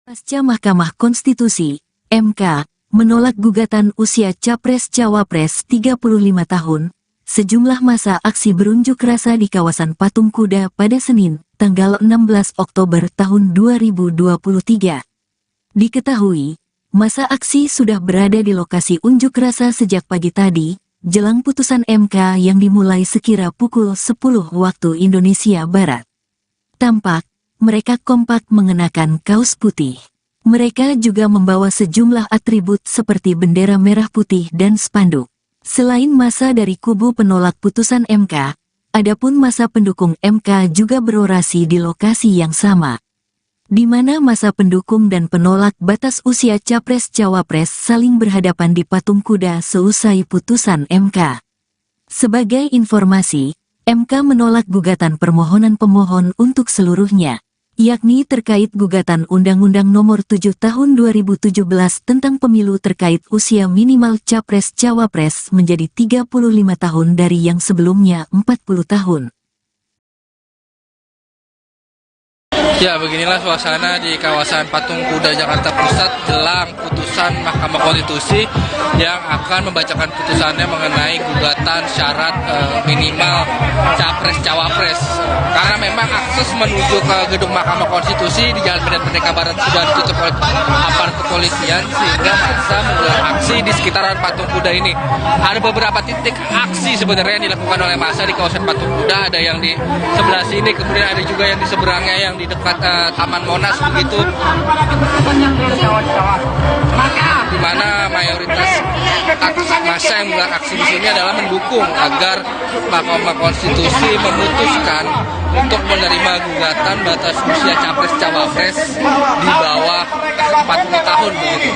Pasca Mahkamah Konstitusi, MK, menolak gugatan usia Capres-Cawapres 35 tahun, sejumlah massa aksi berunjuk rasa di kawasan Patung Kuda pada Senin, tanggal 16 Oktober tahun 2023. Diketahui, massa aksi sudah berada di lokasi unjuk rasa sejak pagi tadi, jelang putusan MK yang dimulai sekira pukul 10 waktu Indonesia Barat. Tampak, mereka kompak mengenakan kaos putih. Mereka juga membawa sejumlah atribut seperti bendera merah putih dan spanduk. Selain massa dari kubu penolak putusan MK, adapun massa pendukung MK juga berorasi di lokasi yang sama, di mana massa pendukung dan penolak batas usia Capres-Cawapres saling berhadapan di Patung Kuda seusai putusan MK. Sebagai informasi, MK menolak gugatan permohonan pemohon untuk seluruhnya, yakni terkait gugatan Undang-Undang Nomor 7 Tahun 2017 tentang pemilu terkait usia minimal Capres-Cawapres menjadi 35 tahun dari yang sebelumnya 40 tahun. Ya, beginilah suasana di kawasan Patung Kuda Jakarta Pusat jelang putusan Mahkamah Konstitusi yang akan membacakan putusannya mengenai gugatan syarat minimal Capres-Cawapres. Karena memang akses menuju ke gedung Mahkamah Konstitusi di Jalan Medan Merdeka Barat sudah ditutup oleh aparat kepolisian sehingga massa menggelar aksi di sekitaran Patung Kuda ini. Ada beberapa titik aksi sebenarnya yang dilakukan oleh massa di kawasan Patung Kuda, ada yang di sebelah sini, kemudian ada juga yang di seberangnya yang di dekat Taman Monas begitu, di mana mayoritas massa yang menggelar aksi di sini adalah mendukung agar Mahkamah Konstitusi memutuskan untuk menerima gugatan batas usia Capres-Cawapres di bawah 40 tahun begitu.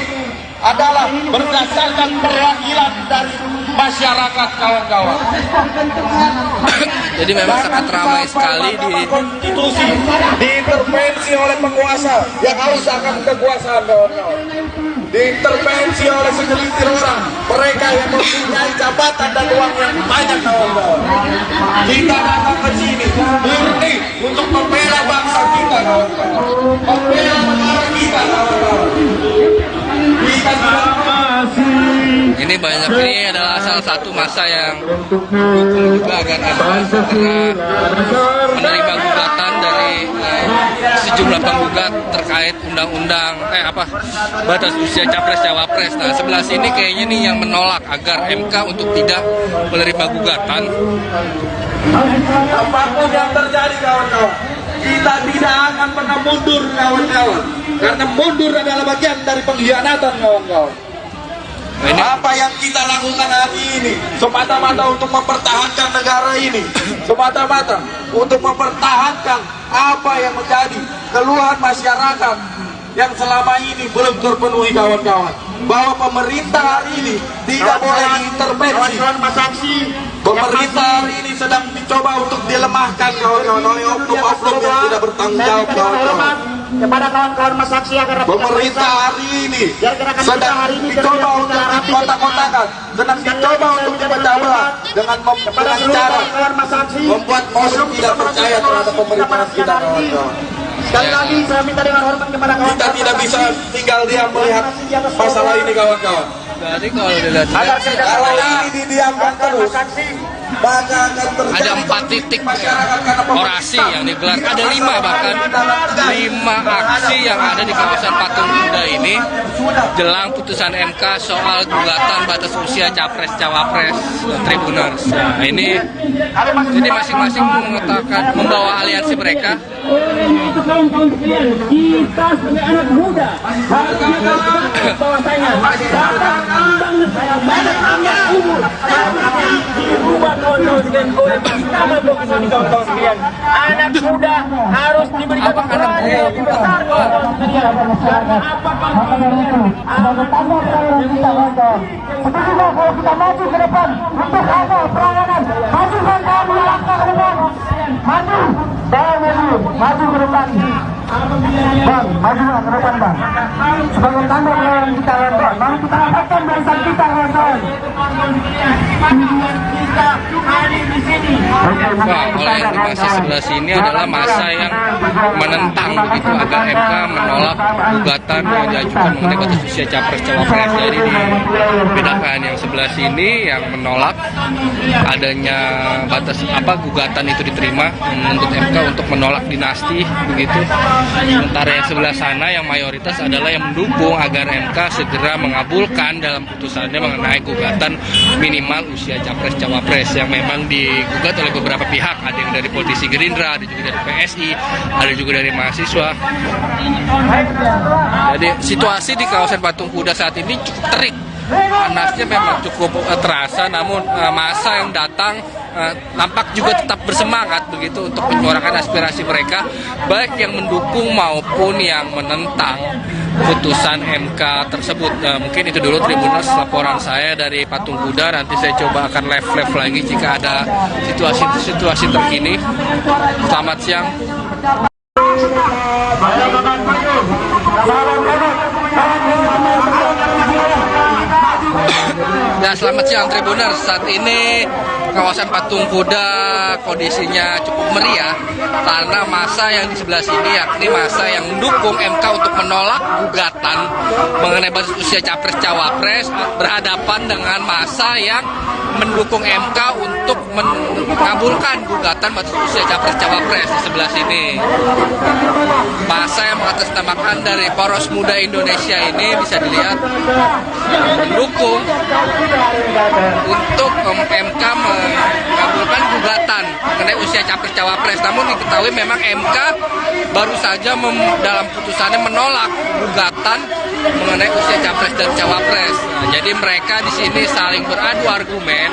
Adalah berdasarkan perwakilan dari masyarakat, kawan-kawan. Jadi memang sangat ramai sekali di konstitusi, diintervensi oleh penguasa yang harus akan kekuasaan, kawan-kawan. Diintervensi oleh segelintir orang, mereka yang mempunyai jabatan dan uang yang banyak, kawan-kawan. Kita datang ke sini murni untuk membela bangsa kita, kawan-kawan. Membela negara kita, kawan-kawan. Ini banyak, ini adalah salah satu massa yang juga agar ada segera menerima gugatan dari sejumlah penggugat terkait undang-undang batas usia Capres-Cawapres. Nah, sebelah sini kayaknya nih yang menolak agar MK untuk tidak menerima gugatan. Apapun yang terjadi, kawan-kawan, kita tidak akan pernah mundur, kawan-kawan. Karena mundur adalah bagian dari pengkhianatan, kawan-kawan. Apa yang kita lakukan hari ini semata-mata untuk mempertahankan negara ini, semata-mata untuk mempertahankan apa yang menjadi keluhan masyarakat yang selama ini belum terpenuhi, kawan-kawan. Bahwa pemerintah hari ini tidak boleh diintervensi. Pemerintah hari ini sedang dicoba untuk dilemahkan, kawan-kawan, oleh oknum-oknum yang tidak bertanggung jawab, kawan-kawan. Kepada kawan-kawan masaksi agar pemerintah hari ini sedang dicoba untuk dikotak-kotakan, sedang dicoba untuk dipecah belah dengan cara membuat orang tidak percaya terhadap pemerintahan kita, kawan-kawan. Sekali lagi saya minta dengan hormat kepada kawan-kawan. Kita tidak bisa tinggal diam melihat masalah ini, kawan-kawan. Jadi kalau dilihat kalau ini didiamkan terus, maka akan terjadi ada 4 titik orasi yang digelar, ada 5 bahkan 5 aksi yang ada di kawasan Patung Kuda ini jelang putusan MK soal gugatan batas usia Capres-Cawapres Tribuners. Nah, ini jadi masing-masing mengatakan membawa aliansi mereka. Untuk kawan-kawan sekalian, kita sebagai anak muda harus bahwasanya banyak umur dirubah kawan-kawan sekalian oleh Mahkamah Konstitusi, kawan-kawan sekalian. Anak muda harus diberikan peran yang lebih besar, kawan-kawan sekalian. Karena apa, kawan-kawan? Ada tambah peran kita, kawan-kawan. Begitulah kalau kita maju ke depan untuk ada peranan, majukan kami langkah ke depan, maju. Maju ke depan, Bang, maju ke depan, Bang. Sebagai tanda pelayanan kita, Bang, kita dapatkan barisan kita, kawan-kawan. Tujuan kita hadir di sini. Wah, oleh informasi sebelah sini adalah masa yang menentang begitu agar MK menolak gugatan yang diajukan mengenai batas usia capres-cawapres. Jadi dibedakan yang sebelah sini yang menolak adanya batas gugatan itu diterima, menuntut MK untuk menolak dinasti begitu. Sementara yang sebelah sana yang mayoritas adalah yang mendukung agar MK segera mengabulkan dalam putusannya mengenai gugatan minimal usia capres-cawapres yang memang digugat oleh beberapa pihak. Ada yang dari politisi Gerindra, ada juga dari PSI, ada juga dari mahasiswa. Jadi situasi di kawasan Patung Kuda saat ini cukup terik. Panasnya memang cukup terasa, namun massa yang datang nampak juga tetap bersemangat begitu untuk menyuarakan aspirasi mereka, baik yang mendukung maupun yang menentang putusan MK tersebut. Mungkin itu dulu Tribuners laporan saya dari Patung Kuda. Nanti saya coba akan live lagi jika ada situasi terkini. Selamat siang. Ya, selamat siang Tribuners. Saat ini kawasan Patung Kuda kondisinya cukup meriah karena massa yang di sebelah sini, yakni massa yang mendukung MK untuk menolak gugatan mengenai batas usia capres-cawapres, berhadapan dengan massa yang mendukung MK untuk mengabulkan gugatan batas usia capres-cawapres di sebelah sini. Massa yang mengatasnamakan dari Poros Muda Indonesia ini bisa dilihat mendukung untuk MK mengabulkan gugatan mengenai usia capres-cawapres. Namun diketahui memang MK baru saja dalam putusannya menolak gugatan mengenai usia capres dan cawapres. Nah, jadi mereka di sini saling beradu argumen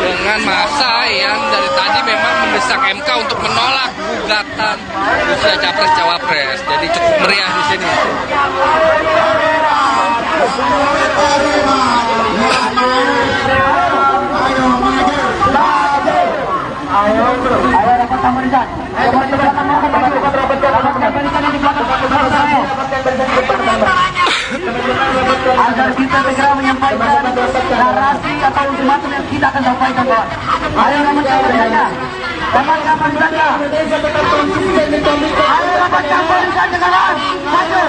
dengan massa yang dari tadi memang mendesak MK untuk menolak gugatan usia capres cawapres. Jadi cukup meriah di sini. Agar kita segera menyampaikan narasi atau ultimatum yang kita akan sampaikan, Pak. Ayo kawan-kawan saja. Kawan-kawan saja. Ayo kawan-kawan saja, kawan. Maju.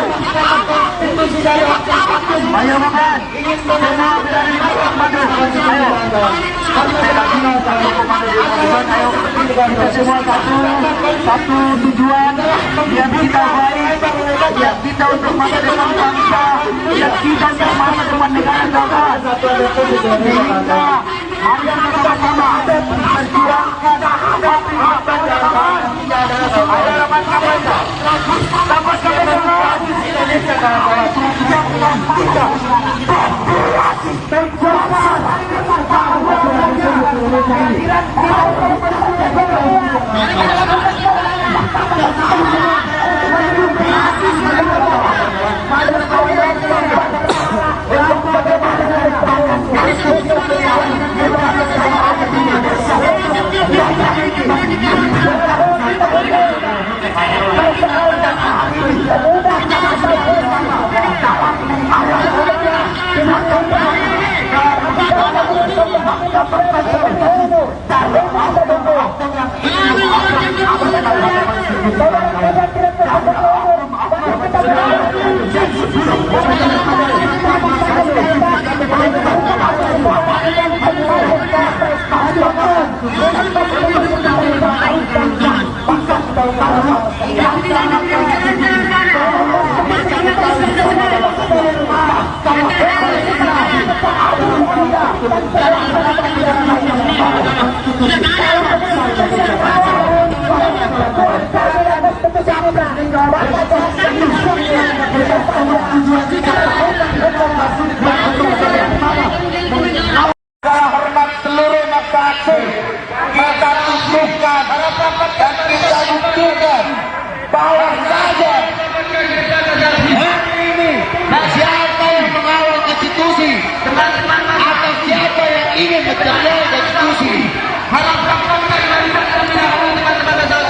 Ayo kawan. Semua berada di belakang maju. Ayo. Ayo. Kita semua satu tujuan yang kita baik, yang kita untuk masa depan bangsa, yang kita untuk masa depan negara kawan. Sehingga agar bersama-sama memperjuangkan hak-hak kawan. Ayo kawan-kawan sama-sama Indonesia kawan. Hormat seluruh masyarakat, maka tunjukkan dan kita buktikan bahwa saja hari ini siapa yang mengawal konstitusi atau siapa yang ingin mencari konstitusi.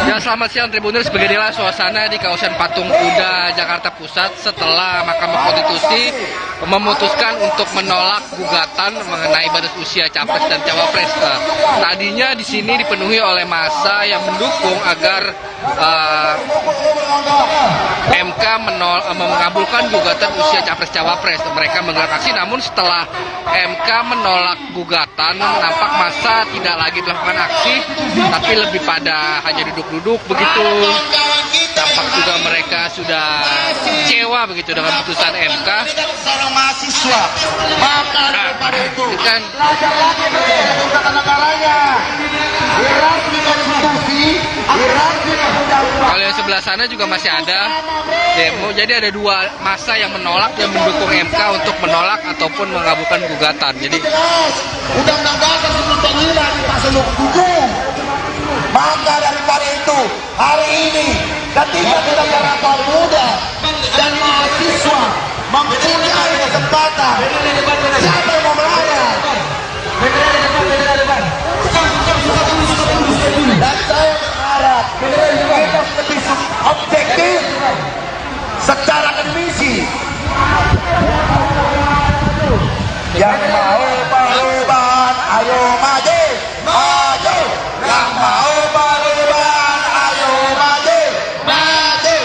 Ya, selamat siang Tribuners. Beginilah suasana di kawasan Patung Kuda, Jakarta Pusat setelah Mahkamah Konstitusi memutuskan untuk menolak gugatan mengenai batas usia capres dan cawapres. Tadinya di sini dipenuhi oleh massa yang mendukung agar MK mengabulkan gugatan usia capres cawapres. Mereka menggelar aksi, namun setelah MK menolak gugatan, nampak massa tidak lagi melakukan aksi, tapi lebih pada hanya duduk-duduk begitu. Tampak juga mereka sudah kecewa begitu dengan putusan MK. Mahasiswa, maka daripada itu kan kalau yang sebelah sana juga masih ada demo. Jadi ada dua massa yang menolak, yang mendukung MK untuk menolak ataupun mengabulkan gugatan. Jadi undang-undang dasar sebelum hilang di pasal hukum. Maka daripada itu hari ini ketika kita para pemuda dan mahasiswa mempunyai kesempatan, siapa yang mau melawan? Dan saya berharap kita lebih objektif secara akademisi. Yang mau perubahan, ayo maju, maju. Yang mau perubahan, ayo maju, maju.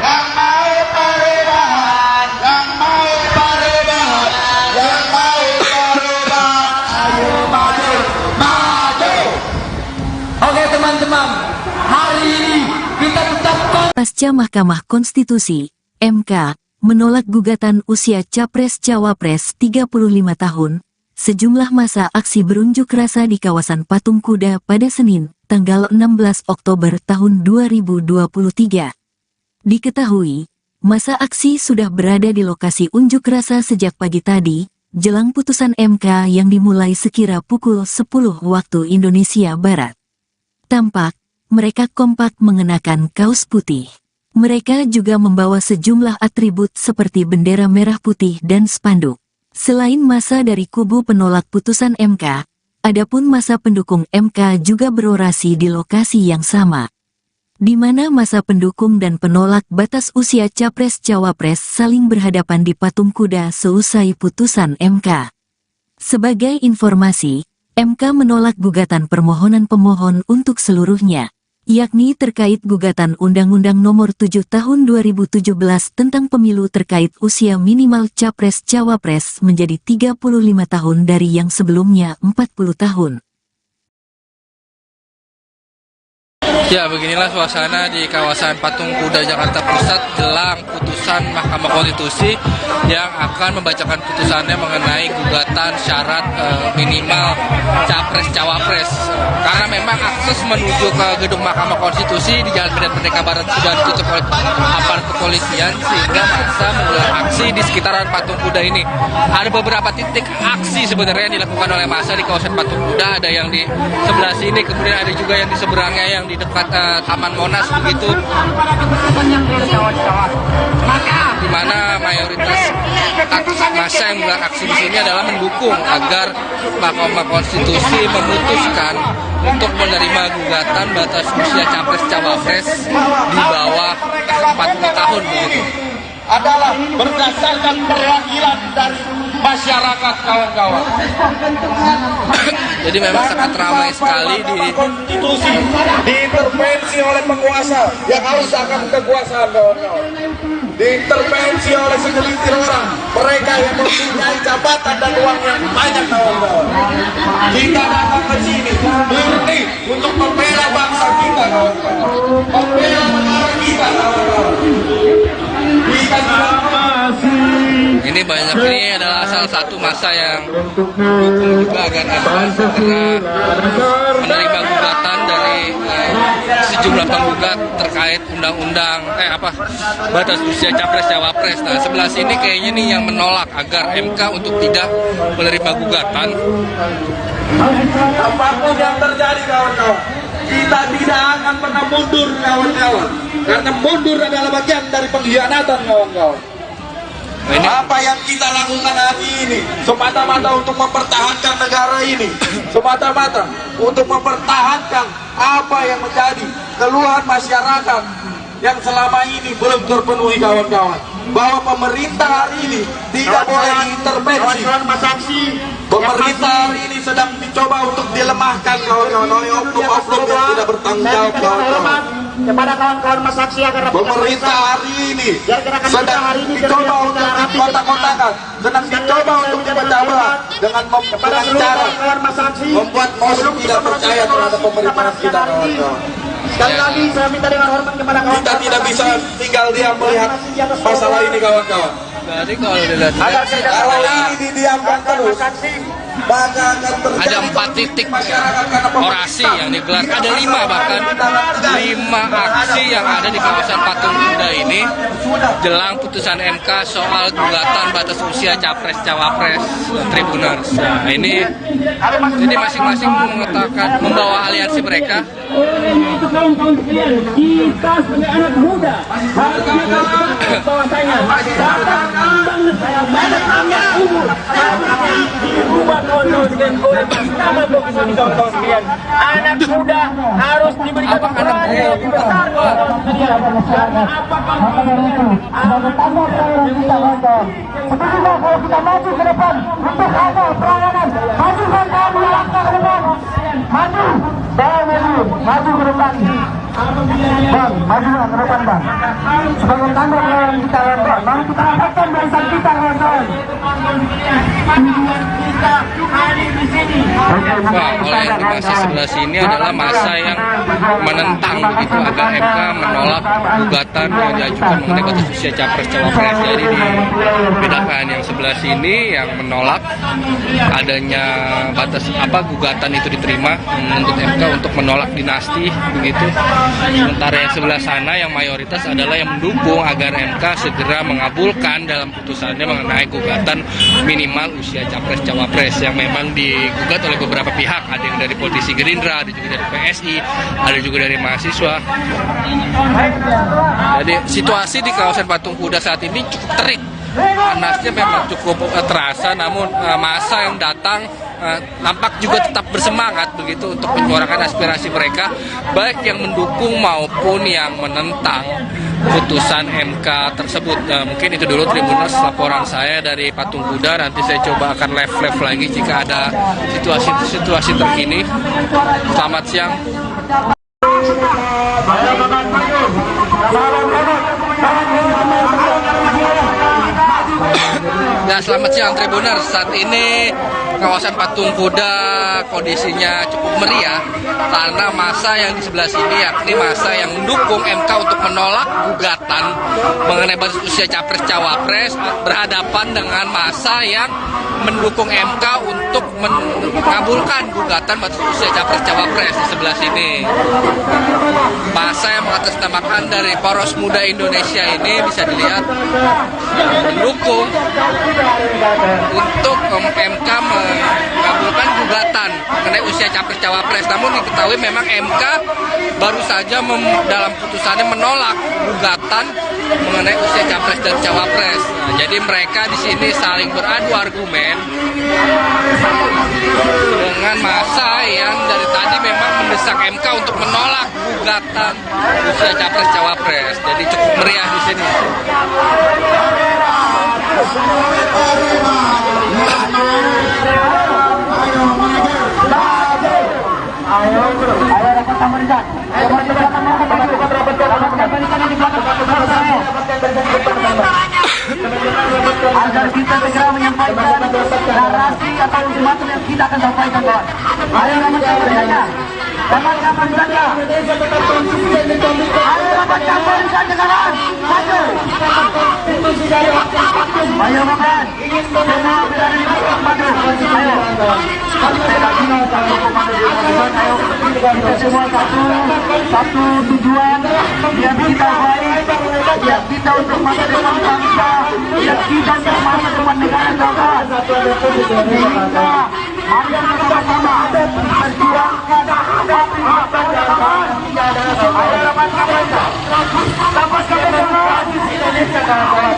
Yang mau perubahan, yang mau perubahan, yang mau perubahan, ayo maju, maju. Oke teman-teman, hari ini kita tetap Pasca Mahkamah Konstitusi, MK, menolak gugatan usia Capres-Cawapres 35 tahun, sejumlah massa aksi berunjuk rasa di kawasan Patung Kuda pada Senin, tanggal 16 Oktober tahun 2023. Diketahui, massa aksi sudah berada di lokasi unjuk rasa sejak pagi tadi, jelang putusan MK yang dimulai sekira pukul 10 waktu Indonesia Barat. Tampak, mereka kompak mengenakan kaos putih. Mereka juga membawa sejumlah atribut seperti bendera merah putih dan spanduk. Selain massa dari kubu penolak putusan MK, adapun massa pendukung MK juga berorasi di lokasi yang sama, di mana massa pendukung dan penolak batas usia Capres-Cawapres saling berhadapan di Patung Kuda seusai putusan MK. Sebagai informasi, MK menolak gugatan permohonan pemohon untuk seluruhnya, yakni terkait gugatan Undang-Undang Nomor 7 Tahun 2017 tentang pemilu terkait usia minimal Capres-Cawapres menjadi 35 tahun dari yang sebelumnya 40 tahun. ya, beginilah suasana di kawasan Patung Kuda, Jakarta Pusat jelang putusan Mahkamah Konstitusi yang akan membacakan putusannya mengenai gugatan syarat minimal Capres-Cawapres. Karena memang akses menuju ke gedung Mahkamah Konstitusi di Jalan Medan Merdeka Barat sudah ditutup oleh aparat kepolisian, sehingga massa menggelar aksi di sekitaran Patung Kuda ini. Ada beberapa titik aksi sebenarnya yang dilakukan oleh massa di kawasan Patung Kuda. Ada yang di sebelah sini, kemudian ada juga yang di seberangnya, yang di dekat Taman Monas begitu, di mana mayoritas massa yang menggelar aksi di sini adalah mendukung agar Mahkamah Konstitusi memutuskan untuk menerima gugatan batas usia Capres-Cawapres di bawah 40 tahun begitu. Adalah berdasarkan perwakilan dari masyarakat, kawan-kawan. Jadi memang sangat ramai sekali di konstitusi diintervensi oleh penguasa yang harus akan kekuasaan, kawan-kawan. Diintervensi oleh segelintir orang, mereka yang mempunyai jabatan dan uang yang banyak, kawan-kawan. Kita datang ke sini murni untuk membela bangsa kita, kawan-kawan. Membela negara kita, kawan-kawan. Ini banyak, ini adalah salah satu massa yang mendukung juga agar MK segera menerima gugatan dari sejumlah penggugat terkait undang-undang batas usia Capres-Cawapres. Nah, sebelah sini kayaknya nih yang menolak agar MK untuk tidak menerima gugatan. Apapun yang terjadi, kawan-kawan, kita tidak akan pernah mundur, kawan-kawan. Karena mundur adalah bagian dari pengkhianatan, kawan-kawan. Apa yang kita lakukan hari ini semata-mata untuk mempertahankan negara ini, semata-mata untuk mempertahankan apa yang menjadi keluhan masyarakat yang selama ini belum terpenuhi, kawan-kawan. Bahwa pemerintah hari ini tidak boleh diintervensi. Pemerintah hari ini sedang dicoba untuk dilemahkan, kawan-kawan, oleh oknum-oknum yang tidak bertanggung jawab, kawan-kawan. Kepada kawan-kawan Mas Saksi agar pemerintah hari ini sedang dicoba untuk dikotak-kotakan, sedang dicoba untuk dipecah belah dengan cara membuat orang tidak percaya terhadap pemerintahan kita, kawan-kawan. Sekali lagi saya minta dengan hormat kepada kawan-kawan. Kita tidak bisa tinggal diam melihat masalah ini, kawan-kawan. Jadi kalau dilihat Kalau ini didiamkan terus, maka akan terjadi ada 4 titik orasi yang digelar, ada 5 bahkan 5 aksi yang ada di kawasan Patung Kuda ini jelang putusan MK soal gugatan batas usia capres cawapres Tribuners. Nah, ini jadi masing-masing mengatakan membawa aliansi mereka. Untuk kawan-kawan sekalian, kita sebagai anak muda harus bahwasanya kawan-kawan sekalian, oleh Mahkamah Konstitusi, kawan-kawan sekalian, anak muda harus diberikan peran yang lebih besar, kawan-kawan sekalian. Karena apa, kawan-kawan? Sebetulnya kalau kita maju ke depan untuk ada peranganan, maju kan kamu langkah ke depan, maju, maju ke depan, bang, maju ke depan, bang. Sebagai tanda kawan kita, kawan, mari kita angkatkan barisan kita, kawan. Kita hadir di sini. Wah, oleh yang di masa sebelah sini adalah masa yang menentang begitu agar MK menolak gugatan yang diajukan mengenai batas usia capres cawapres. Jadi dibedakan yang sebelah sini yang menolak adanya batas gugatan itu diterima, menuntut MK untuk menolak dinasti begitu. Sementara yang sebelah sana yang mayoritas adalah yang mendukung agar MK segera mengabulkan dalam putusannya mengenai gugatan minimal usia capres cawapres yang memang digugat oleh beberapa pihak. Ada yang dari politisi Gerindra, ada juga dari PSI, ada juga dari mahasiswa. Jadi situasi di kawasan Patung Kuda saat ini cukup terik. Panasnya memang cukup terasa, namun massa yang datang nampak juga tetap bersemangat begitu untuk menyuarakan aspirasi mereka, baik yang mendukung maupun yang menentang putusan MK tersebut. Mungkin itu dulu Tribuners laporan saya dari Patung Kuda. Nanti saya coba akan live lagi jika ada situasi terkini. Selamat siang. Ya, selamat siang Tribuners. Saat ini kawasan Patung Kuda kondisinya cukup meriah karena massa yang di sebelah sini, yakni massa yang mendukung MK untuk menolak gugatan mengenai batas usia capres cawapres, berhadapan dengan massa yang mendukung MK untuk mengabulkan gugatan batas usia capres cawapres di sebelah sini. Massa yang mengatasnamakan dari Poros Muda Indonesia ini bisa dilihat mendukung untuk MK mengabulkan gugatan mengenai usia capres cawapres. Namun diketahui memang MK baru saja dalam putusannya menolak gugatan mengenai usia capres dan cawapres. Nah, jadi mereka di sini saling beradu argumen dengan massa yang dari tadi memang mendesak MK untuk menolak gugatan usia capres cawapres. Jadi cukup meriah di sini. Agar kita segera menyampaikan narasi atau ultimatum yang kita akan sampaikan, kawan. Ayo kawan-kawan saja. Kawan-kawan saja. Ayo kawan-kawan saja, kawan. Maju. Ayo kawan. Semua berada di bawah maju. Ayo. Kita semua satu tujuan yang kita baik, yang kita untuk masa depan bangsa, yang kita untuk masa depan negara, kawan. Kita mari bersama-sama berjuangkan hak-hak kawan. Ayo kawan-kawan, lepaskan Indonesia, kawan.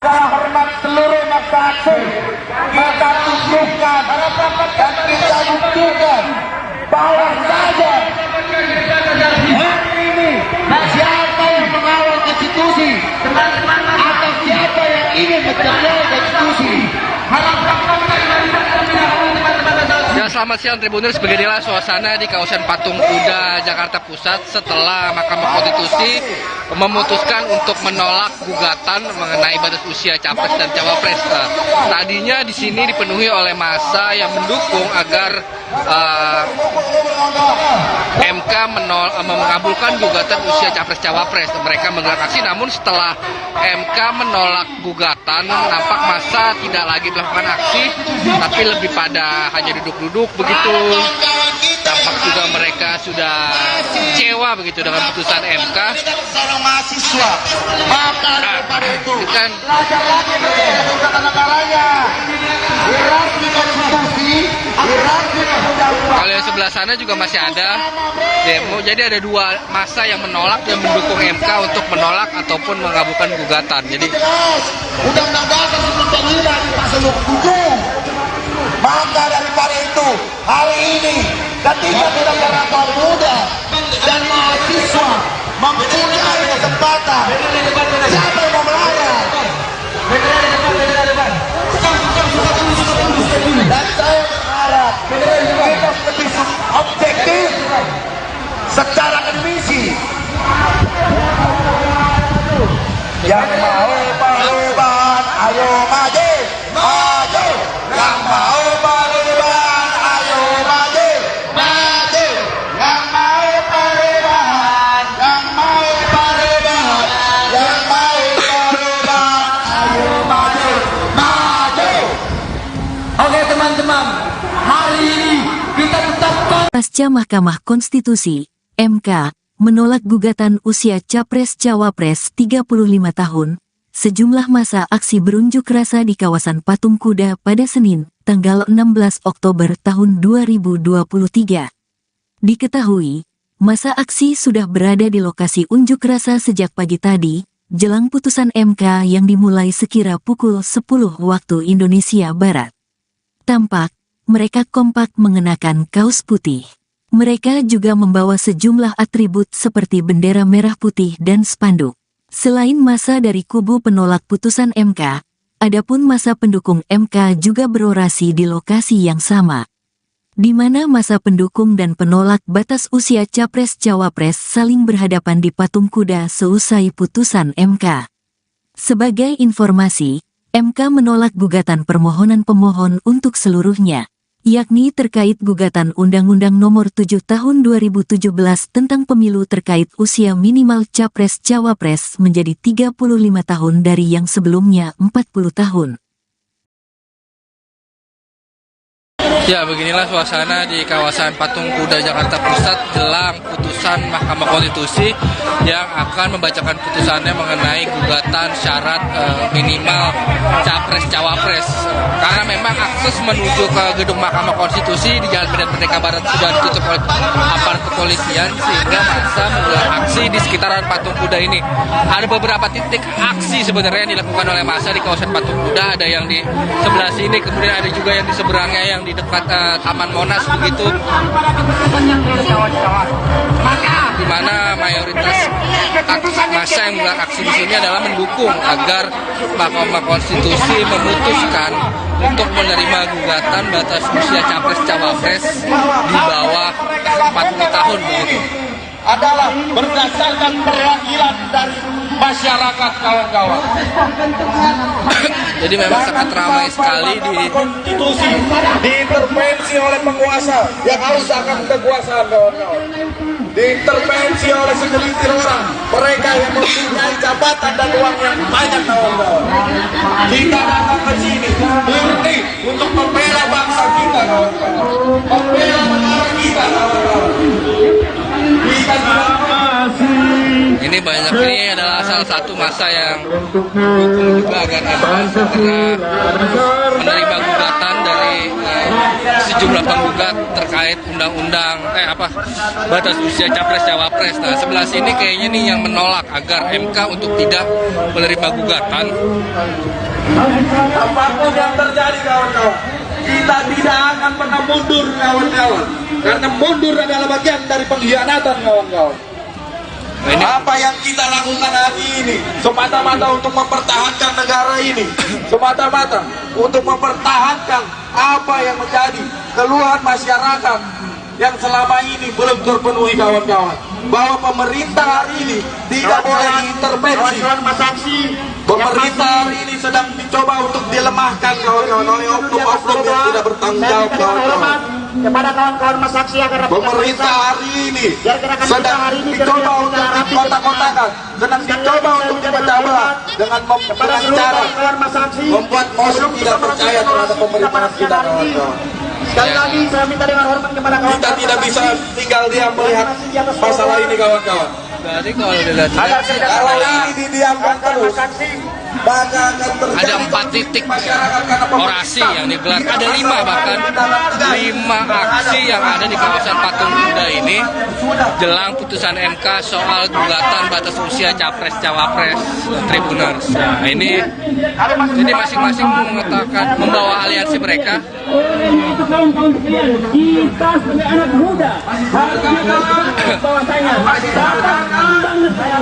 Hormat seluruh masyarakat, maka tunjukkan dan kita buktikan bahwa saja hari ini siapa yang mengawal konstitusi atau siapa yang ingin mencederai konstitusi. Ya, selamat siang Tribuners, beginilah suasana di kawasan Patung Kuda Jakarta Pusat setelah Mahkamah Konstitusi memutuskan untuk menolak gugatan mengenai batas usia capres dan cawapres. Tadinya di sini dipenuhi oleh massa yang mendukung agar MK mengabulkan gugatan usia capres cawapres. Mereka menggelar aksi, namun setelah MK menolak gugatan, nampak massa tidak lagi melakukan aksi, tapi lebih pada hanya duduk-duduk begitu. Tampak juga mereka sudah kecewa begitu dengan putusan MK. Mahasiswa, maka daripada itu kan kalau yang sebelah sana juga masih ada demo. Jadi ada dua massa yang menolak dan mendukung MK untuk menolak ataupun mengabulkan gugatan. Jadi Undang-Undang Dasar 1945 di pasal 27. Maka daripada itu hari ini ketika saudara kaum muda dan mahasiswa mempunyai kesempatan, siapa yang mau melarang? Dan saya berharap kita lebih objektif secara akademisi. Yang mau perubahan, ayo maju, maju. Yang mau perubahan, ayo maju, maju. Yang mau perubahan, yang mau perubahan, yang mau perubahan, ayo maju, maju. Oke teman-teman, hari ini kita tetapkan. Pasca Mahkamah Konstitusi, MK, menolak gugatan usia Capres-Cawapres 35 tahun, sejumlah massa aksi berunjuk rasa di kawasan Patung Kuda pada Senin, tanggal 16 Oktober tahun 2023. Diketahui, massa aksi sudah berada di lokasi unjuk rasa sejak pagi tadi, jelang putusan MK yang dimulai sekira pukul 10 waktu Indonesia Barat. Tampak, mereka kompak mengenakan kaos putih. Mereka juga membawa sejumlah atribut seperti bendera merah putih dan spanduk. Selain massa dari kubu penolak putusan MK, adapun massa pendukung MK juga berorasi di lokasi yang sama, di mana massa pendukung dan penolak batas usia Capres-Cawapres saling berhadapan di Patung Kuda seusai putusan MK. Sebagai informasi, MK menolak gugatan permohonan pemohon untuk seluruhnya, yakni terkait gugatan Undang-Undang Nomor 7 Tahun 2017 tentang pemilu terkait usia minimal Capres-Cawapres menjadi 35 tahun dari yang sebelumnya 40 tahun. ya, beginilah suasana di kawasan Patung Kuda Jakarta Pusat jelang putusan Mahkamah Konstitusi yang akan membacakan putusannya mengenai gugatan syarat minimal Capres-Cawapres. Karena memang akses menuju ke gedung Mahkamah Konstitusi di Jalan Medan Merdeka Barat sudah ditutup oleh aparat kepolisian, sehingga massa menggelar aksi di sekitaran Patung Kuda ini. Ada beberapa titik aksi sebenarnya yang dilakukan oleh massa di kawasan Patung Kuda. Ada yang di sebelah sini, kemudian ada juga yang di seberangnya yang di dekat Taman Monas begitu. Di mana mayoritas massa yang menggelar aksi di sini adalah mendukung agar Mahkamah Konstitusi memutuskan untuk menerima gugatan batas usia Capres-Cawapres di bawah 40 tahun begitu. adalah berdasarkan perwakilan dari masyarakat, kawan-kawan. Jadi memang sangat ramai sekali di konstitusi diintervensi oleh penguasa yang haus akan kekuasaan, kawan-kawan. Diintervensi oleh segelintir orang, mereka yang mempunyai jabatan dan uang yang banyak, kawan-kawan. Kita datang ke sini murni untuk membela bangsa kita, kawan-kawan, membela negara kita, kawan-kawan. Kita ini banyak, ini adalah salah satu masa yang mendukung juga agar MK segera menerima gugatan dari sejumlah penggugat terkait undang-undang batas usia capres cawapres. Nah, sebelah sini kayaknya nih yang menolak agar MK untuk tidak menerima gugatan. Apapun yang terjadi, kawan-kawan, kita tidak akan pernah mundur, kawan-kawan, karena mundur adalah bagian dari pengkhianatan, kawan-kawan. Apa yang kita lakukan hari ini semata-mata untuk mempertahankan negara ini, semata-mata untuk mempertahankan apa yang menjadi keluhan masyarakat yang selama ini belum terpenuhi, kawan-kawan, bahwa pemerintah hari ini tidak boleh diintervensi. Pemerintah hari ini sedang dicoba untuk dilemahkan, kawan-kawan, oleh oknum-oknum yang tidak bertanggung jawab, kawan-kawan. Kepada kawan-kawan Mas Saksi agar pemerintah hari ini sedang dicoba untuk dikotak-kotakan, sedang dicoba untuk dipecah belah dengan cara membuat orang tidak percaya terhadap pemerintahan kita, kawan-kawan. Sekali lagi saya minta dengan hormat kepada kawan-kawan. Kita tidak bisa tinggal diam melihat masalah ini, kawan-kawan. Berarti kalau dilihat Kalau ini didiamkan terus, maka akan terjadi ada 4 titik orasi yang digelar, ada 5 bahkan 5 aksi yang ada di kawasan Patung Kuda ini jelang putusan MK soal gugatan batas usia capres cawapres Tribuners. Nah, ini masing-masing mengatakan membawa aliansi mereka. Untuk kawan-kawan sekalian, kita sebagai anak muda harus bahwasanya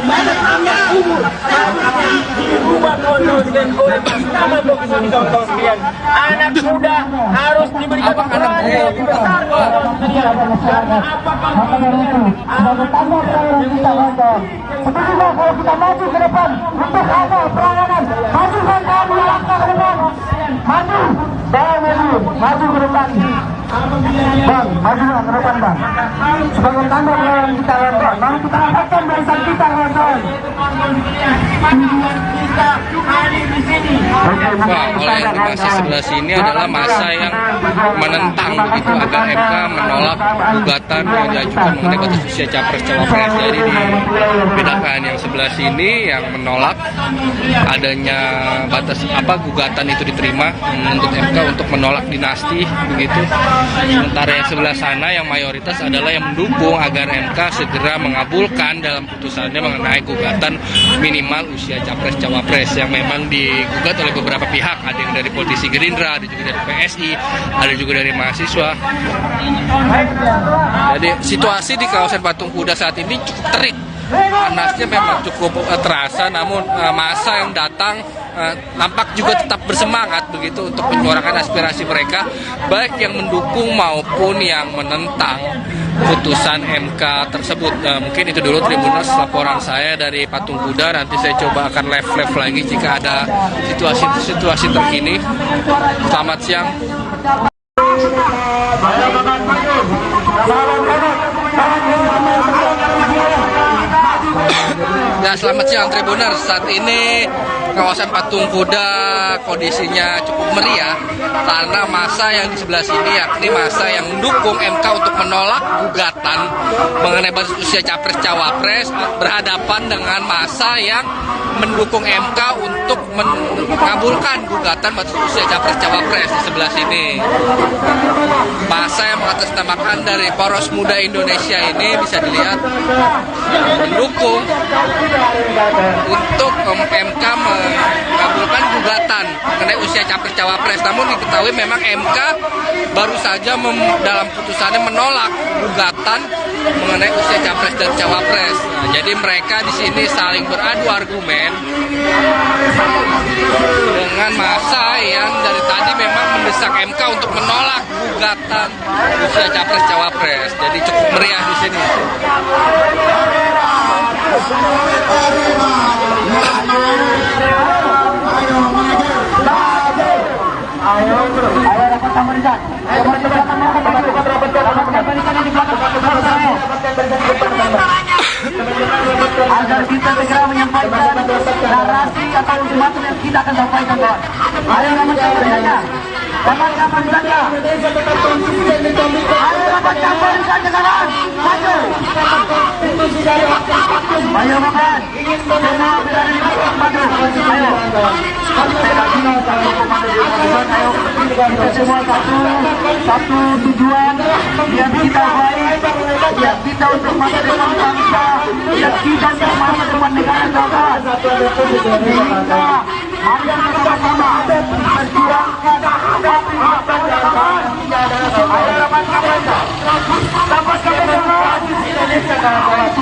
banyak umur dirubah kawan-kawan sekalian oleh Mahkamah Konstitusi, kawan-kawan sekalian. Anak muda harus diberikan peran yang lebih besar, kawan-kawan sekalian. Karena apapun ada tambah peran kita, kawan-kawan. Seperti kalau kita maju ke depan untuk apa peranganan, maju kawan-kawan, melangkah ke depan, maju. Maju ke depan, Bang, maju ke depan, Bang. Sebagai tanda pelayanan kita, kawan-kawan, mari kita angkatkan barisan kita, kawan-kawan. Kita hadir di sini. Wah, oleh informasi sebelah sini adalah masa yang menentang begitu agar MK menolak gugatan yang diajukan mengenai batas usia capres cawapres. Jadi dibedakan yang sebelah sini yang menolak adanya batas gugatan itu diterima, menuntut MK untuk menolak dinasti begitu. Sementara yang sebelah sana yang mayoritas adalah yang mendukung agar MK segera mengabulkan dalam putusannya mengenai gugatan minimal usia capres cawapres yang memang digugat oleh beberapa pihak. Ada yang dari politisi Gerindra, ada juga dari PSI, ada juga dari mahasiswa. Jadi situasi di kawasan Patung Kuda saat ini cukup terik. Panasnya memang cukup terasa, namun massa yang datang nampak juga tetap bersemangat begitu untuk menyuarakan aspirasi mereka, baik yang mendukung maupun yang menentang putusan MK tersebut. Mungkin itu dulu Tribuners laporan saya dari Patung Kuda. Nanti saya coba akan live lagi jika ada situasi terkini. Selamat siang. Ya, selamat siang Tribuners. Saat ini kawasan Patung Kuda kondisinya cukup meriah karena massa yang di sebelah sini, yakni massa yang mendukung MK untuk menolak gugatan mengenai batas usia capres cawapres, berhadapan dengan massa yang mendukung MK untuk mengabulkan gugatan batas usia capres cawapres di sebelah sini. Massa yang mengatasnamakan dari Poros Muda Indonesia ini bisa dilihat mendukung untuk MK mengabulkan gugatan mengenai usia capres cawapres. Namun diketahui memang MK baru saja dalam putusannya menolak gugatan mengenai usia capres dan cawapres. Nah, jadi Jadi mereka di sini saling beradu argumen dengan massa yang dari tadi memang mendesak MK untuk menolak gugatan usia capres cawapres. Jadi cukup meriah di sini. Agar kita segera menyampaikan narasi atau ultimatum yang kita akan sampaikan, kawan. Ayo kawan-kawan saja. Kawan-kawan saja. Ayo kawan-kawan saja, kawan. Maju. Ayo kawan. Semua berada di belakang maju. Ayo. Ayo. Kita semua satu tujuan yang kita baik, yang kita untuk masa depan bangsa, yang kita untuk masa depan negara kawan. Kita akan bersama-sama memperjuangkan hak-hak kawan. Ayo kawan-kawan. Sama-sama Indonesia kawan.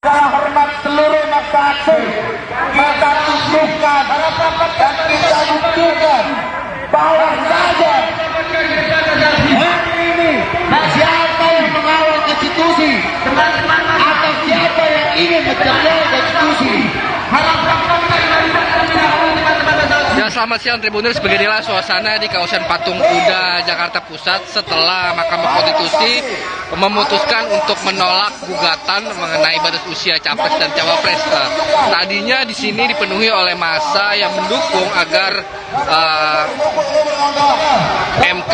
Hormat seluruh masyarakat, maka tunjukkan dan kita buktikan bahwa saja hari ini siapa yang mengawal konstitusi atau siapa yang ingin mencederai konstitusi. Ya, selamat siang Tribuners, beginilah suasana di kawasan Patung Kuda, Jakarta Pusat setelah Mahkamah Konstitusi memutuskan untuk menolak gugatan mengenai batas usia capres dan cawapres. Tadinya di sini dipenuhi oleh massa yang mendukung agar MK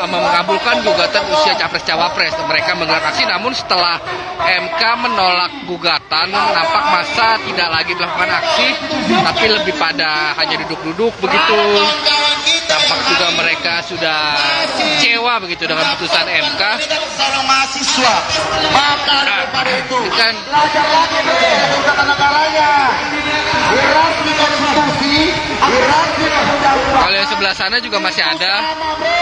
mengabulkan gugatan usia capres cawapres. Mereka menggelar aksi, namun setelah MK menolak gugatan, nampak massa tidak lagi melakukan aksi, tapi lebih pada hanya duduk-duduk begitu. Tampak juga mereka sudah kecewa begitu dengan putusan MK. Mahasiswa, maka daripada itu kan kalau yang sebelah sana juga masih ada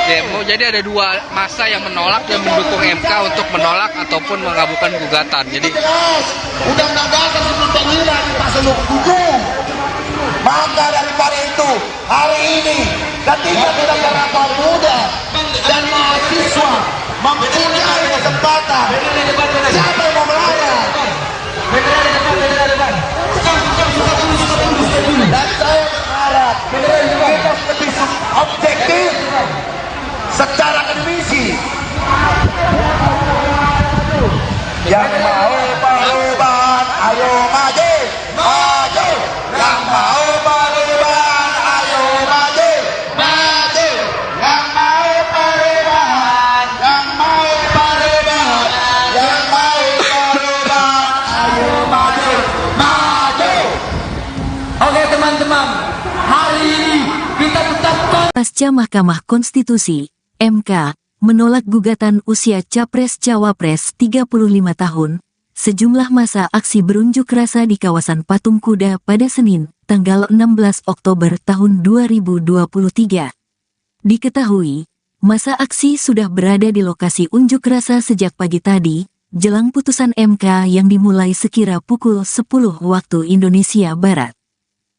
demo, jadi ada dua massa yang menolak dan mendukung MK untuk menolak ataupun mengabulkan gugatan. Jadi Undang-Undang Dasar 1945 di pasal 27. Maka daripada itu hari ini ketika kita beberapa muda dan mahasiswa mempunyai kesempatan, siapa yang mau melarang? Dan saya berharap kita lebih objektif secara akademisi. Yang mau perubahan, ayo maju, maju. Yang mau perubahan, ayo maju, maju. Yang mau perubahan, yang mau perubahan, yang mau perubahan, ayo maju, maju. Oke teman-teman, hari ini kita tetap Pasca Mahkamah Konstitusi, MK, menolak gugatan usia Capres-Cawapres 35 tahun, sejumlah massa aksi berunjuk rasa di kawasan Patung Kuda pada Senin, tanggal 16 Oktober tahun 2023. Diketahui, Massa aksi sudah berada di lokasi unjuk rasa sejak pagi tadi, jelang putusan MK yang dimulai sekira pukul 10 waktu Indonesia Barat.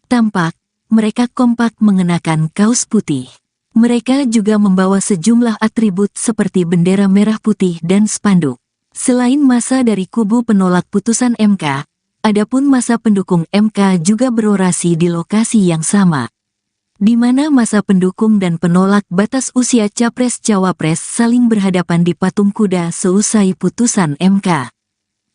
Tampak, mereka kompak mengenakan kaos putih. Mereka juga membawa sejumlah atribut seperti bendera merah putih dan spanduk. Selain massa dari kubu penolak putusan MK, adapun massa pendukung MK juga berorasi di lokasi yang sama, di mana massa pendukung dan penolak batas usia Capres-Cawapres saling berhadapan di patung kuda seusai putusan MK.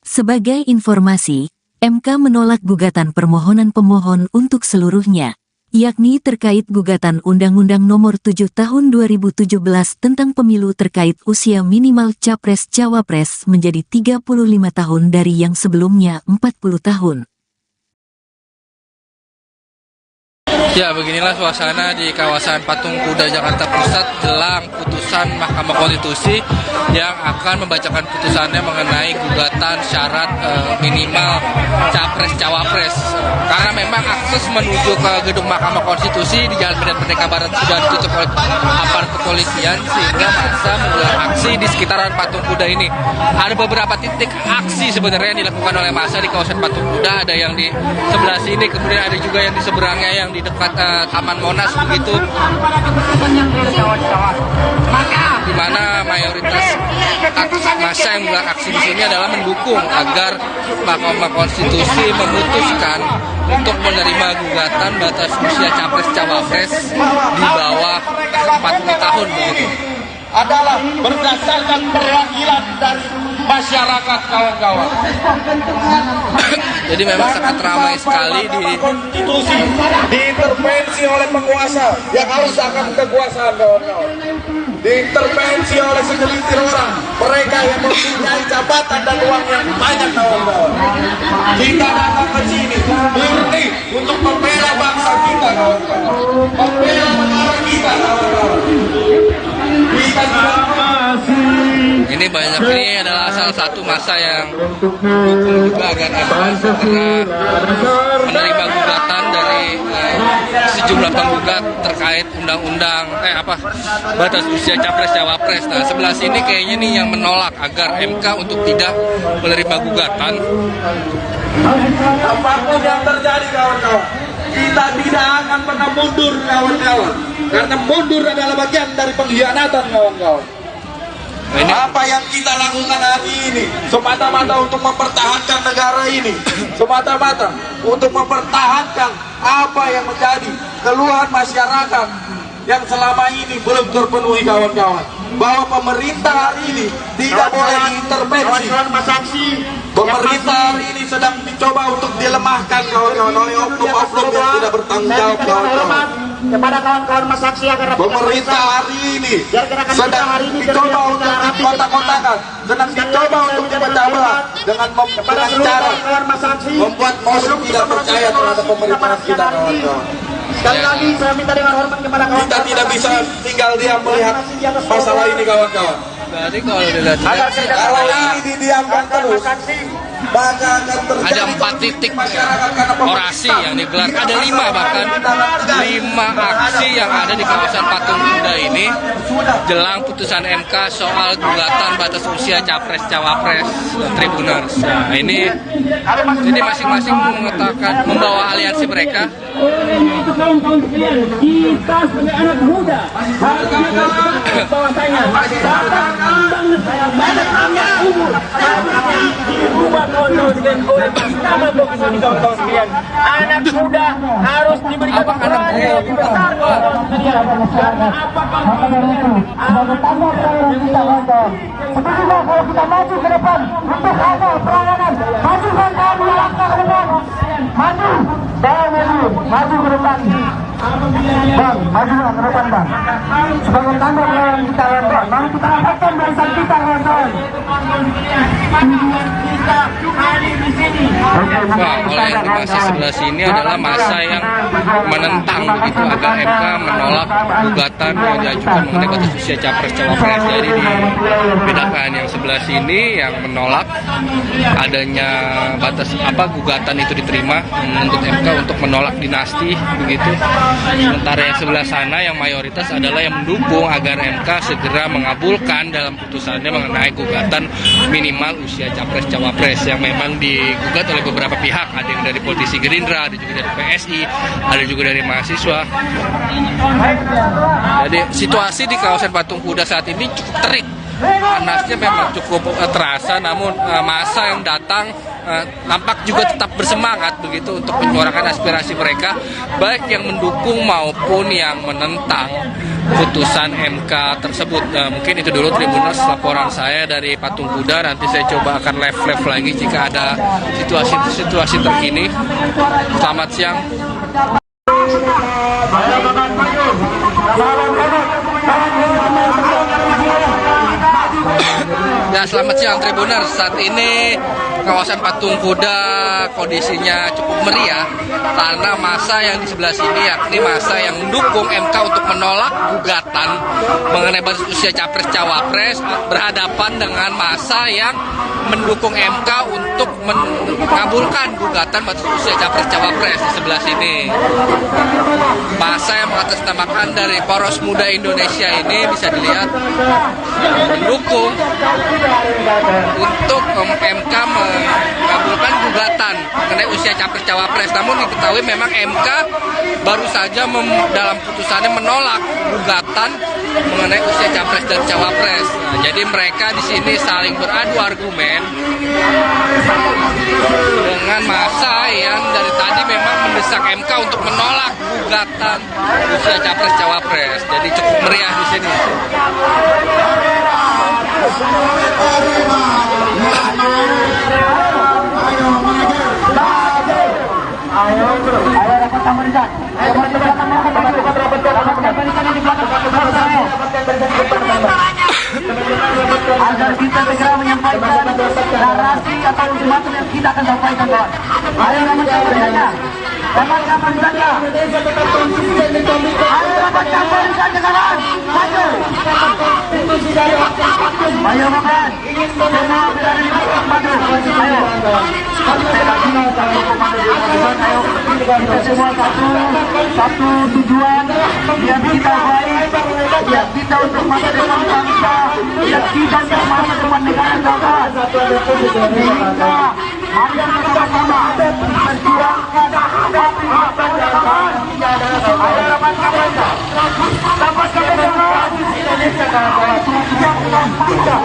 Sebagai informasi, MK menolak gugatan permohonan pemohon untuk seluruhnya, yakni terkait gugatan Undang-Undang Nomor 7 Tahun 2017 tentang pemilu terkait usia minimal Capres-Cawapres menjadi 35 tahun dari yang sebelumnya 40 tahun. Ya, beginilah suasana di kawasan Patung Kuda Jakarta Pusat jelang putusan Mahkamah Konstitusi yang akan membacakan putusannya mengenai gugatan syarat minimal Capres-Cawapres. Karena memang akses menuju ke gedung Mahkamah Konstitusi di Jalan Medan Merdeka Barat sudah ditutup oleh aparat kepolisian, sehingga massa menggelar aksi di sekitaran Patung Kuda ini. Ada beberapa titik aksi sebenarnya yang dilakukan oleh massa di kawasan Patung Kuda, ada yang di sebelah sini, kemudian ada juga yang di seberangnya yang di dekat Taman Monas begitu, di mana mayoritas massa yang menggelar aksi di sini adalah mendukung agar Mahkamah Konstitusi memutuskan untuk menerima gugatan batas usia Capres-Cawapres di bawah 40 tahun begitu. Adalah berdasarkan perwakilan dari masyarakat, kawan-kawan. Jadi memang sangat ramai sekali di konstitusi, diintervensi oleh penguasa yang harus akan kekuasaan, kawan-kawan. Diintervensi oleh segelintir orang, mereka yang mempunyai jabatan dan uang yang banyak, kawan-kawan. Kita datang ke sini murni untuk membela bangsa kita, kawan-kawan. Membela negara kita, kawan-kawan. Ini banyak, ini adalah salah satu massa yang mendukung juga agar MK segera menerima gugatan dari sejumlah penggugat terkait undang-undang batas usia Capres-Cawapres. Nah, sebelah sini kayaknya nih yang menolak agar MK untuk tidak menerima gugatan. Apapun yang terjadi, kawan-kawan, kita tidak akan pernah mundur, kawan-kawan. Karena mundur adalah bagian dari pengkhianatan, kawan-kawan. Apa yang kita lakukan hari ini semata-mata untuk mempertahankan negara ini, semata-mata untuk mempertahankan apa yang menjadi keluhan masyarakat yang selama ini belum terpenuhi, kawan-kawan. Bahwa pemerintah hari ini tidak boleh diintervensi. Pemerintah hari ini sedang dicoba untuk dilemahkan, kawan-kawan, oleh oknum-oknum yang tidak bertanggung jawab, kawan-kawan. Kepada kawan-kawan masaksi agar pemerintah hari ini sedang dicoba untuk dikotak-kotakan, sedang dicoba untuk dipecah belah dengan cara membuat musuh tidak percaya terhadap pemerintahan kita, kawan-kawan. Sekali lagi saya minta dengan hormat kepada kawan-kawan. Kita tidak bisa tinggal diam melihat masalah ini, kawan-kawan. Berarti kalau dilihat Kalau ini didiamkan terus, maka akan terjadi ada 4 titik orasi yang digelar, ada 5 bahkan 5 aksi yang ada di kawasan Patung Kuda ini jelang putusan MK soal gugatan batas usia Capres-Cawapres Tribuners. Nah, ini jadi masing-masing mengatakan membawa aliansi mereka. Itu kawan-kawan sekalian, kita sebagai anak muda harus bahwasanya banyak umur diubah kawan-kawan sekalian oleh Mahkamah Konstitusi, kawan-kawan sekalian. Anak muda harus diberikan peran yang lebih besar, kawan-kawan sekalian. Karena apa, kawan-kawan sekalian? Bertambah peran kita, kawan-kawan. Sepertinya kalau kita maju ke depan untuk ada peranan, maju kawan-kawan, melangkah ke depan, maju. Maju ke depan, Bang, maju ke depan, Bang. Sebagai tanda pelayanan kita, kawan-kawan, mari kita angkatkan barisan kita, kawan-kawan. Wah, oleh informasi sebelah sini adalah massa yang menentang begitu agar MK menolak gugatan yang diajukan mengenai batas usia Capres-Cawapres. Jadi dibedakan yang sebelah sebelah sini yang menolak adanya batas gugatan itu diterima, menuntut MK untuk menolak dinasti begitu. Sementara yang sebelah sana yang mayoritas adalah yang mendukung agar MK segera mengabulkan dalam putusannya mengenai gugatan minimal usia capres cawapres yang memang digugat oleh beberapa pihak. Ada yang dari politisi Gerindra, ada juga dari PSI, ada juga dari mahasiswa. Jadi situasi di kawasan Patung Kuda saat ini cukup terik. Panasnya memang cukup terasa, namun massa yang datang nampak juga tetap bersemangat begitu untuk menyuarakan aspirasi mereka, baik yang mendukung maupun yang menentang putusan MK tersebut. Mungkin itu dulu Tribuners laporan saya dari Patung Kuda. Nanti saya coba akan live lagi jika ada situasi terkini. Selamat siang. Ya, selamat siang Tribuners. Saat ini kawasan Patung Kuda kondisinya cukup meriah karena massa yang di sebelah sini, yakni massa yang mendukung MK untuk menolak gugatan mengenai batas usia capres cawapres, berhadapan dengan massa yang mendukung MK untuk mengabulkan gugatan batas usia capres cawapres di sebelah sini. Massa yang mengatasnamakan dari Poros Muda Indonesia ini bisa dilihat mendukung untuk MK mengabulkan gugatan mengenai usia capres cawapres. Namun diketahui memang MK baru saja dalam putusannya menolak gugatan mengenai usia capres dan cawapres. Nah, jadi mereka di sini saling beradu argumen dengan massa yang dari tadi memang mendesak MK untuk menolak gugatan usia capres cawapres. Jadi cukup meriah di sini. Agar kita segera menyampaikan narasi atau ultimatum yang kita akan sampaikan, kawan. Ayo kawan-kawan saja. Kawan-kawan saja. Ayo kawan-kawan saja, kawan. Maju. Ayo kawan. Semua berada di belakang maju. Ayo. Ayo. Kita semua satu tujuan yang kita baik, yang kita untuk masa depan bangsa, yang kita untuk masa depan negara kawan. Kita mari bersama-sama berjuangkan hak kawan. Ayo kawan-kawan, sama-sama Indonesia kawan. Kita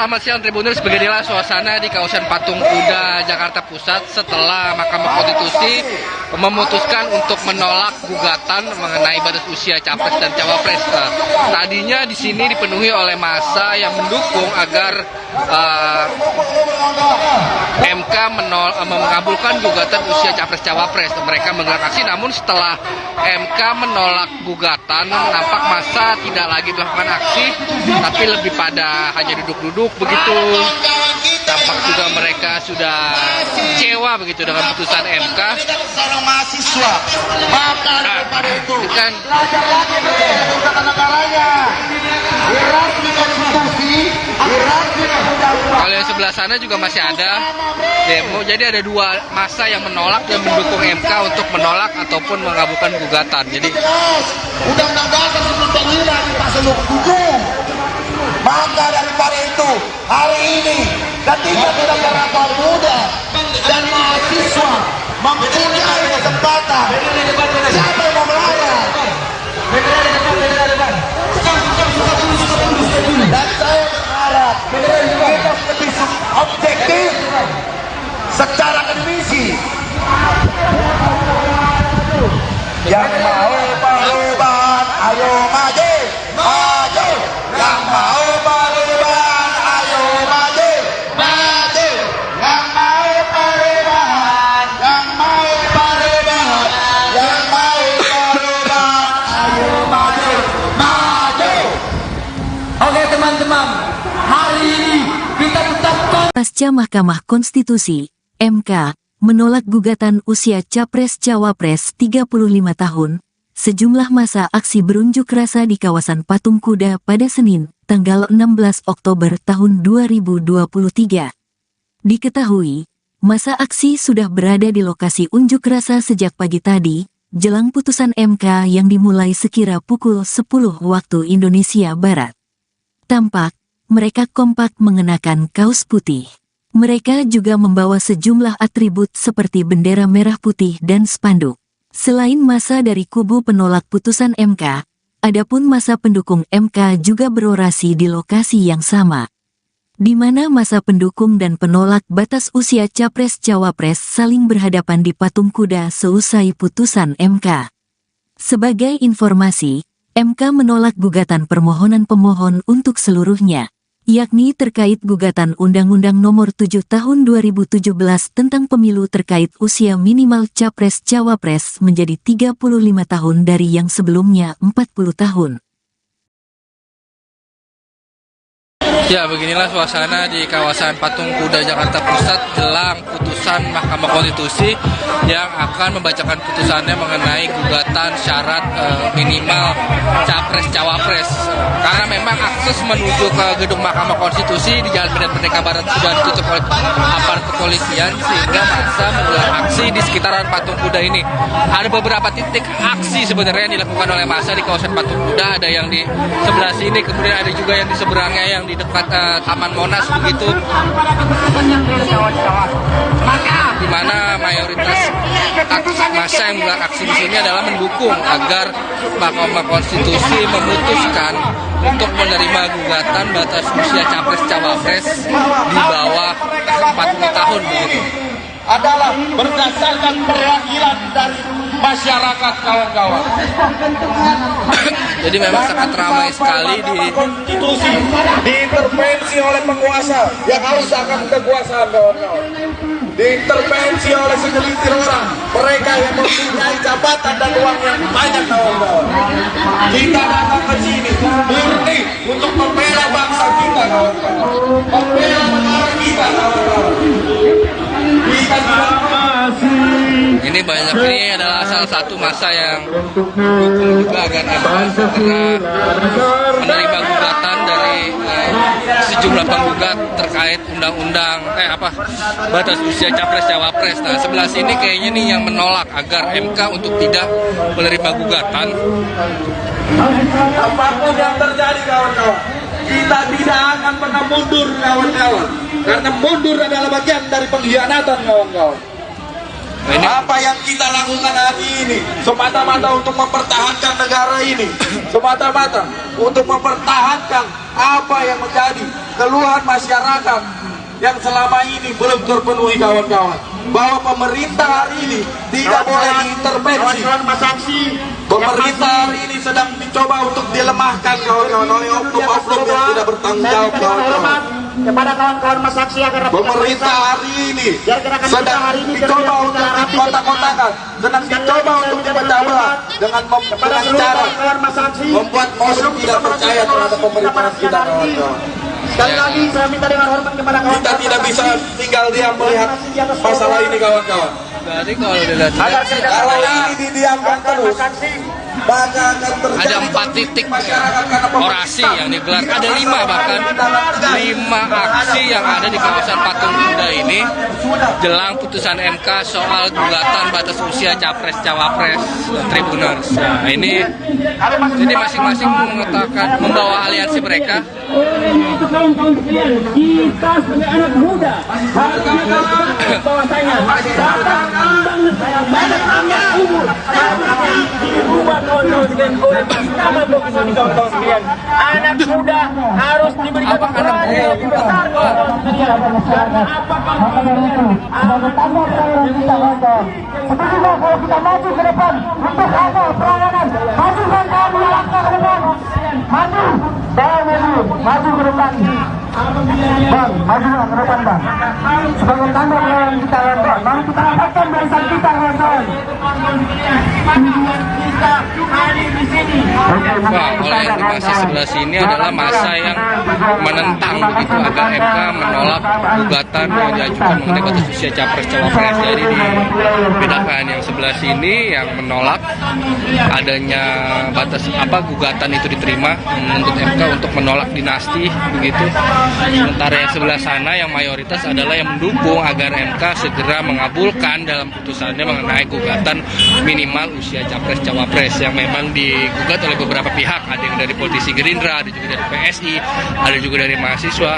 Selamat siang Tribuners, beginilah suasana di kawasan Patung Kuda Jakarta Pusat setelah Mahkamah Konstitusi memutuskan untuk menolak gugatan mengenai batas usia capres dan cawapres. Tadinya di sini dipenuhi oleh massa yang mendukung agar MK mengabulkan gugatan usia capres cawapres. Mereka menggelar aksi, namun setelah MK menolak gugatan, nampak massa tidak lagi melakukan aksi, tapi lebih pada hanya duduk-duduk begitu. Tampak juga mereka sudah kecewa begitu dengan putusan MK. Mahasiswa, maka daripada itu Kan belajar lagi tata negaranya. kalau yang sebelah sana juga masih ada demo. Jadi ada dua massa yang menolak dan mendukung MK untuk menolak ataupun mengabulkan gugatan. Jadi Undang-Undang Dasar 1945 di pasal 27. Maka daripada itu hari ini ketika beberapa muda dan mahasiswa mempunyai kesempatan, siapa yang mau melarang? Dan saya berharap kita lebih objektif secara akademisi. Yang mau perubahan, ayo maju, maju. Yang mau perubahan, ayo maju, maju. Yang mau perubahan, yang mau perubahan, yang mau perubahan, ayo maju, maju. Oke teman-teman, hari ini kita tetap Pasca Mahkamah Konstitusi, MK, menolak gugatan usia Capres-Cawapres 35 tahun, sejumlah massa aksi berunjuk rasa di kawasan Patung Kuda pada Senin, tanggal 16 Oktober tahun 2023. Diketahui, massa aksi sudah berada di lokasi unjuk rasa sejak pagi tadi, jelang putusan MK yang dimulai sekira pukul 10 waktu Indonesia Barat. Tampak, mereka kompak mengenakan kaos putih. Mereka juga membawa sejumlah atribut seperti bendera merah putih dan spanduk. Selain massa dari kubu penolak putusan MK, adapun massa pendukung MK juga berorasi di lokasi yang sama, di mana massa pendukung dan penolak batas usia Capres-Cawapres saling berhadapan di Patung Kuda seusai putusan MK. Sebagai informasi, MK menolak gugatan permohonan pemohon untuk seluruhnya, yakni terkait gugatan Undang-Undang Nomor 7 Tahun 2017 tentang pemilu terkait usia minimal Capres-Cawapres menjadi 35 tahun dari yang sebelumnya 40 tahun. ya, beginilah suasana di kawasan Patung Kuda Jakarta Pusat jelang putusan Mahkamah Konstitusi yang akan membacakan putusannya mengenai gugatan syarat minimal Capres-Cawapres. Karena memang akses menuju ke gedung Mahkamah Konstitusi di Jalan Medan Merdeka Barat sudah ditutup oleh aparat kepolisian, sehingga massa menggelar aksi di sekitaran Patung Kuda ini. Ada beberapa titik aksi sebenarnya yang dilakukan oleh massa di kawasan Patung Kuda. Ada yang di sebelah sini, kemudian ada juga yang di seberangnya yang di dekat Taman Monas begitu, di mana mayoritas massa yang menggelar aksi di sini adalah mendukung agar Mahkamah Konstitusi memutuskan untuk menerima gugatan batas usia Capres-Cawapres di bawah 40 tahun begitu. Adalah berdasarkan perwakilan dari masyarakat, kawan-kawan. Jadi memang sangat ramai sekali di konstitusi diintervensi oleh penguasa yang harus akan kekuasaan, kawan-kawan. Diintervensi oleh segelintir orang, mereka yang mempunyai jabatan dan uang yang banyak, kawan-kawan. Kita datang ke sini murni untuk membela bangsa kita, kawan-kawan. Membela negara kita, kawan-kawan. ini banyak, ini adalah salah satu massa yang mendukung juga agar MK segera menerima gugatan dari sejumlah penggugat terkait undang-undang batas usia Capres-Cawapres. Nah, sebelah sini kayaknya nih yang menolak agar MK untuk tidak menerima gugatan. Apapun yang terjadi, kawan-kawan, kita tidak akan pernah mundur, kawan-kawan. Karena mundur adalah bagian dari pengkhianatan, kawan-kawan. Apa yang kita lakukan hari ini semata-mata untuk mempertahankan negara ini, semata-mata untuk mempertahankan apa yang menjadi keluhan masyarakat yang selama ini belum terpenuhi kawan-kawan, bahwa pemerintah hari ini tidak boleh diintervensi. Pemerintah hari ini sedang dicoba untuk dilemahkan kawan-kawan oleh oknum-oknum yang tidak bertanggung jawab kawan-kawan. Kepada kawan-kawan Mas Saksi agar Pemerintah hari ini sedang dicoba untuk dikotak-kotakan, sedang dicoba untuk dipecah belah dengan cara membuat orang tidak percaya terhadap pemerintahan kita kawan-kawan. Sekali lagi saya minta dengan hormat kepada kawan-kawan. Kita tidak bisa tinggal diam melihat masalah ini kawan-kawan. Jadi kalau dilihat Kalau ini didiamkan terus, maka akan terjadi ada 4 titik orasi yang digelar, ada 5 bahkan 5 aksi yang ada di kawasan Patung Kuda ini jelang putusan MK soal gugatan batas usia capres cawapres Tribuners. Nah, ini jadi masing-masing mengatakan membawa aliansi mereka. Untuk kawan-kawan sekalian, kita sebagai anak muda harus bahwasanya banyak anak umur dirubah kawan-kawan sekalian oleh Mahkamah Konstitusi kawan-kawan sekalian. Anak muda harus diberikan peran yang lebih besar kawan-kawan sekalian. Karena apapun Sebetulnya kalau kita maju ke depan untuk ada pelayanan, maju kan kami langkah ke depan, maju, maju ke depan, bang, maju ke depan bang. Sebagai tanda pelayanan kita kawan-kawan, bang kita dapatkan barisan kita kawan-kawan. kita hari di sini. Wah, oleh informasi sebelah sini adalah masa yang menentang begitu agar MK menolak gugatan yang diajukan mengenai batas usia capres cawapres. Jadi dibedakan yang sebelah sini yang menolak adanya batas gugatan itu diterima, menuntut MK untuk menolak dinasti begitu. Sementara yang sebelah sana yang mayoritas adalah yang mendukung agar MK segera mengabulkan dalam putusannya mengenai gugatan minimal usia capres cawapres yang memang digugat oleh beberapa pihak, ada yang dari politisi Gerindra, ada juga dari PSI, ada juga dari mahasiswa.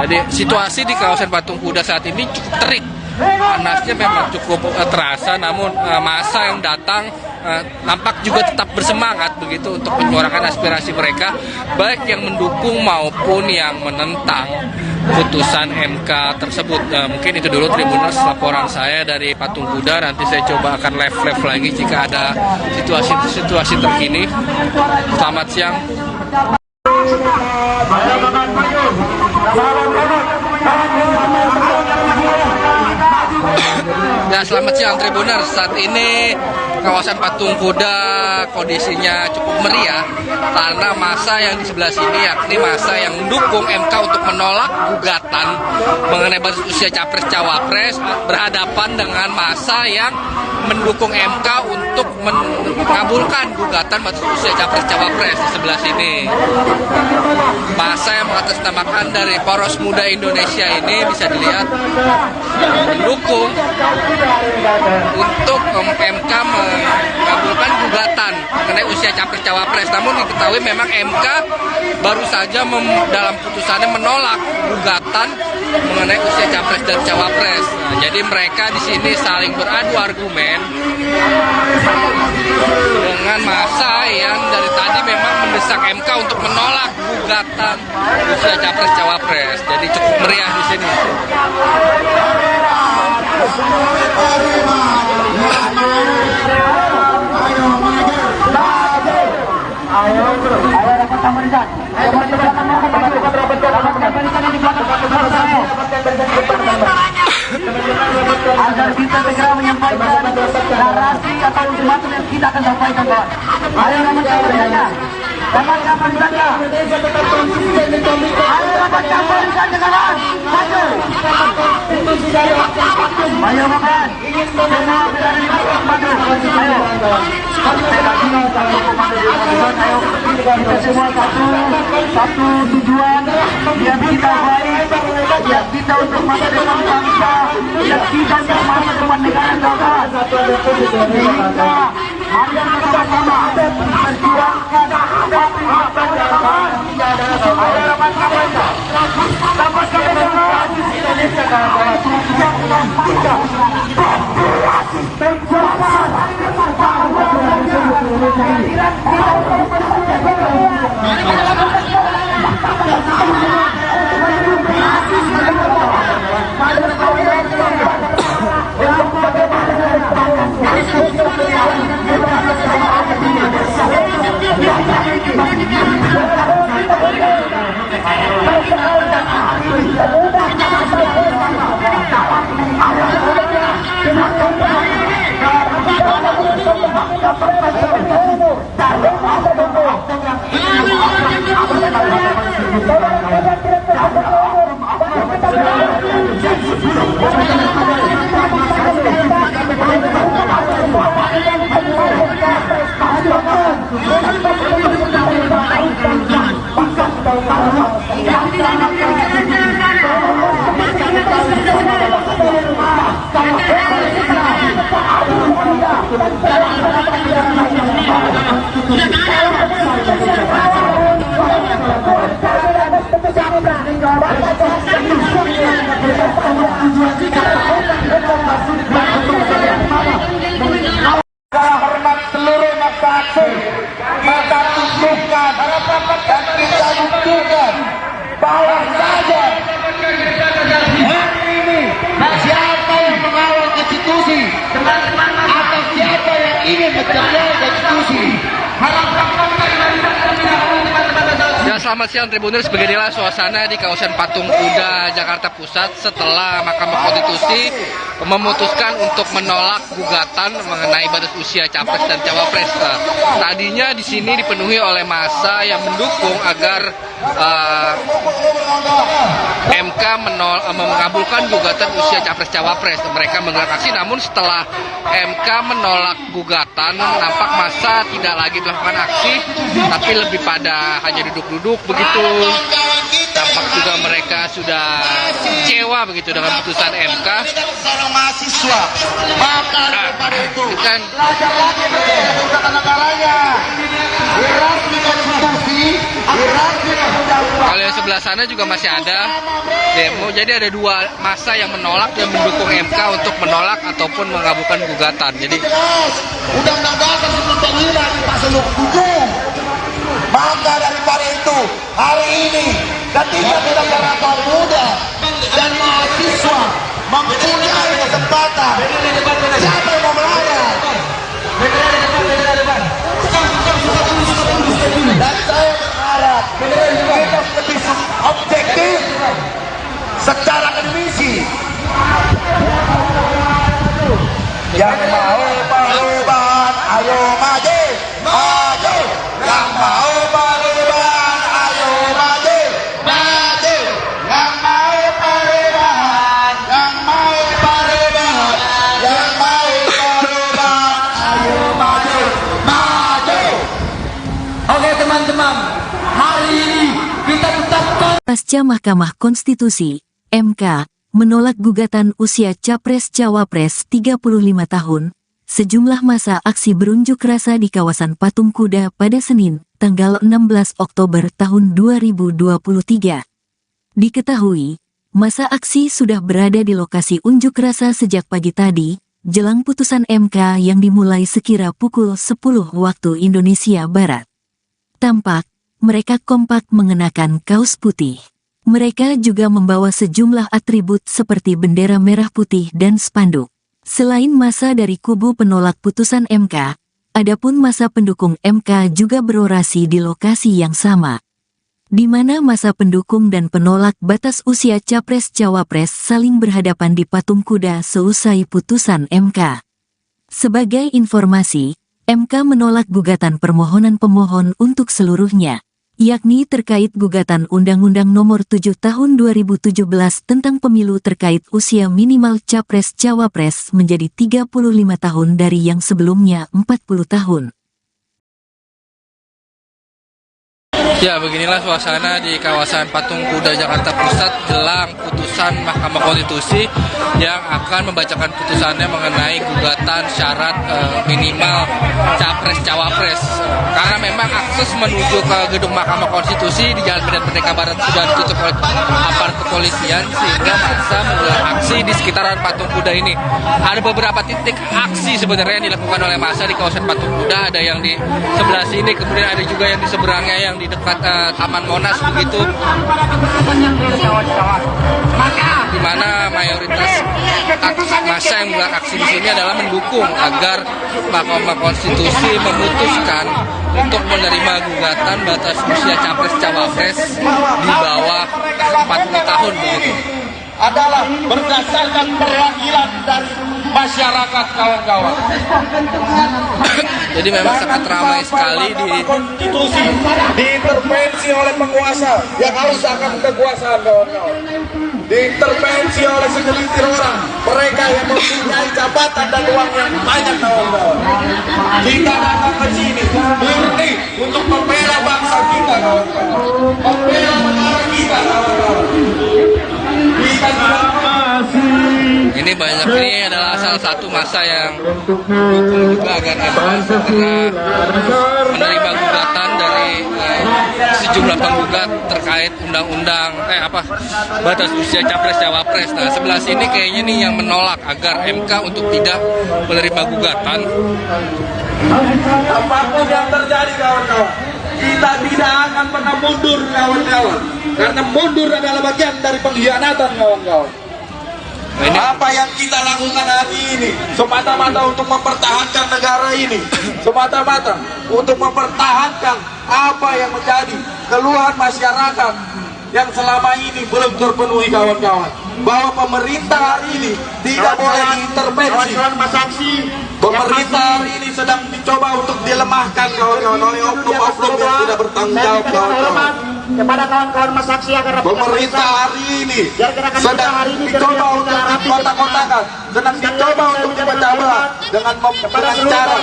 Jadi situasi di kawasan Patung Kuda saat ini cukup terik, panasnya memang cukup terasa, namun massa yang datang nampak juga tetap bersemangat begitu untuk menyuarakan aspirasi mereka, baik yang mendukung maupun yang menentang putusan MK tersebut. Mungkin itu dulu Tribuners laporan saya dari Patung Kuda. Nanti saya coba akan live lagi jika ada situasi terkini. Selamat siang. Ya, selamat siang Tribuners. Saat ini kawasan Patung Kuda kondisinya cukup meriah karena massa yang di sebelah sini, yakni massa yang mendukung MK untuk menolak gugatan mengenai batas usia capres cawapres, berhadapan dengan massa yang mendukung MK untuk mengabulkan gugatan batas usia capres cawapres di sebelah sini. Massa yang mengatasnamakan dari Poros Muda Indonesia ini bisa dilihat mendukung untuk MK mengabulkan gugatan mengenai usia capres cawapres. Namun diketahui memang MK baru saja dalam putusannya menolak gugatan mengenai usia capres dan cawapres. Nah, jadi mereka di sini saling beradu argumen dengan massa yang dari tadi memang mendesak MK untuk menolak gugatan usia capres cawapres. Jadi cukup meriah di sini. Agar kita segera menyampaikan narasi atau ultimatum yang kita akan sampaikan, kawan. Ayo rapatkan barisannya. Rapatkan barisannya. Ayo rapatkan barisannya, kawan. Maju. Ayo makan. Semua berada di bawah maju. Ayo. Ayo. Kita semua satu tujuan yang kita baik, yang kita untuk masa depan bangsa, yang kita untuk masa depan negara kawan. Kita mari bersama-sama memperjuangkan hak-hak kawan. Ayo rapatkan barisan. Rapatkan barisan Indonesia kawan. Kita Hormat seluruh masyarakat, maka tunjukkan dan kita buktikan bahwa saja hari ini siapa yang mengawal konstitusi atau siapa yang ingin mencederai konstitusi. Ya, selamat siang Tribuners, beginilah suasana di kawasan Patung Kuda Jakarta Pusat setelah Mahkamah Konstitusi memutuskan untuk menolak gugatan mengenai batas usia capres dan cawapres. Tadinya di sini dipenuhi oleh massa yang mendukung agar MK mengabulkan gugatan usia capres cawapres. Mereka menggelar aksi, namun setelah MK menolak gugatan, nampak massa tidak lagi melakukan aksi, tapi lebih pada hanya duduk-duduk begitu. Tampak juga mereka sudah kecewa begitu dengan putusan MK. Mahasiswa, maka daripada itu kan negaranya hirarki konstitusi, hirarki undang-undang. kalau yang sebelah sana juga masih ada demo. Jadi ada dua massa yang menolak dan mendukung MK untuk menolak ataupun mengabulkan gugatan. Jadi Undang-undang dasar 1945 di pasal 7. Maka daripada itu hari ini ketika kita para muda dan mahasiswa mempunyai kesempatan, siapa yang mau melarang? Dan saya berharap kita lebih objektif secara akademisi. Yang mau perubahan, ayo maju, maju. Yang mau perubahan, ayo maju, maju. Yang mau perubahan, yang mau perubahan, yang mau perubahan, ayo maju, maju. Oke teman-teman, hari ini kita tetapkan Pasca Mahkamah Konstitusi, MK, menolak gugatan usia Capres-Cawapres 35 tahun, sejumlah massa aksi berunjuk rasa di kawasan Patung Kuda pada Senin, tanggal 16 Oktober tahun 2023. Diketahui, massa aksi sudah berada di lokasi unjuk rasa sejak pagi tadi, jelang putusan MK yang dimulai sekira pukul 10 waktu Indonesia Barat. Tampak, mereka kompak mengenakan kaos putih. Mereka juga membawa sejumlah atribut seperti bendera merah putih dan spanduk. Selain massa dari kubu penolak putusan MK, adapun massa pendukung MK juga berorasi di lokasi yang sama, di mana massa pendukung dan penolak batas usia Capres-Cawapres saling berhadapan di Patung Kuda seusai putusan MK. Sebagai informasi, MK menolak gugatan permohonan pemohon untuk seluruhnya, yakni terkait gugatan Undang-Undang Nomor 7 Tahun 2017 tentang pemilu terkait usia minimal Capres-Cawapres menjadi 35 tahun dari yang sebelumnya 40 tahun. ya, beginilah suasana di kawasan Patung Kuda Jakarta Pusat jelang putusan Mahkamah Konstitusi yang akan membacakan putusannya mengenai gugatan syarat minimal Capres-Cawapres. Karena memang akses menuju ke gedung Mahkamah Konstitusi di Jalan Medan Merdeka Barat sudah ditutup oleh aparat kepolisian, sehingga massa menggelar aksi di sekitaran Patung Kuda ini. Ada beberapa titik aksi sebenarnya yang dilakukan oleh massa di kawasan Patung Kuda. Ada yang di sebelah sini, kemudian ada juga yang di seberangnya yang di dekat dekat Taman Monas begitu, di mana mayoritas massa yang menggelar aksi di sini adalah mendukung agar Mahkamah Konstitusi memutuskan untuk menerima gugatan batas usia capres-cawapres di bawah 40 tahun begitu. Adalah berdasarkan perwakilan dari masyarakat, kawan-kawan. Jadi memang sangat ramai sekali di konstitusi diintervensi oleh penguasa yang haus akan kekuasaan, kawan-kawan. Diintervensi oleh segelintir orang, mereka yang mempunyai jabatan dan uang yang banyak, kawan-kawan. Kita datang ke sini murni untuk membela bangsa kita, kawan-kawan, membela negara kita, kawan-kawan. Kita ini banyak, ini adalah salah satu massa yang mendukung juga agar MK segera menerima gugatan dari sejumlah penggugat terkait undang-undang batas usia capres cawapres. Nah, sebelah sini kayaknya nih yang menolak agar MK untuk tidak menerima gugatan. Apapun yang terjadi, kawan-kawan, kita tidak akan pernah mundur, kawan-kawan, karena mundur adalah bagian dari pengkhianatan, kawan-kawan. Apa yang kita lakukan hari ini semata-mata untuk mempertahankan negara ini, semata-mata untuk mempertahankan apa yang menjadi keluhan masyarakat yang selama ini belum terpenuhi, kawan-kawan, bahwa pemerintah hari ini tidak boleh diintervensi. Pemerintah hari ini sedang dicoba untuk dilemahkan, kawan-kawan, oleh oknum-oknum yang tidak bertanggung jawab, kawan-kawan. Kepada kawan-kawan masaksi agar pemerintah hari ini sedang dicoba untuk dikotak-kotakan, sedang dicoba untuk dipecah belah dengan cara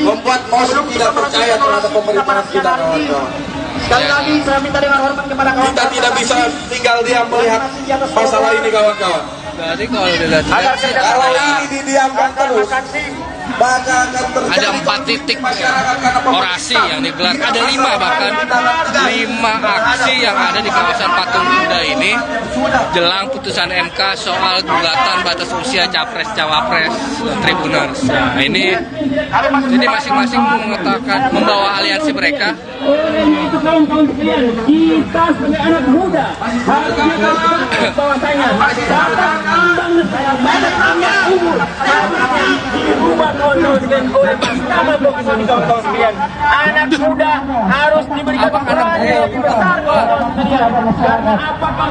membuat musuh tidak percaya terhadap pemerintahan kita, kawan-kawan. Sekali lagi saya minta dengan hormat kepada kawan-kawan. Kita tidak bisa tinggal diam melihat masalah ini, kawan-kawan. Jadi kalau dilihat Kalau ini didiamkan terus, maka akan terjadi ada 4 titik orasi yang digelar, ada 5 bahkan 5 aksi yang ada di kawasan Patung Kuda ini jelang putusan MK soal gugatan batas usia capres cawapres Tribuners. Nah, ini jadi masing-masing mengatakan membawa aliansi mereka. Untuk kawan-kawan sekalian, kita sebagai anak muda harus bahwasanya anak muda harus diberikan peran yang lebih besar, kawan-kawan sekalian. Karena apapun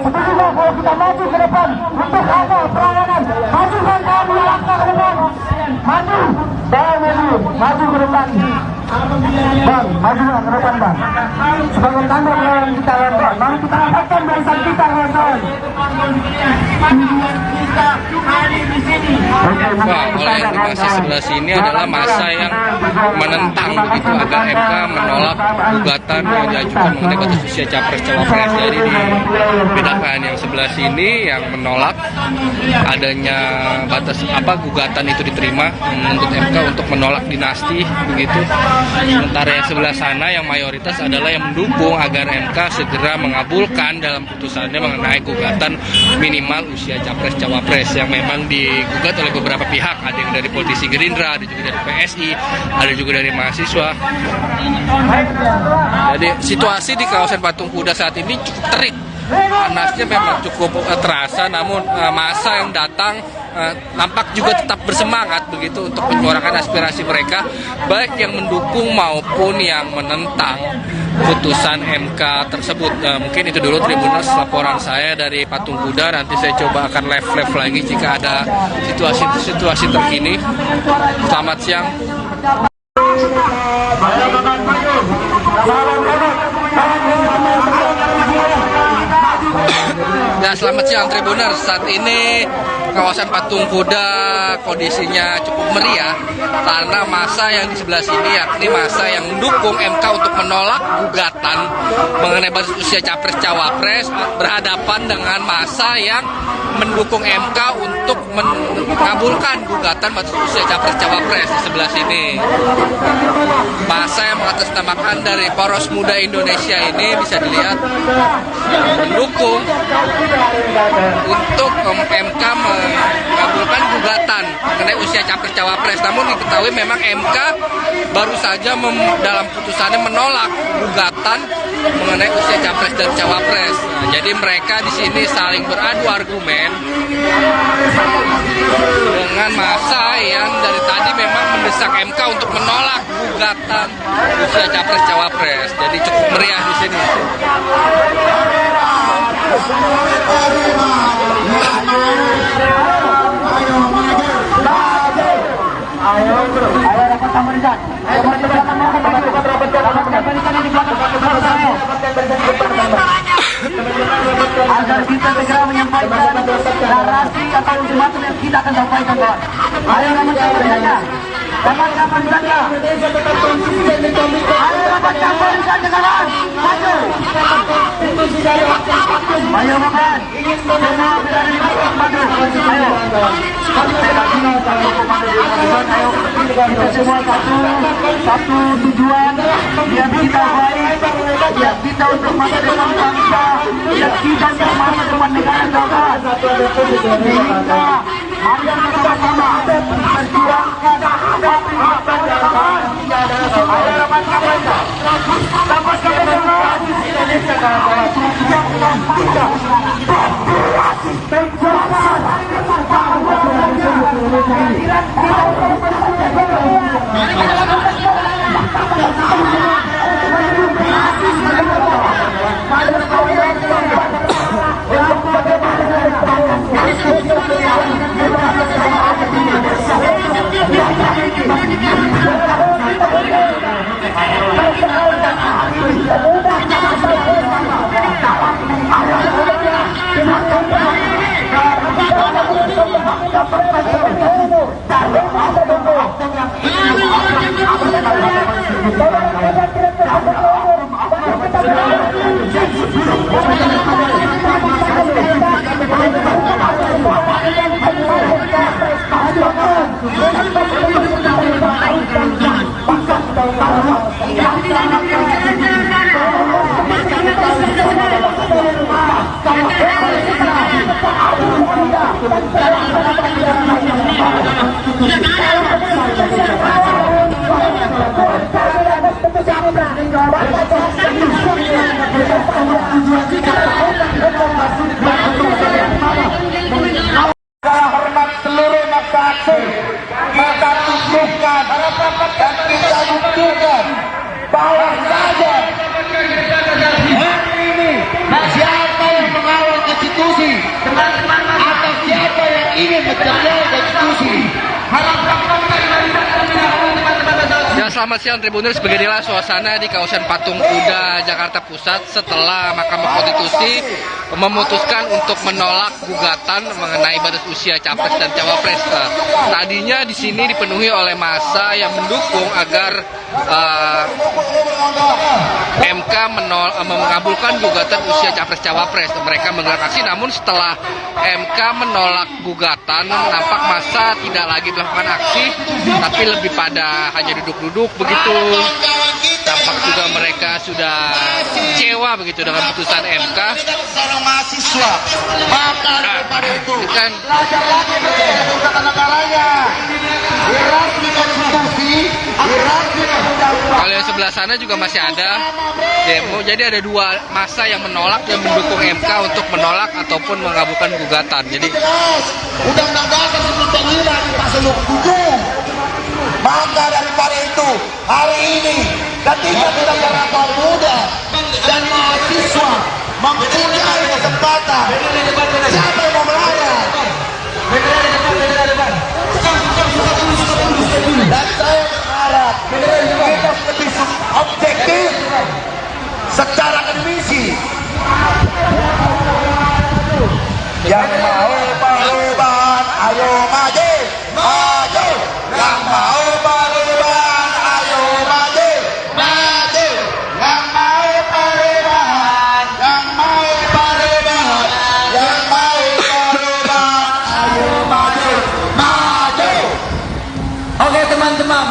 sebenarnya kalau kita maju ke depan untuk ada peranganan, majukan kami langkah ke depan, maju, maju ke depan, bang, maju ke depan, bang. Sebagai tanda perlawanan kita, kawan-kawan, mari kita angkatkan barisan kita, kawan-kawan. Wah, oleh yang di masa sebelah sini adalah masa yang menentang begitu agar MK menolak gugatan yang diajukan mengenai batas usia capres cawapres. Jadi dibedakan yang sebelah sini yang menolak adanya batas gugatan itu diterima, menuntut MK untuk menolak dinasti begitu. Sementara yang sebelah sana yang mayoritas adalah yang mendukung agar MK segera mengabulkan dalam putusannya mengenai gugatan minimal usia capres cawapres yang memang digugat oleh beberapa pihak. Ada yang dari politisi Gerindra, ada juga dari PSI, ada juga dari mahasiswa. Jadi situasi di kawasan Patung Kuda saat ini cukup terik. Panasnya memang cukup terasa, namun massa yang datang nampak juga tetap bersemangat begitu untuk menyuarakan aspirasi mereka, baik yang mendukung maupun yang menentang putusan MK tersebut. Mungkin itu dulu Tribuners laporan saya dari Patung Kuda. Nanti saya coba akan live lagi jika ada situasi terkini. Selamat siang. Ya, selamat siang Tribuners. Saat ini kawasan Patung Kuda kondisinya cukup meriah karena massa yang di sebelah sini, yakni massa yang mendukung MK untuk menolak gugatan mengenai batas usia capres cawapres, berhadapan dengan massa yang mendukung MK untuk mengabulkan gugatan batas usia capres cawapres di sebelah sini. Massa yang mengatasnamakan dari Poros Muda Indonesia ini bisa dilihat mendukung untuk MK mengabulkan gugatan gugatan mengenai usia capres cawapres. Namun diketahui memang MK baru saja dalam putusannya menolak gugatan mengenai usia capres dan cawapres. Nah, jadi mereka di sini saling beradu argumen dengan massa yang dari tadi memang mendesak MK untuk menolak gugatan usia capres cawapres. Jadi cukup meriah di sini. Agar kita segera menyampaikan narasi atau ultimatum yang kita akan sampaikan, kawan. Ayo teman-teman saja. Teman-teman saja. Ayo teman-teman saja, kawan. Maju. Ayo makan. Semua berada di belakang maju. Ayo. Ayo. Kita semua satu tujuan yang kita baik, yang kita untuk masa depan bangsa, yang kita untuk masa depan negara, kawan. Kita mari bersama-sama memperjuangkan hak-hak kawan. Ayo teman-teman, hormat seluruh masyarakat, maka tumbuhkan dan kita buktikan bahwa saja hari ini siapa yang mengawal konstitusi atau siapa yang ingin mencederai konstitusi. Ya, selamat siang Tribuners, beginilah suasana di kawasan Patung Kuda, Jakarta Pusat setelah Mahkamah Konstitusi memutuskan untuk menolak gugatan mengenai batas usia capres dan cawapres. Tadinya di sini dipenuhi oleh massa yang mendukung agar MK mengabulkan gugatan usia capres cawapres. Mereka menggelar aksi, namun setelah MK menolak gugatan, nampak massa tidak lagi melakukan aksi, tapi lebih pada hanya duduk-duduk begitu. Tampak juga mereka sudah kecewa begitu dengan putusan MK. Mahasiswa, maka daripada itu kan kalau yang sebelah sana juga masih ada demo. Jadi ada dua massa yang menolak dan mendukung MK untuk menolak ataupun mengabulkan gugatan. Jadi Undang-Undang Dasar 1945 di pasal 27. Maka daripada itu hari ini ketika kita para pemuda dan mahasiswa mempunyai kesempatan, siapa yang mau melawan? Dan saya berharap kita lebih objektif secara akademisi. Yang mau perubahan, ayo maju, maju. Yang mau perubahan, ayo maju, maju. Yang mau perubahan, yang mau perubahan, yang mau perubahan, ayo maju, maju. Oke teman-teman,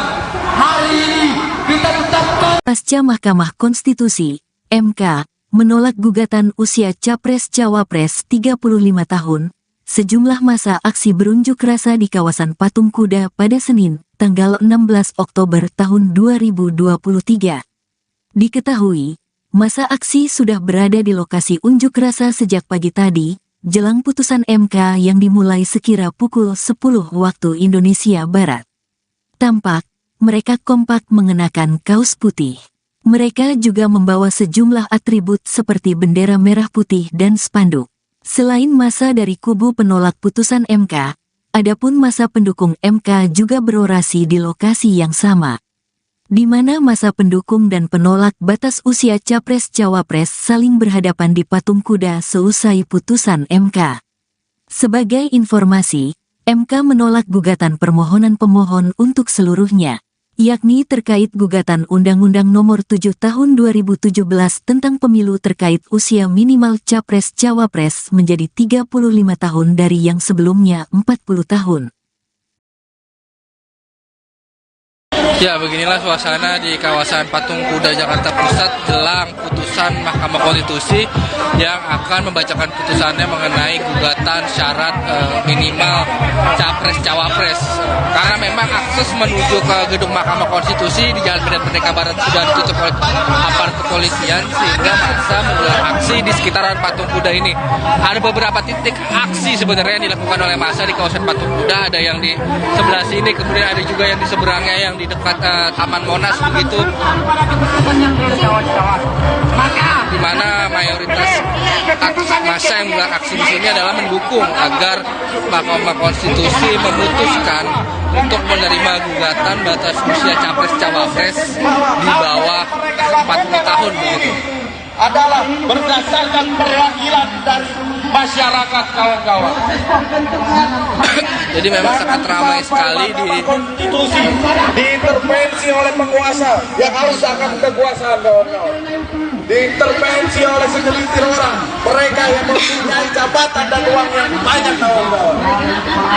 hari ini kita tetapkan Pasca Mahkamah Konstitusi, MK, menolak gugatan usia Capres-Cawapres 35 tahun, sejumlah massa aksi berunjuk rasa di kawasan Patung Kuda pada Senin, tanggal 16 Oktober tahun 2023. Diketahui, massa aksi sudah berada di lokasi unjuk rasa sejak pagi tadi, jelang putusan MK yang dimulai sekira pukul 10 waktu Indonesia Barat. Tampak, mereka kompak mengenakan kaos putih. Mereka juga membawa sejumlah atribut seperti bendera merah putih dan spanduk. Selain massa dari kubu penolak putusan MK, adapun massa pendukung MK juga berorasi di lokasi yang sama, di mana massa pendukung dan penolak batas usia Capres-Cawapres saling berhadapan di Patung Kuda seusai putusan MK. Sebagai informasi, MK menolak gugatan permohonan pemohon untuk seluruhnya, yakni terkait gugatan Undang-Undang Nomor 7 Tahun 2017 tentang pemilu terkait usia minimal Capres-Cawapres menjadi 35 tahun dari yang sebelumnya 40 tahun. Ya, beginilah suasana di kawasan Patung Kuda Jakarta Pusat jelang putusan Mahkamah Konstitusi yang akan membacakan putusannya mengenai gugatan syarat minimal Capres-Cawapres. Karena memang akses menuju ke gedung Mahkamah Konstitusi di Jalan Medan Merdeka Barat sudah ditutup oleh aparat kepolisian sehingga massa menggelar aksi di sekitaran Patung Kuda ini. Ada beberapa titik aksi sebenarnya yang dilakukan oleh massa di kawasan Patung Kuda, ada yang di sebelah sini, kemudian ada juga yang di seberangnya yang di dekat Taman Monas begitu, di mana mayoritas massa yang menggelar aksi di sini adalah mendukung agar Mahkamah Konstitusi memutuskan untuk menerima gugatan batas usia Capres-Cawapres di bawah 40 tahun begitu. Adalah berdasarkan perwakilan dari masyarakat, kawan-kawan. Jadi memang sangat ramai sekali di konstitusi diintervensi oleh penguasa yang harus akan kekuasaan, kawan-kawan. Diintervensi oleh segelintir orang, mereka yang mempunyai jabatan dan uang yang banyak, kawan-kawan.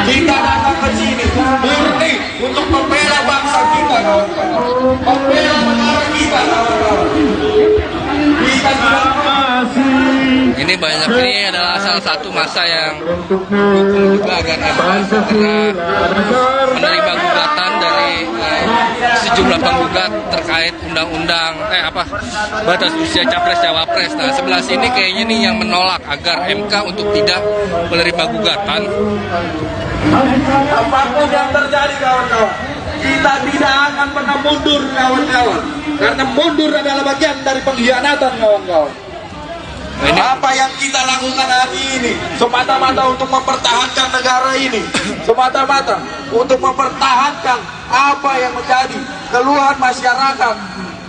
Kita datang ke sini murni untuk membela bangsa kita, kawan-kawan. Membela negara kita, kawan-kawan. Ini banyak, ini adalah salah satu massa yang juga agar MK segera menerima gugatan dari sejumlah penggugat terkait undang-undang batas usia Capres-Cawapres. Nah, sebelah sini kayaknya nih yang menolak agar MK untuk tidak menerima gugatan. Apapun yang terjadi, kawan-kawan, kita tidak akan pernah mundur, kawan-kawan. Karena mundur adalah bagian dari pengkhianatan, kawan-kawan. Apa yang kita lakukan hari ini semata-mata untuk mempertahankan negara ini, semata-mata untuk mempertahankan apa yang menjadi keluhan masyarakat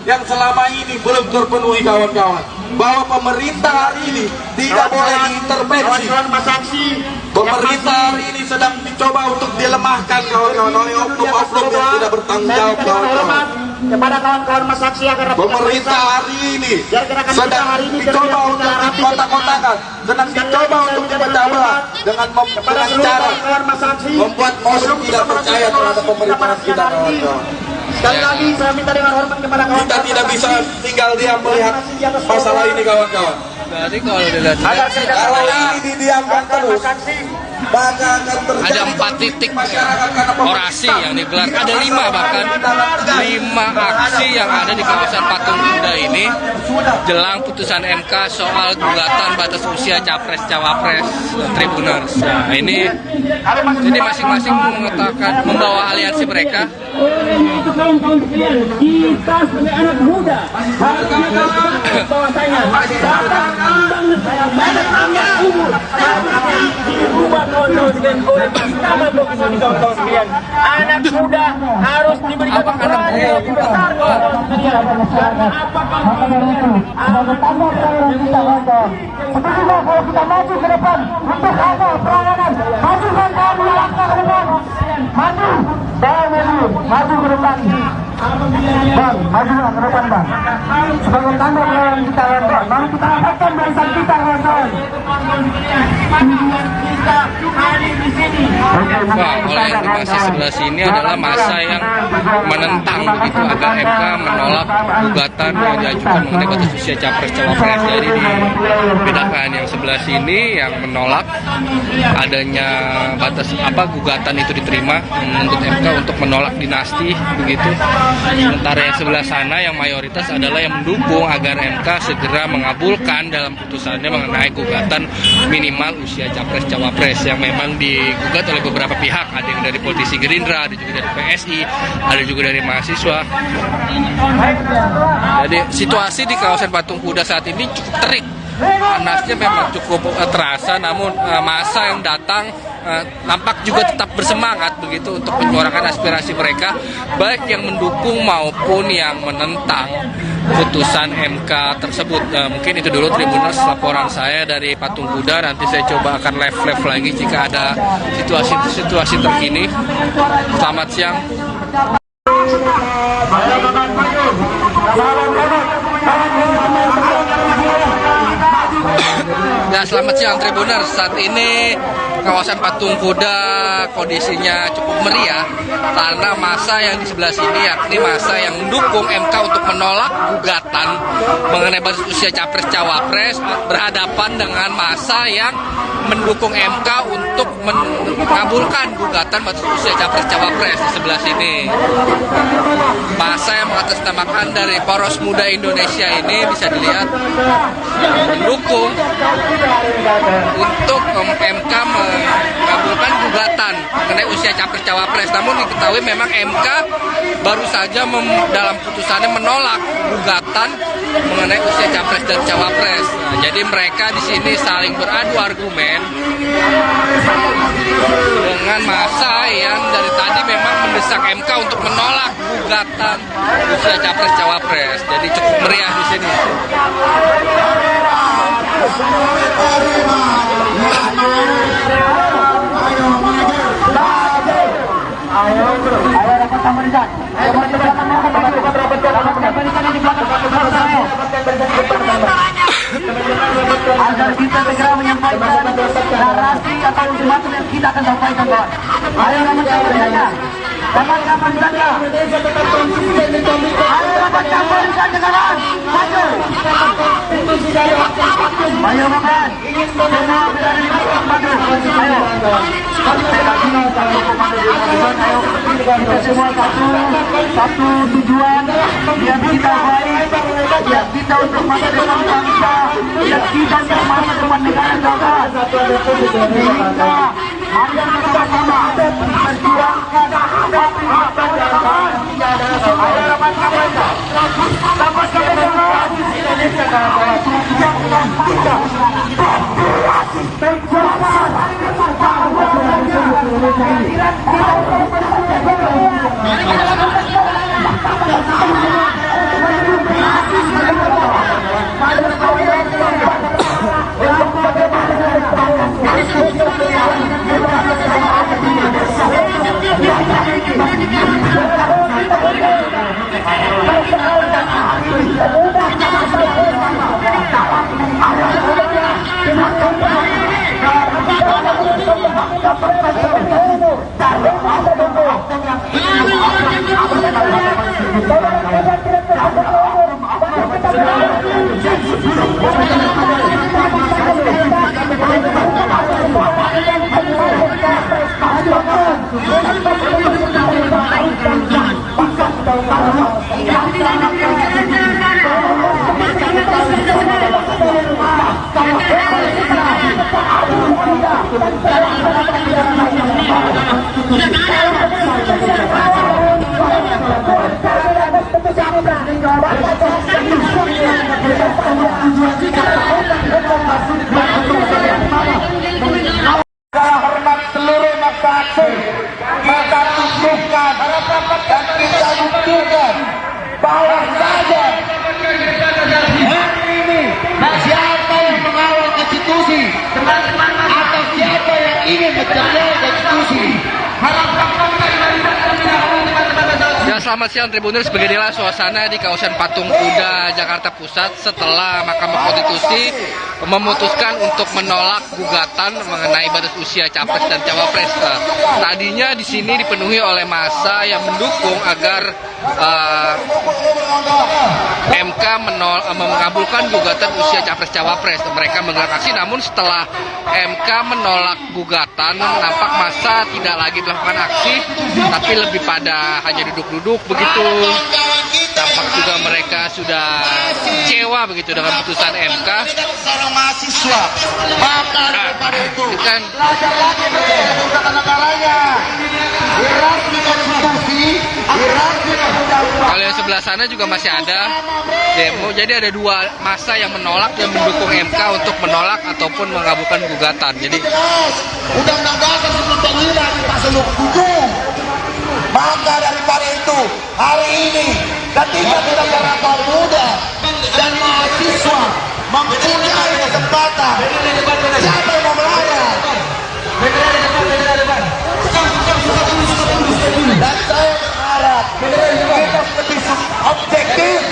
yang selama ini belum terpenuhi, kawan-kawan. Bahwa pemerintah hari ini tidak boleh diintervensi. Pemerintah hari ini sedang dicoba untuk dilemahkan, kawan-kawan, oleh oknum-oknum yang tidak bertanggung jawab, kawan-kawan. Kepada kawan-kawan Mas Aksi agar pemerintah hari ini sedang dicoba untuk dikotak-kotakan, sedang dicoba untuk dipecah belah dengan cara membuat orang tidak percaya terhadap pemerintahan kita, kawan-kawan. Sekali lagi saya minta dengan hormat kepada kawan-kawan. Kita tidak bisa tinggal diam melihat masalah ini, kawan-kawan. Berarti kalau dilihat Kalau ini didiamkan terus, maka akan terjadi ada 4 titik orasi yang digelar, ada 5 bahkan 5 aksi yang ada di kawasan Patung Kuda ini jelang putusan MK soal gugatan batas usia Capres-Cawapres dan Tribuners. Nah, ini jadi masing-masing mengatakan membawa aliansi mereka. Itu kawan-kawan sekalian, kita sebagai anak muda harus menyadari bahwasanya banyak umur dirubah kawan-kawan sekalian oleh Mahkamah Konstitusi, kawan-kawan sekalian. Anak muda harus diberikan peran yang lebih besar, kawan-kawan sekalian. Karena apa, kawan-kawan? Sebetulnya kalau kita maju ke depan untuk ada peranganan, majukan kami langkah ke depan, maju ke depan. Bang, majulah ke depan bang. Sebagai tanda perlawanan kita kawan-kawan, mari kita angkatkan barisan kita kawan-kawan. Wah, oleh informasi sebelah sini adalah masa yang menentang begitu agar MK menolak gugatan yang diajukan mengenai batas usia capres-cawapres. Jadi dibedakan yang sebelah sini yang menolak adanya batas gugatan itu diterima, menuntut MK untuk menolak dinasti begitu. Sementara yang sebelah sana yang mayoritas adalah yang mendukung agar MK segera mengabulkan dalam putusannya mengenai gugatan minimal usia capres-cawapres yang memang digugat oleh beberapa pihak. Ada yang dari politisi Gerindra, ada juga dari PSI, ada juga dari mahasiswa. Jadi situasi di kawasan Patung Kuda saat ini cukup terik. Panasnya memang cukup terasa, namun massa yang datang nampak juga tetap bersemangat begitu untuk menyuarakan aspirasi mereka, baik yang mendukung maupun yang menentang putusan MK tersebut. Mungkin itu dulu Tribuners laporan saya dari Patung Kuda. Nanti saya coba akan live lagi jika ada situasi terkini. Selamat siang. Ya, selamat siang Tribuners. Saat ini kawasan Patung Kuda kondisinya cukup meriah karena massa yang di sebelah sini, yakni massa yang mendukung MK untuk menolak gugatan mengenai batas usia capres-cawapres, berhadapan dengan massa yang mendukung MK untuk mengabulkan gugatan batas usia capres-cawapres di sebelah sini. Massa yang mengatasnamakan dari Poros Muda Indonesia ini bisa dilihat mendukung untuk MK mengabulkan gugatan mengenai usia capres-cawapres. Namun diketahui memang MK baru saja dalam putusannya menolak gugatan mengenai usia capres dan cawapres. Nah, jadi mereka di sini saling beradu argumen dengan massa yang dari tadi memang mendesak MK untuk menolak gugatan usia capres-cawapres. Jadi cukup meriah di sini. Agar kita segera menyampaikan narasi atau ultimatum yang kita akan sampaikan, Pak. Ayo kawan-kawan saja. Kawan-kawan saja. Ayo kawan-kawan saja, kawan. Maju. Ayo kawan. Semua berada di belakang maju. Ayo. Kita semua satu tujuan yang kita baik, yang kita untuk masa depan bangsa, yang kita untuk masa depan negara juga. Sehingga mari kita sama-sama memperjuangkan hak-hak bangsa. Ayo kawan-kawan, hormat seluruh masyarakat, maka tunjukkan dan kita buktikan bahwa saja hari ini siapa yang mengawal konstitusi atau siapa yang ingin mencari konstitusi. Ya, selamat siang Tribuners. Beginilah suasana di kawasan Patung Kuda, Jakarta Pusat setelah Mahkamah Konstitusi memutuskan untuk menolak gugatan mengenai batas usia capres dan cawapres. Tadinya di sini dipenuhi oleh massa yang mendukung agar MK mengabulkan gugatan usia capres cawapres. Mereka menggelar aksi, namun setelah MK menolak gugatan, nampak massa tidak lagi melakukan aksi, tapi lebih pada hanya duduk-duduk begitu. Tampak juga mereka sudah kecewa begitu dengan putusan MK. Mahasiswa, maka daripada itu Kan kalau yang sebelah sana juga masih ada demo. Jadi ada dua massa yang menolak dan mendukung MK untuk menolak ataupun mengabulkan gugatan. Jadi undang-undang dasar 45 di pasal 27. Maka daripada itu hari ini ketika kita para pemuda dan mahasiswa mempunyai kesempatan, siapa yang mau melarang? Dan saya berharap kita lebih objektif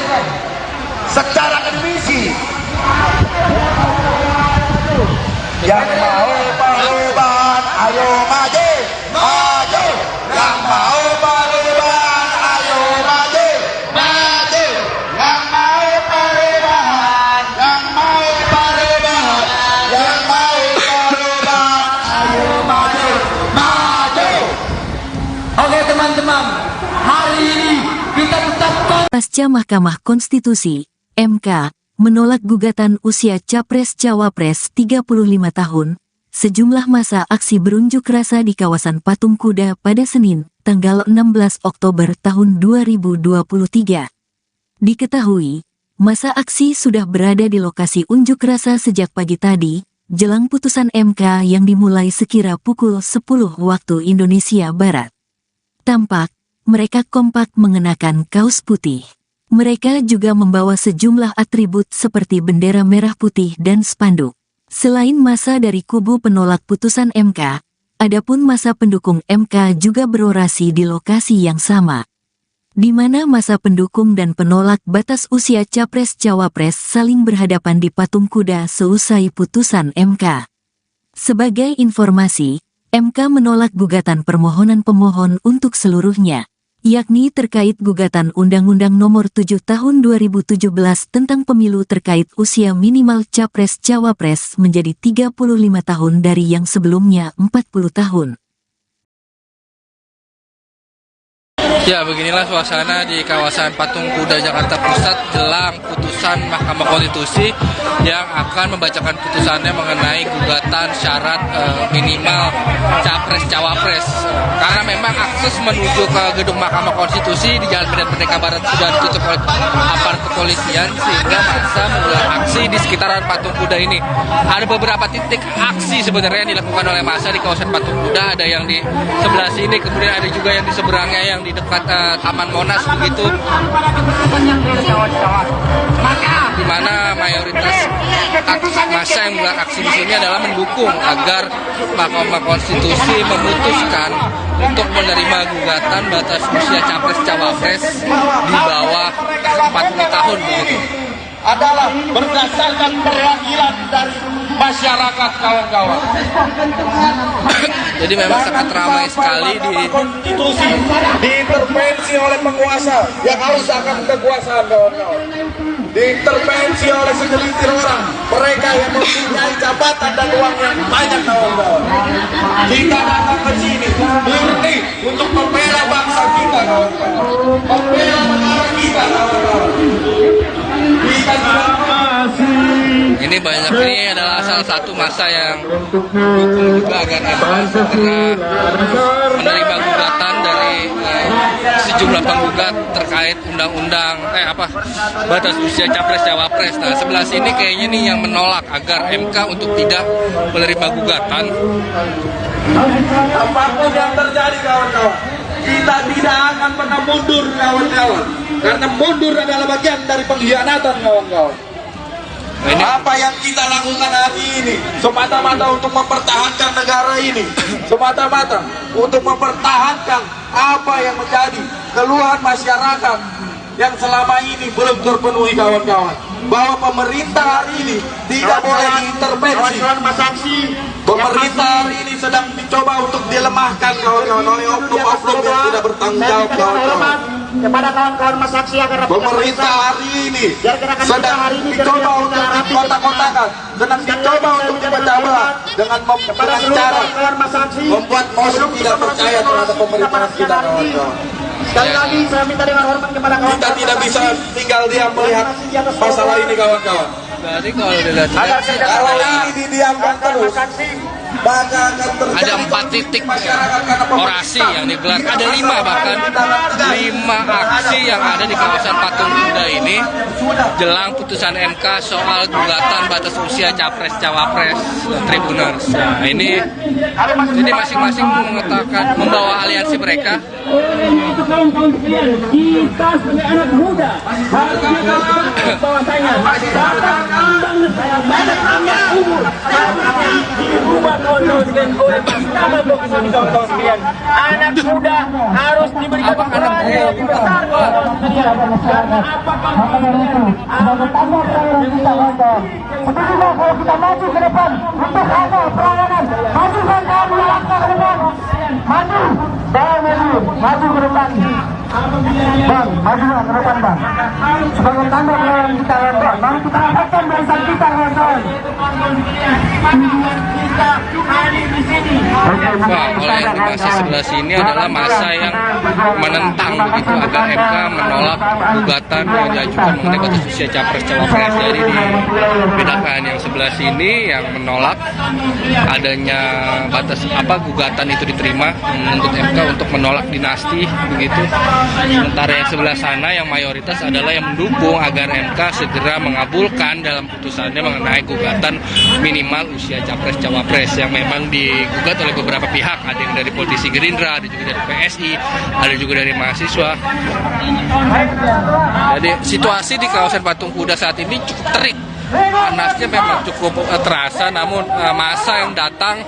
secara akademisi. Yang mau perubahan, ayo maju, maju. Yang mau perubahan, ayo maju, maju. Yang mau perubahan, yang mau perubahan, yang mau perubahan, ayo maju, maju. Oke teman-teman, hari ini kita tetap Pasca Mahkamah Konstitusi, MK, menolak gugatan usia Capres-Cawapres 35 tahun, sejumlah massa aksi berunjuk rasa di kawasan Patung Kuda pada Senin, tanggal 16 Oktober tahun 2023. Diketahui, massa aksi sudah berada di lokasi unjuk rasa sejak pagi tadi, jelang putusan MK yang dimulai sekira pukul 10 waktu Indonesia Barat. Tampak, mereka kompak mengenakan kaos putih. Mereka juga membawa sejumlah atribut seperti bendera merah putih dan spanduk. Selain massa dari kubu penolak putusan MK, adapun massa pendukung MK juga berorasi di lokasi yang sama, di mana massa pendukung dan penolak batas usia Capres-Cawapres saling berhadapan di Patung Kuda seusai putusan MK. Sebagai informasi, MK menolak gugatan permohonan pemohon untuk seluruhnya, yakni terkait gugatan Undang-Undang Nomor 7 Tahun 2017 tentang pemilu terkait usia minimal Capres-Cawapres menjadi 35 tahun dari yang sebelumnya 40 tahun. ya, beginilah suasana di kawasan Patung Kuda, Jakarta Pusat jelang putusan Mahkamah Konstitusi yang akan membacakan putusannya mengenai gugatan syarat minimal Capres-Cawapres. Karena memang akses menuju ke gedung Mahkamah Konstitusi di Jalan Medan Merdeka Barat sudah ditutup oleh aparat kepolisian, sehingga massa menggelar aksi di sekitaran Patung Kuda ini. Ada beberapa titik aksi sebenarnya yang dilakukan oleh massa di kawasan Patung Kuda. Ada yang di sebelah sini, kemudian ada juga yang di seberangnya yang di dekat Taman Monas begitu, di mana mayoritas massa yang menggelar aksi di sini adalah mendukung agar Mahkamah Konstitusi memutuskan untuk menerima gugatan batas usia Capres-Cawapres di bawah 40 tahun begitu. Adalah berdasarkan perwakilan dari masyarakat, kawan-kawan. Jadi memang sangat ramai sekali di konstitusi diintervensi oleh penguasa yang harus akan kekuasaan, kawan-kawan. Diintervensi oleh segelintir orang, mereka yang mempunyai jabatan dan uang yang banyak, kawan-kawan. Kita datang ke sini murni untuk membela bangsa kita, kawan-kawan. Membela negara kita, kawan-kawan. Ini banyak, ini adalah salah satu massa yang mendukung juga agar MK segera menerima gugatan dari sejumlah penggugat terkait undang-undang batas usia Capres-Cawapres. Nah, sebelah sini kayaknya nih yang menolak agar MK untuk tidak menerima gugatan. Apapun yang terjadi, kawan-kawan, kita tidak akan pernah mundur, kawan-kawan. Karena mundur adalah bagian dari pengkhianatan, kawan-kawan. Apa yang kita lakukan hari ini semata-mata untuk mempertahankan negara ini, semata-mata untuk mempertahankan apa apa yang menjadi keluhan masyarakat yang selama ini belum terpenuhi kawan-kawan, bahwa pemerintah hari ini tidak boleh diintervensi. Pemerintah hari ini sedang mencoba untuk dilemahkan kawan-kawan oleh oknum-oknum yang tidak bertanggung jawab kawan-kawan. Kepada kawan-kawan mas saksi agar Pemerintah hari ini sedang dicoba untuk dikotak-kotakan, sedang dicoba untuk dipecah belah dengan cara membuat orang tidak percaya terhadap pemerintahan kita kawan-kawan. Sekali lagi saya minta dengan hormat kepada kawan-kawan. Kita tidak bisa tinggal diam melihat masalah ini kawan-kawan. Berarti kalau dilihat Kalau ini didiamkan terus, maka akan terjadi ada 4 titik orasi yang digelar, ada 5 bahkan 5 aksi yang ada di kawasan Patung Kuda ini jelang putusan MK soal gugatan batas usia capres cawapres Tribuners. Nah, ini jadi masing-masing mengatakan membawa aliansi mereka. Untuk kawan-kawan sekalian, kita sebagai anak muda harus mengingat bahwasanya umur dirubah kawan-kawan sekalian oleh Mahkamah Konstitusi kawan-kawan sekalian. Anak muda harus diberikan peran yang lebih besar kawan-kawan sekalian. Karena apakah Sebetulnya kalau kita maju ke depan untuk ada perlawanan, maju kan kami langkah ke depan, maju, maju ke depan, bang, maju ke depan bang. Sebagai tanda perlawanan kita kawan, mari kita angkatkan barisan kita kawan. kita hadir di sini. Wah, oleh yang di masa sebelah sini adalah masa yang menentang begitu agar MK menolak gugatan yang diajukan mengenai batas usia capres cawapres. Jadi dibedakan yang sebelah sini yang menolak adanya batas gugatan itu diterima, menuntut MK untuk menolak dinasti begitu. Sementara yang sebelah sana yang mayoritas adalah yang mendukung agar MK segera mengabulkan dalam putusannya mengenai gugatan minimal usia capres cawapres yang memang digugat oleh beberapa pihak. Ada yang dari politisi Gerindra, ada juga dari PSI, ada juga dari mahasiswa. Jadi situasi di kawasan Patung Kuda saat ini cukup terik. Panasnya memang cukup terasa, namun massa yang datang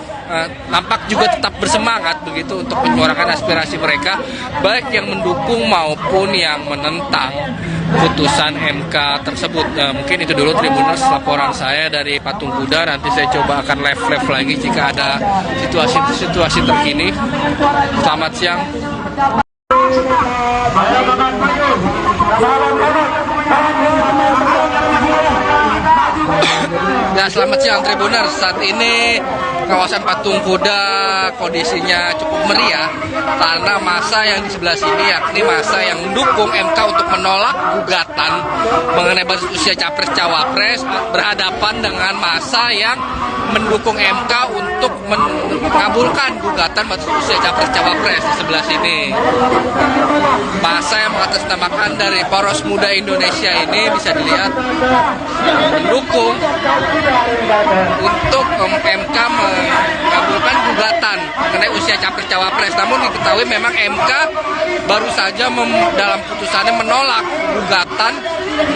nampak juga tetap bersemangat begitu untuk menyuarakan aspirasi mereka, baik yang mendukung maupun yang menentang putusan MK tersebut. Mungkin itu dulu Tribuners laporan saya dari Patung Kuda. Nanti saya coba akan live lagi jika ada situasi terkini. Selamat siang. Ya, selamat siang Tribuners. Saat ini kawasan Patung Kuda kondisinya cukup meriah karena massa yang di sebelah sini, yakni massa yang mendukung MK untuk menolak gugatan mengenai batas usia capres cawapres, berhadapan dengan massa yang mendukung MK untuk mengabulkan gugatan batas usia capres cawapres di sebelah sini. Massa yang mengatasnamakan dari Poros Muda Indonesia ini bisa dilihat mendukung untuk MK mengabulkan gugatan mengenai usia capres cawapres. Namun diketahui memang MK baru saja dalam putusannya menolak gugatan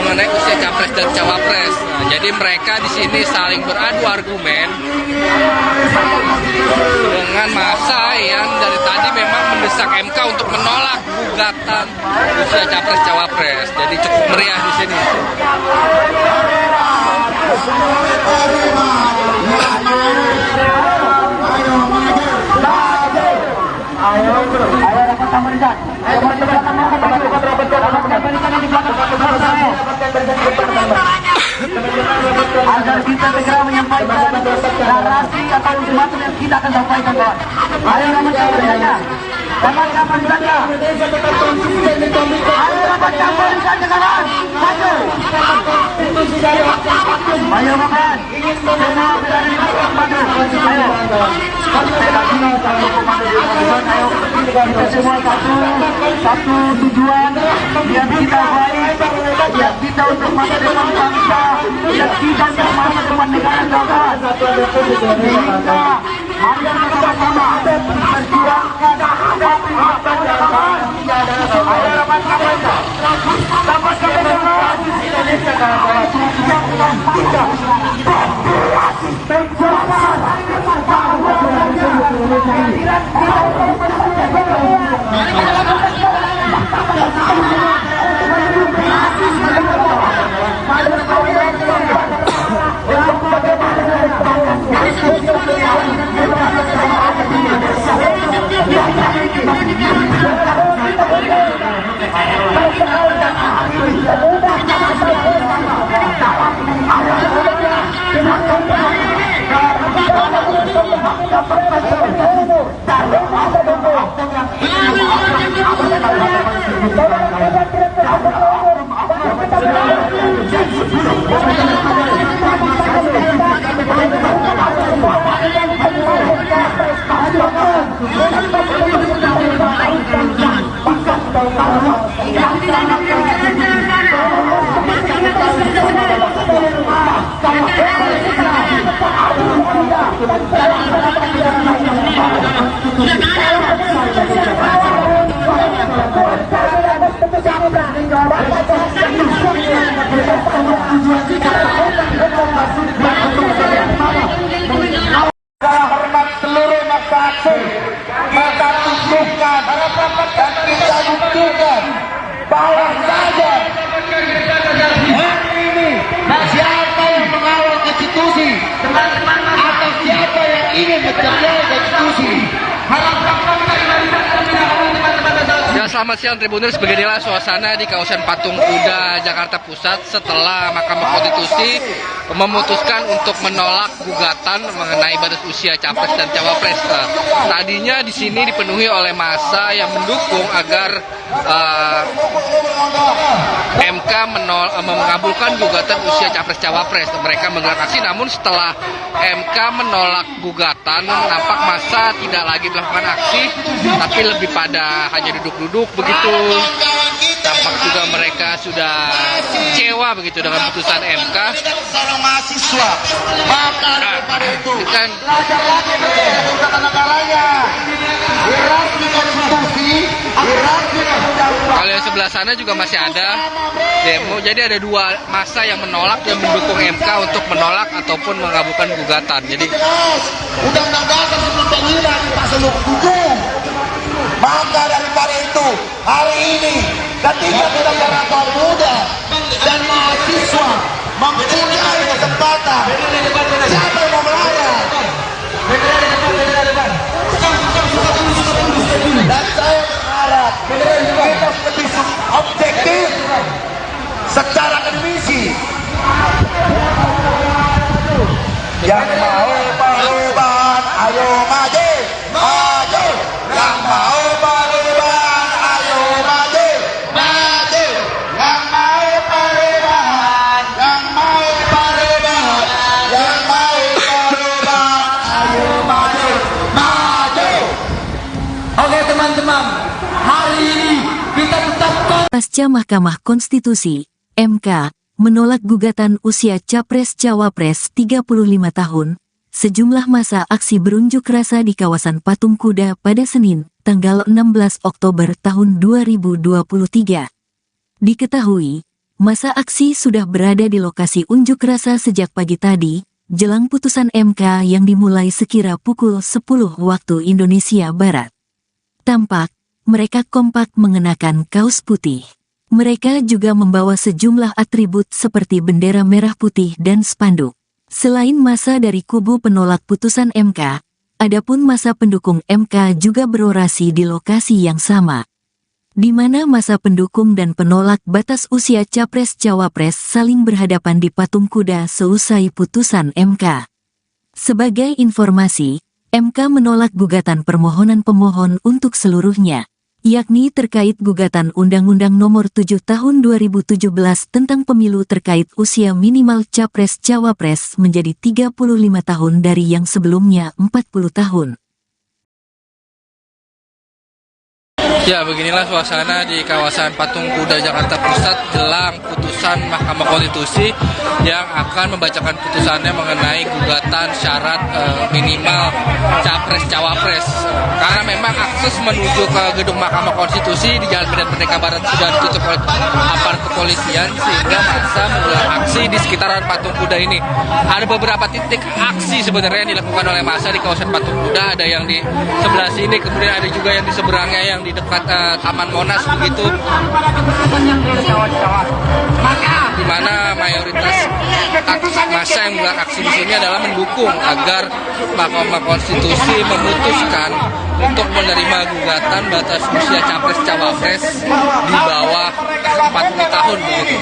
mengenai usia capres dan cawapres. Nah, jadi mereka di sini saling beradu argumen dengan massa yang dari tadi memang mendesak MK untuk menolak gugatan usia capres cawapres. Jadi cukup meriah di sini. Agar kita segera menyampaikan narasi atau ultimatum yang kita akan sampaikan, kawan. Ayo rapat saja. Kapan saja. Ayo rapat saja, kawan. Maju. Ayo kawan. Semua berada di belakang maju. Ayo. Ayo. Kita semua satu tujuan yang kita baik, yang kita untuk masa depan bangsa, yang kita untuk masa depan negara kawan. Kita mari bersama-sama berjuangkan hak kawan. Ayo rapat kawan. Dapat kebenaran Indonesia kawan. Perjuangan. Hormat seluruh masyarakat, maka tunjukkan dan kita buktikan bahwa saja hari ini siapa yang mengawal konstitusi atau siapa yang ingin mencederai konstitusi. Ya, selamat siang Tribuners, beginilah suasana di kawasan Patung Kuda Jakarta Pusat setelah Mahkamah Konstitusi memutuskan untuk menolak gugatan mengenai batas usia capres dan cawapres. Tadinya di sini dipenuhi oleh massa yang mendukung agar MK mengabulkan gugatan usia capres cawapres. Mereka menggelar aksi, namun setelah MK menolak gugatan, nampak massa tidak lagi melakukan aksi, tapi lebih pada hanya duduk-duduk begitu. Tampak juga mereka sudah kecewa begitu dengan putusan MK. Mahasiswa, maka daripada itu kan kalau yang sebelah sana juga masih ada demo. Jadi ada dua massa yang menolak dan mendukung MK untuk menolak ataupun mengabulkan gugatan. Jadi Undang-Undang Dasar 1945 di pasal 27. Maka daripada itu hari ini ketika kita para kaum muda dan mahasiswa mempunyai kesempatan, siapa yang mau melayar? Dan saya berharap kita lebih objektif secara akademisi. Yang mau perubahan, ayo maju, maju. Yang mau perubahan, ayo maju, maju. Yang mau perubahan, yang mau perubahan, yang mau perubahan, ayo maju, maju. Oke teman-teman, hari ini kita tetap Pasca Mahkamah Konstitusi, MK, menolak gugatan usia Capres-Cawapres 35 tahun, sejumlah massa aksi berunjuk rasa di kawasan Patung Kuda pada Senin, tanggal 16 Oktober tahun 2023. Diketahui, massa aksi sudah berada di lokasi unjuk rasa sejak pagi tadi, jelang putusan MK yang dimulai sekira pukul 10 waktu Indonesia Barat. Tampak, mereka kompak mengenakan kaos putih. Mereka juga membawa sejumlah atribut seperti bendera merah putih dan spanduk. Selain massa dari kubu penolak putusan MK, adapun massa pendukung MK juga berorasi di lokasi yang sama, di mana massa pendukung dan penolak batas usia Capres-Cawapres saling berhadapan di Patung Kuda seusai putusan MK. Sebagai informasi, MK menolak gugatan permohonan pemohon untuk seluruhnya, yakni terkait gugatan Undang-Undang Nomor 7 Tahun 2017 tentang pemilu terkait usia minimal Capres-Cawapres menjadi 35 tahun dari yang sebelumnya 40 tahun. ya, beginilah suasana di kawasan Patung Kuda Jakarta Pusat jelang putusan Mahkamah Konstitusi yang akan membacakan putusannya mengenai gugatan syarat minimal Capres-Cawapres. Karena memang akses menuju ke gedung Mahkamah Konstitusi di Jalan Medan Merdeka Barat sudah ditutup oleh aparat kepolisian, sehingga massa menggelar aksi di sekitaran Patung Kuda ini. Ada beberapa titik aksi sebenarnya yang dilakukan oleh massa di kawasan Patung Kuda. Ada yang di sebelah sini, kemudian ada juga yang di seberangnya yang di dekat dekat Taman Monas begitu, di mana mayoritas massa yang menggelar aksi di sini adalah mendukung agar Mahkamah Konstitusi memutuskan untuk menerima gugatan batas usia capres-cawapres di bawah 40 tahun begitu.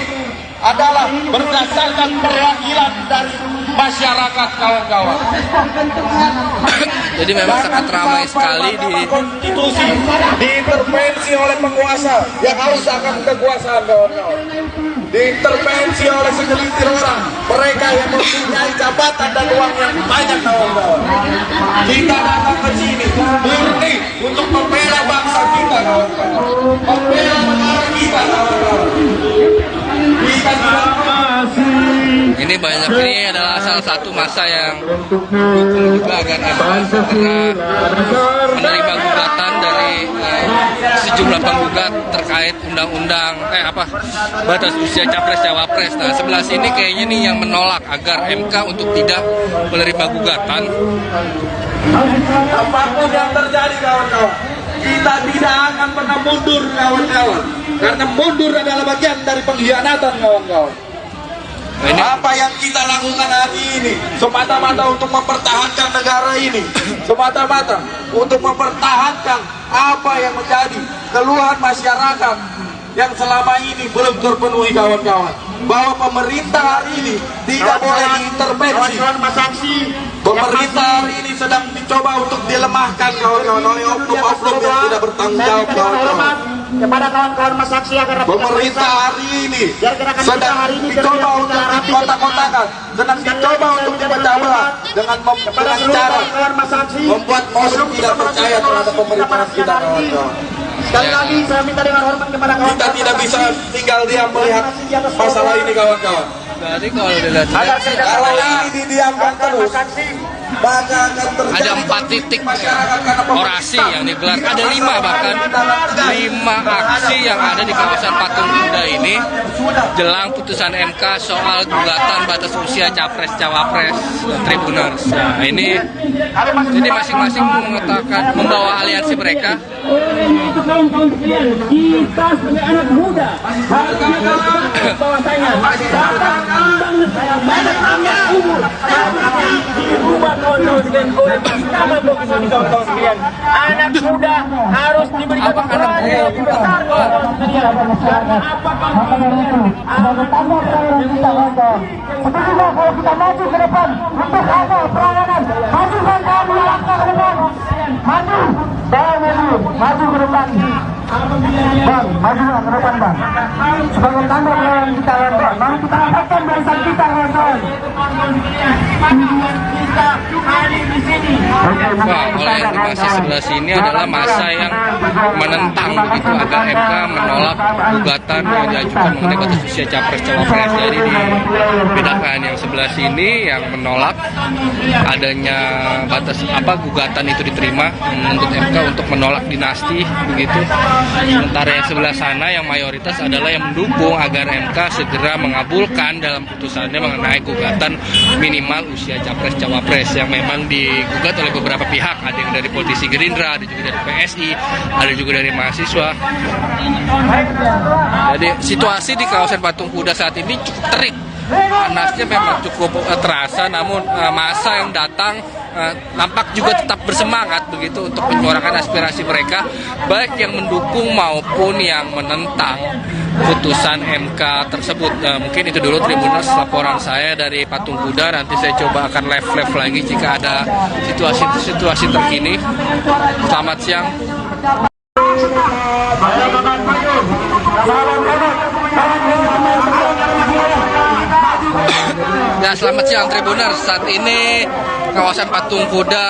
Adalah berdasarkan perwakilan dari masyarakat, kawan-kawan. Jadi memang sangat ramai sekali di konstitusi, diintervensi oleh penguasa yang haus akan kekuasaan, kawan-kawan. Diintervensi oleh segelintir orang, mereka yang mempunyai jabatan dan uang yang banyak, kawan-kawan. Kita datang ke sini murni untuk membela bangsa kita, kawan-kawan. Membela negara kita, kawan-kawan. Ini banyak, ini adalah salah satu massa yang mendukung juga agar MK segera menerima gugatan dari sejumlah penggugat terkait undang-undang batas usia capres cawapres. Nah, sebelah sini kayaknya nih yang menolak agar MK untuk tidak menerima gugatan. Apapun yang terjadi, kawan-kawan, kita tidak akan pernah mundur, kawan-kawan. Karena mundur adalah bagian dari pengkhianatan, kawan-kawan. Apa yang kita lakukan hari ini semata-mata untuk mempertahankan negara ini, semata-mata untuk mempertahankan apa yang menjadi keluhan masyarakat yang selama ini belum terpenuhi, kawan-kawan. Bahwa pemerintah hari ini tidak boleh diintervensi. Pemerintah hari ini sedang dicoba untuk dilemahkan, kawan-kawan, oleh oknum-oknum yang tidak bertanggung jawab, kawan-kawan. Kepada kawan-kawan Mas Saksi agar pemerintah hari ini sedang dicoba untuk dikotak-kotakan, sedang dicoba untuk dipecah belah dengan cara membuat orang tidak percaya terhadap pemerintahan kita, kawan-kawan. Sekali lagi saya minta dengan hormat kepada kawan-kawan. Kita tidak bisa tinggal diam melihat masalah ini, kawan-kawan. Berarti kalau dilihat Kalau ini didiamkan terus, maka akan terjadi ada 4 titik orasi yang digelar, ada 5 bahkan 5 aksi yang ada di kawasan Patung Kuda ini jelang putusan MK soal gugatan batas usia capres cawapres Tribuners. Nah, ini masing-masing mengatakan membawa aliansi mereka. Untuk kawan-kawan sekalian, kita sebagai anak muda harus mengingat bahwasanya banyak umur dirubah kawan-kawan sekalian oleh Mahkamah Konstitusi, kawan-kawan sekalian. Anak muda harus diberikan peran yang lebih besar, kawan-kawan sekalian. Karena apa, kawan-kawan? Sebetulnya kalau kita maju ke depan untuk ada peranganan, majukan kami langkah ke depan, maju, maju ke depan, bang, maju ke depan, bang. Sebagai tanda pelayanan kita, kawan-kawan, mari kita angkatkan barisan kita, kawan-kawan. Kita hadir di sini. Wah, oleh informasi sebelah sini adalah massa yang menentang begitu agar MK menolak gugatan yang diajukan mengenai batas usia capres cawapres. Jadi dibedakan yang sebelah sini yang menolak adanya batas gugatan itu diterima, menuntut MK untuk menolak dinasti begitu. Sementara yang sebelah sana yang mayoritas adalah yang mendukung agar MK segera mengabulkan dalam putusannya mengenai gugatan minimal usia capres cawapres yang memang digugat oleh beberapa pihak. Ada yang dari politisi Gerindra, ada juga dari PSI, ada juga dari mahasiswa. Jadi situasi di kawasan Patung Kuda saat ini cukup terik. Panasnya memang cukup terasa, namun massa yang datang nampak juga tetap bersemangat begitu untuk menyuarakan aspirasi mereka, baik yang mendukung maupun yang menentang putusan MK tersebut. Mungkin itu dulu Tribuners laporan saya dari Patung Kuda. Nanti saya coba akan live lagi jika ada situasi terkini. Selamat siang. Ya, selamat siang Tribuners. Saat ini kawasan Patung Kuda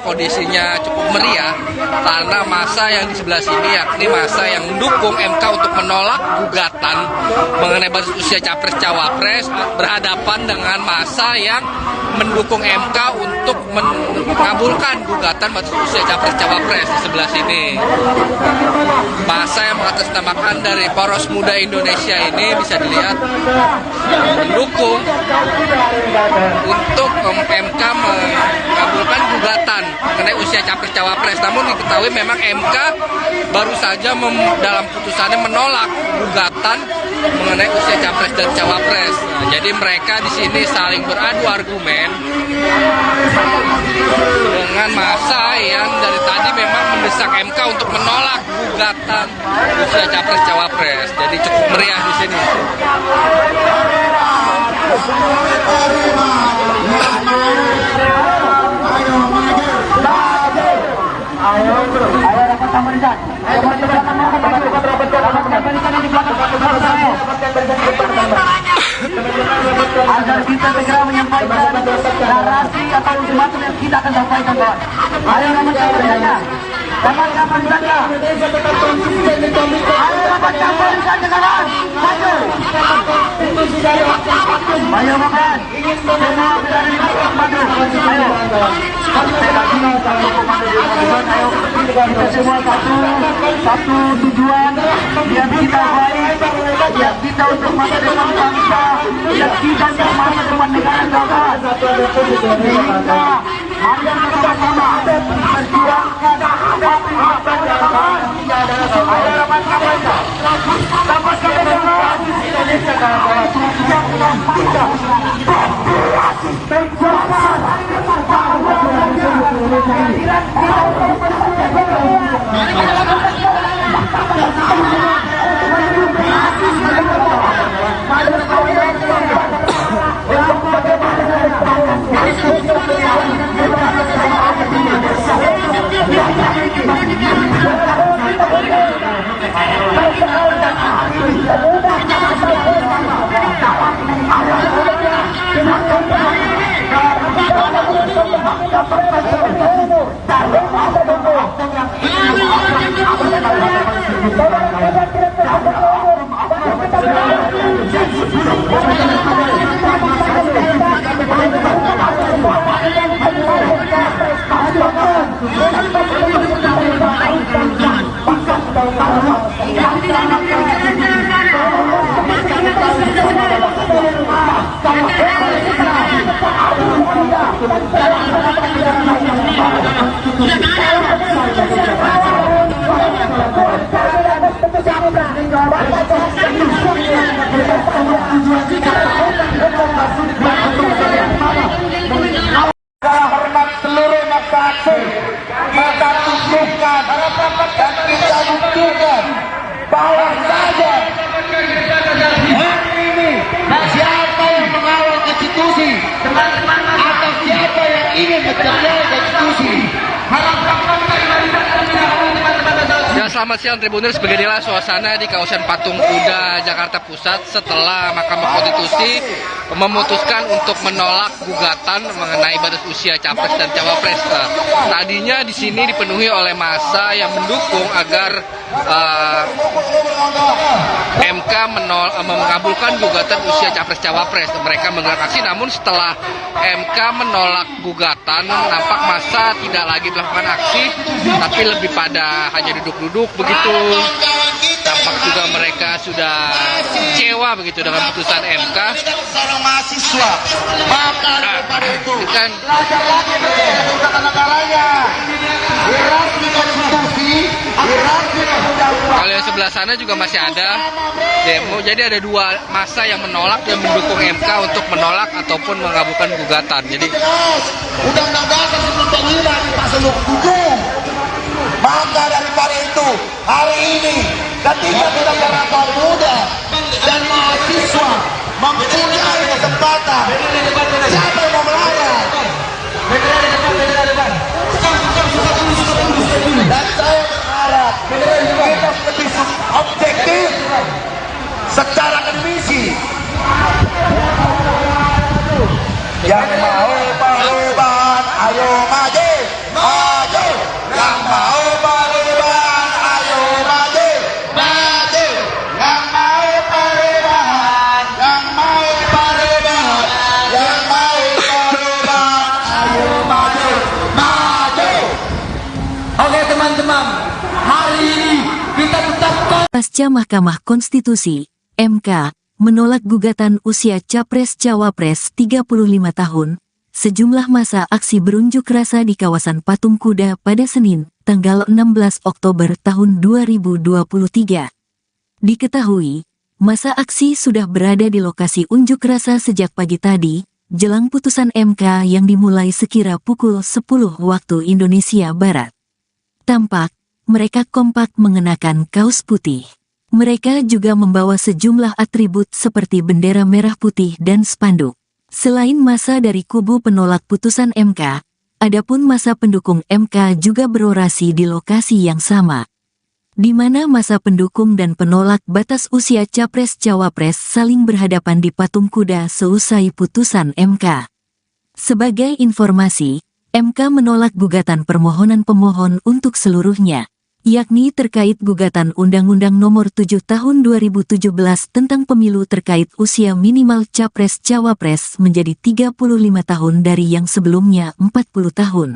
kondisinya cukup meriah karena massa yang di sebelah sini, yakni massa yang mendukung MK untuk menolak gugatan mengenai batas usia capres cawapres, berhadapan dengan massa yang mendukung MK untuk mengabulkan gugatan batas usia capres cawapres di sebelah sini. Massa massa yang mengatasnamakan dari Poros Muda Indonesia ini bisa dilihat mendukung untuk MK mengabulkan gugatan mengenai usia capres cawapres. Namun diketahui memang MK baru saja dalam putusannya menolak gugatan mengenai usia capres dan cawapres. Nah, jadi mereka di sini saling beradu argumen dengan massa yang dari tadi memang mendesak MK untuk menolak gugatan usia capres cawapres. Jadi cukup meriah di sini. Agar kita segera menyampaikan narasi atau ultimatum yang kita akan sampaikan, kawan. Ayo kawan-kawan saja. Kawan-kawan saja. Ayo kawan-kawan saja, kawan. Maju. Ayo makan. Semua berada di belakang maju. Ayo. Ayo. Kita semua satu tujuan yang kita baik, yang kita untuk masa depan bangsa, yang kita untuk masa depan negara kawan. Kita akan bersama-sama memperjuangkan hak-hak kawan. Ayo kawan-kawan. Sampai kawan Indonesia kawan. Yang kita hormat seluruh masyarakat, maka tunjukkan dan kita buktikan bahwa saja hari ini siapa yang mengawal konstitusi atau siapa yang ingin mencederai konstitusi. Ya, selamat siang Tribuners. Beginilah suasana di kawasan Patung Kuda Jakarta Pusat setelah Mahkamah Konstitusi memutuskan untuk menolak gugatan mengenai batas usia capres dan cawapres. Tadinya di sini dipenuhi oleh massa yang mendukung agar MK mengabulkan gugatan usia capres cawapres. Mereka menggelar aksi, namun setelah MK menolak gugatan, nampak massa tidak lagi melakukan aksi, tapi lebih pada hanya duduk-duduk begitu. Tampak juga mereka sudah kecewa begitu dengan putusan MK. Mahasiswa, maka daripada itu kan kalau yang sebelah sana juga masih ada demo. Jadi ada dua massa yang menolak dan mendukung MK untuk menolak ataupun mengabulkan gugatan. Jadi Undang-Undang Dasar 1945 di pasal 27. Maka daripada itu hari ini ketika kita beberapa muda dan mahasiswa mempunyai kesempatan, siapa yang mau melawan? Dan saya berharap kita lebih objektif secara akademisi. Yang mau perubahan, ayo maju, maju. Yang mau perubahan, ayo maju, maju. Yang mau perubahan, yang mau perubahan, yang mau Pasca Mahkamah Konstitusi, MK, menolak gugatan usia Capres-Cawapres 35 tahun, sejumlah massa aksi berunjuk rasa di kawasan Patung Kuda pada Senin, tanggal 16 Oktober tahun 2023. Diketahui, massa aksi sudah berada di lokasi unjuk rasa sejak pagi tadi, jelang putusan MK yang dimulai sekira pukul 10 waktu Indonesia Barat. Tampak, mereka kompak mengenakan kaos putih. Mereka juga membawa sejumlah atribut seperti bendera merah putih dan spanduk. Selain massa dari kubu penolak putusan MK, adapun massa pendukung MK juga berorasi di lokasi yang sama, di mana massa pendukung dan penolak batas usia Capres-Cawapres saling berhadapan di Patung Kuda seusai putusan MK. Sebagai informasi, MK menolak gugatan permohonan pemohon untuk seluruhnya, yakni terkait gugatan Undang-Undang Nomor 7 Tahun 2017 tentang pemilu terkait usia minimal Capres-Cawapres menjadi 35 tahun dari yang sebelumnya 40 tahun.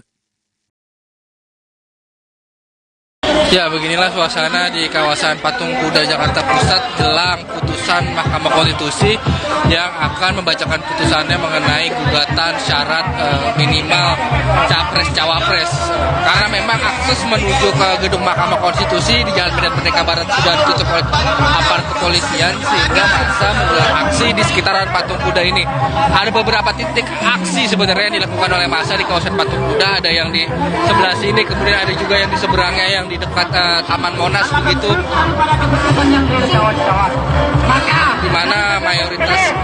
Ya, beginilah suasana di kawasan Patung Kuda Jakarta Pusat jelang putusan Mahkamah Konstitusi yang akan membacakan putusannya mengenai gugatan syarat minimal Capres-Cawapres. Karena memang akses menuju ke gedung Mahkamah Konstitusi di Jalan Medan Merdeka Barat sudah ditutup oleh aparat kepolisian sehingga massa menggelar aksi di sekitaran Patung Kuda ini. Ada beberapa titik aksi sebenarnya yang dilakukan oleh massa di kawasan Patung Kuda, ada yang di sebelah sini, kemudian ada juga yang di seberangnya yang di dekat Taman Monas begitu, di mana mayoritas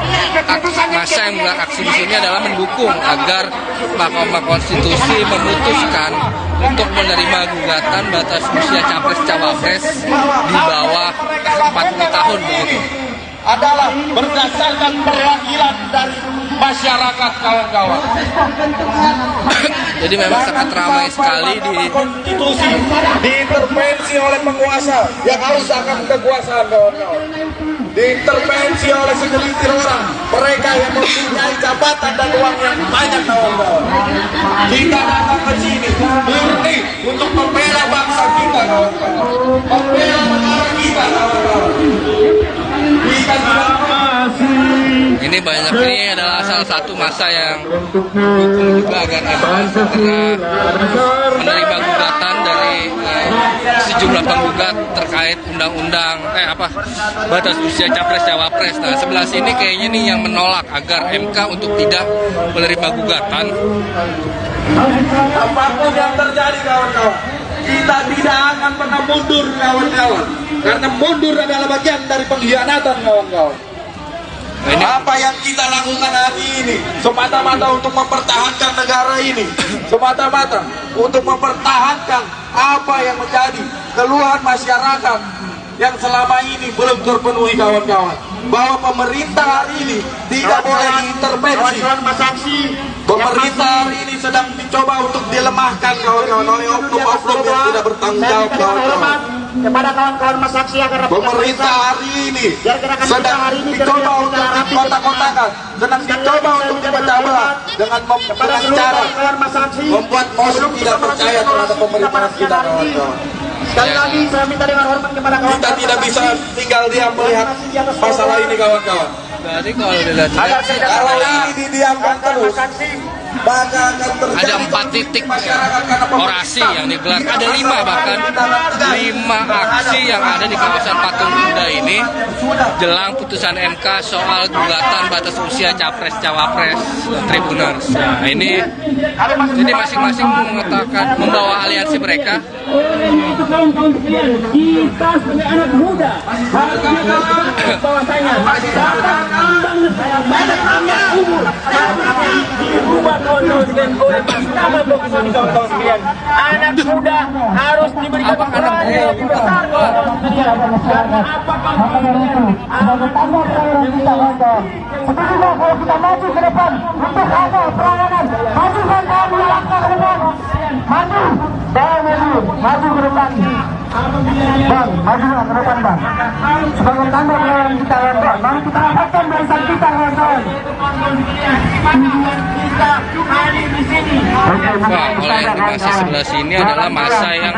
massa yang menggelar aksi di sini adalah mendukung agar Mahkamah Konstitusi memutuskan untuk menerima gugatan batas usia Capres-Cawapres di bawah 40 tahun begitu. Adalah berdasarkan perwakilan dari masyarakat, kawan-kawan. Jadi memang sangat ramai sekali di konstitusi diintervensi oleh penguasa yang harus akan kekuasaan, kawan-kawan. Diintervensi oleh segelintir orang, mereka yang mempunyai jabatan dan uang yang banyak, kawan-kawan. Kita datang ke sini murni untuk membela bangsa kita, kawan-kawan. Membela negara kita, kawan-kawan. Ini banyak, ini adalah salah satu massa yang mendukung juga agar MK segera menerima gugatan dari sejumlah penggugat terkait undang-undang batas usia Capres-Cawapres. Nah, sebelah sini kayaknya nih yang menolak agar MK untuk tidak menerima gugatan. Apapun yang terjadi, kawan-kawan, kita tidak akan pernah mundur, kawan-kawan. Karena mundur adalah bagian dari pengkhianatan, kawan-kawan. Apa yang kita lakukan hari ini semata-mata untuk mempertahankan negara ini, semata-mata untuk mempertahankan apa yang menjadi keluhan masyarakat yang selama ini belum terpenuhi, kawan-kawan. Bahwa pemerintah hari ini tidak boleh diintervensi. Pemerintah hari ini sedang dicoba untuk dilemahkan, kawan-kawan, oleh oknum-oknum yang tidak bertanggung jawab, kawan-kawan. Kepada kawan-kawan masaksi agar pemerintah hari ini sedang dicoba untuk dikotak-kotakan, sedang dicoba untuk dipecah belah dengan cara membuat musuh tidak percaya terhadap pemerintahan kita, kawan-kawan. Sekali lagi saya minta dengan hormat kepada kawan-kawan. Kita tidak bisa tinggal diam melihat masalah ini, kawan-kawan. Jadi kalau dilihat Kalau ini didiamkan terus, maka akan terjadi ada 4 titik orasi yang digelar, ada 5 bahkan 5 aksi yang ada di kawasan Patung Kuda ini jelang putusan MK soal gugatan batas usia Capres-Cawapres Tribuners. Nah, ini jadi masing-masing mengatakan membawa aliansi mereka. Itu kawan-kawan sekalian, kita sebagai anak muda harus bahwasanya banyak umur diubah kawan-kawan sekalian oleh Mahkamah Konstitusi, kawan-kawan sekalian. Anak muda harus diberikan peran yang lebih besar, kawan-kawan sekalian. Karena apa, kawan-kawan sekalian? Setuju kalau kita maju ke depan untuk ada peranganan, majukan kami langkah ke depan, maju, maju ke depan, bang, maju ke depan, bang. Sebagai tanda pelayanan kita, bang, mari kita angkatkan barisan kita, kawan-kawan. tujuan kita hari di sini. Wah, oleh yang di masa sebelah sini adalah masa yang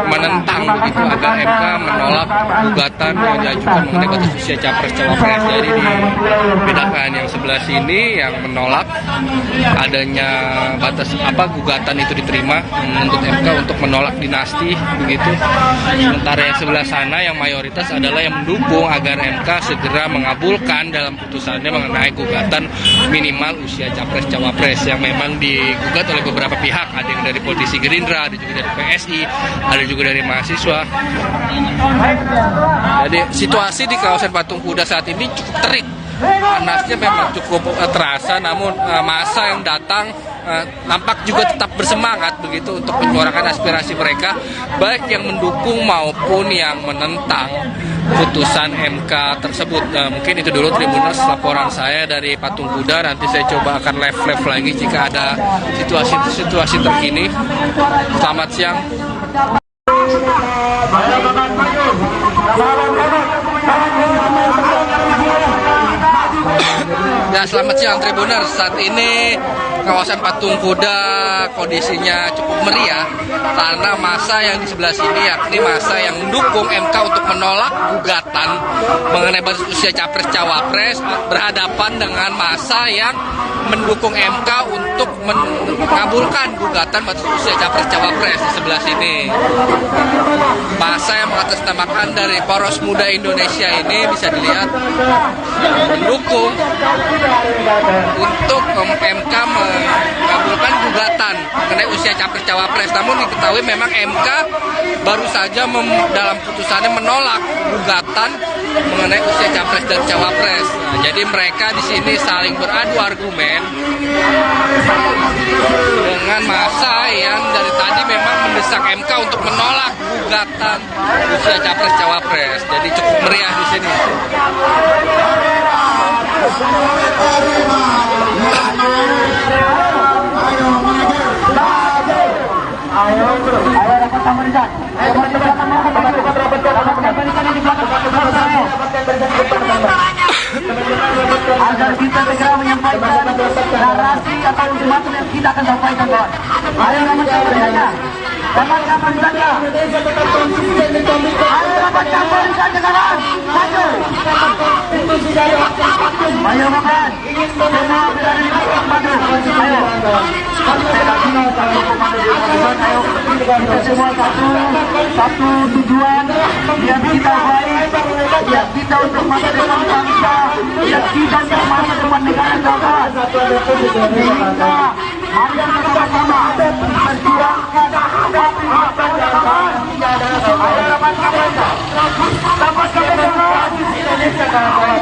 menentang begitu agar MK menolak gugatan yang diajukan mengenai batas usia capres-cawapres. Jadi dibedakan yang sebelah sini yang menolak adanya batas gugatan itu diterima untuk MK untuk menolak dinasti begitu. Sementara yang sebelah sana yang mayoritas adalah yang mendukung agar MK segera mengabulkan dalam putusannya mengenai gugatan minimal usia capres-cawapres yang memang digugat oleh beberapa pihak. Ada yang dari politisi Gerindra, ada juga dari PSI, ada juga dari mahasiswa. Jadi situasi di kawasan Patung Kuda saat ini cukup terik. Panasnya memang cukup terasa, namun massa yang datang nampak juga tetap bersemangat begitu untuk menyuarakan aspirasi mereka, baik yang mendukung maupun yang menentang putusan MK tersebut. Mungkin itu dulu Tribuners laporan saya dari Patung Kuda. Nanti saya coba akan live lagi jika ada situasi terkini. Selamat siang. Ya, selamat siang Tribuners. Saat ini kawasan Patung Kuda kondisinya cukup meriah karena massa yang di sebelah sini, yakni massa yang mendukung MK untuk menolak gugatan mengenai batas usia capres-cawapres, berhadapan dengan massa yang mendukung MK untuk mengabulkan gugatan batas usia capres-cawapres di sebelah sini. Massa yang mengatasnamakan dari Poros Muda Indonesia ini bisa dilihat mendukung untuk MK mengabulkan gugatan mengenai usia capres-cawapres. Namun diketahui memang MK baru saja dalam putusannya menolak gugatan mengenai usia capres dan cawapres. Nah, jadi mereka di sini saling beradu argumen dengan massa yang dari tadi memang mendesak MK untuk menolak gugatan usia capres cawapres. Jadi cukup meriah di sini. Agar kita segera menyampaikan narasi atau ultimatum yang kita akan sampaikan, kawan. Ayo kawan-kawan saja. Kawan-kawan saja. Ayo kawan-kawan saja, kawan. Maju. Ayo kawan. Semua berada di belakang maju. Ayo. Kita semua satu tujuan yang kita baik, yang kita untuk masa depan bangsa, yang kita untuk masa depan negara, kawan. Kita mari bersama-sama berjuangkan hak-hak kawan. Ayo kawan-kawan, sama-sama Indonesia, kawan.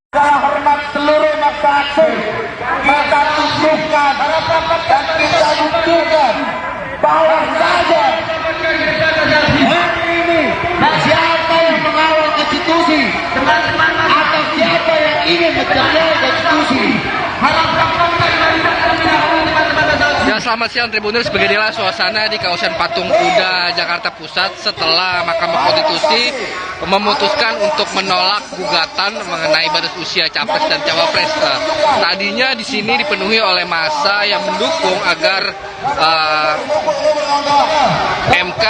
Hormat seluruh masa aksi, maka tunjukkan dan kita buktikan bahwa saja hari ini siapa yang mengawal konstitusi atau siapa yang ingin mencederai konstitusi. Harapkan Selamat siang Tribuners, beginilah suasana di kawasan Patung Kuda Jakarta Pusat setelah Mahkamah Konstitusi memutuskan untuk menolak gugatan mengenai batas usia capres dan cawapres. Tadinya di sini dipenuhi oleh massa yang mendukung agar MK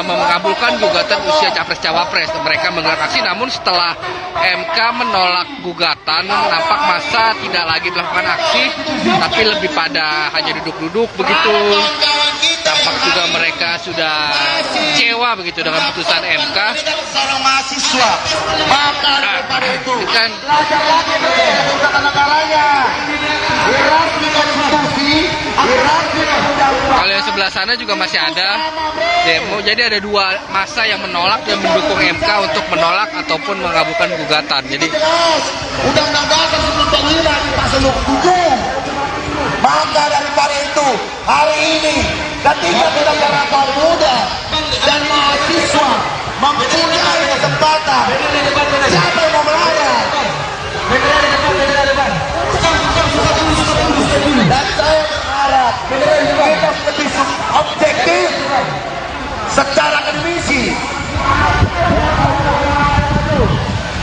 mengabulkan gugatan usia capres cawapres. Mereka menggelar aksi, namun setelah MK menolak gugatan, nampak massa tidak lagi melakukan aksi, tapi lebih pada hanya duduk-duduk begitu. Tampak juga mereka sudah kecewa begitu dengan putusan MK. Mahasiswa, maka daripada itu Kan kalau yang sebelah sana juga masih ada demo, jadi ada dua massa yang menolak dan mendukung MK untuk menolak ataupun mengabulkan gugatan. Jadi Undang-Undang Dasar 1945 di pasal 27. Maka daripada itu, hari ini ketika beberapa muda dan mahasiswa mempunyai kesempatan, siapa yang mau melarang? Dan saya berharap kita lebih objektif secara akademisi.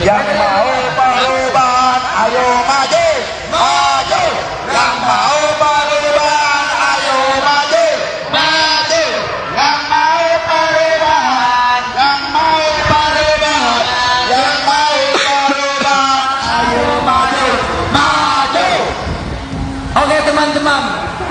Yang mau perubahan, ayo maju, maju. Yang mau perubahan, ayo maju, maju. Yang mau perubahan, yang mau perubahan, yang mau perubahan, ayo maju, maju. Oke teman-teman,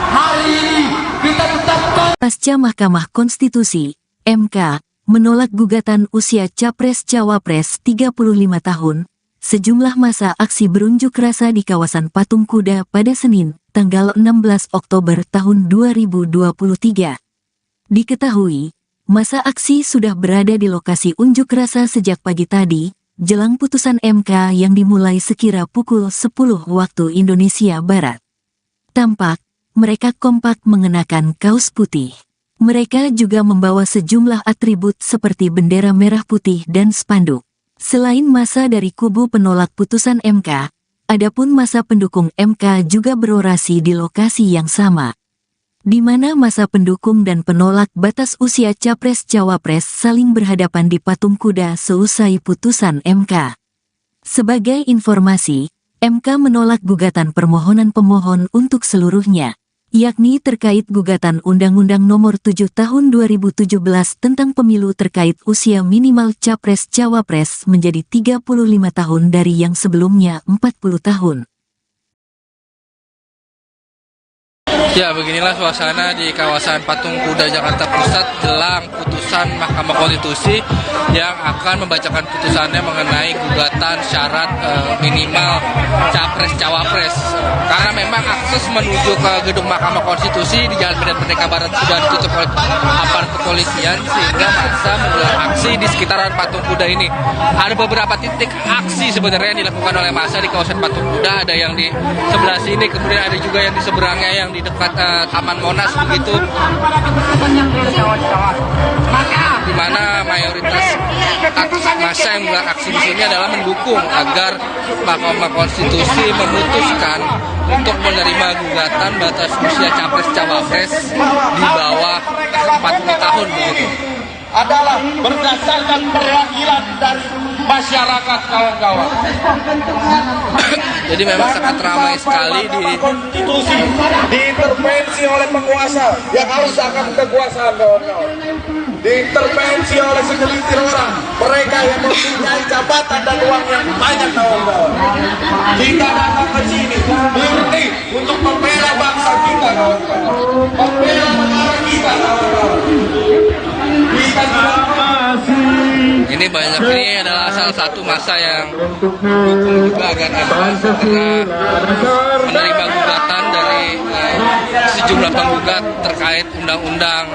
hari ini kita tetap Pasca Mahkamah Konstitusi, MK, menolak gugatan usia Capres-Cawapres 35 tahun, sejumlah massa aksi berunjuk rasa di kawasan Patung Kuda pada Senin, tanggal 16 Oktober tahun 2023. Diketahui, massa aksi sudah berada di lokasi unjuk rasa sejak pagi tadi, jelang putusan MK yang dimulai sekira pukul 10 waktu Indonesia Barat. Tampak, mereka kompak mengenakan kaos putih. Mereka juga membawa sejumlah atribut seperti bendera merah putih dan spanduk. Selain massa dari kubu penolak putusan MK, adapun massa pendukung MK juga berorasi di lokasi yang sama, di mana massa pendukung dan penolak batas usia Capres-Cawapres saling berhadapan di Patung Kuda seusai putusan MK. Sebagai informasi, MK menolak gugatan permohonan pemohon untuk seluruhnya, yakni terkait gugatan Undang-Undang Nomor 7 Tahun 2017 tentang pemilu terkait usia minimal Capres-Cawapres menjadi 35 tahun dari yang sebelumnya 40 tahun. ya, beginilah suasana di kawasan Patung Kuda Jakarta Pusat jelang putusan Mahkamah Konstitusi yang akan membacakan putusannya mengenai gugatan syarat minimal Capres-Cawapres. Karena memang akses menuju ke gedung Mahkamah Konstitusi di Jalan Medan Merdeka Barat sudah ditutup oleh aparat kepolisian, sehingga massa menggelar aksi di sekitaran Patung Kuda ini. Ada beberapa titik aksi sebenarnya yang dilakukan oleh massa di kawasan Patung Kuda, ada yang di sebelah sini, kemudian ada juga yang di seberangnya yang di dekat Taman Monas begitu, di mana mayoritas massa yang menggelar aksi di sini adalah mendukung agar Mahkamah Konstitusi memutuskan untuk menerima gugatan batas usia Capres-Cawapres di bawah 40 tahun begitu. Adalah berdasarkan perwakilan dari masyarakat, kawan-kawan. Jadi memang sangat ramai sekali di konstitusi diintervensi oleh penguasa yang haus akan kekuasaan, kawan-kawan. Diintervensi oleh segelintir orang, mereka yang mempunyai jabatan dan uang yang banyak, kawan-kawan. Kita datang ke sini murni untuk membela bangsa kita, kawan-kawan. Membela negara kita, kawan-kawan. Ini banyak, ini adalah salah satu massa yang mendukung juga agar MK segera menerima gugatan dari sejumlah penggugat terkait undang-undang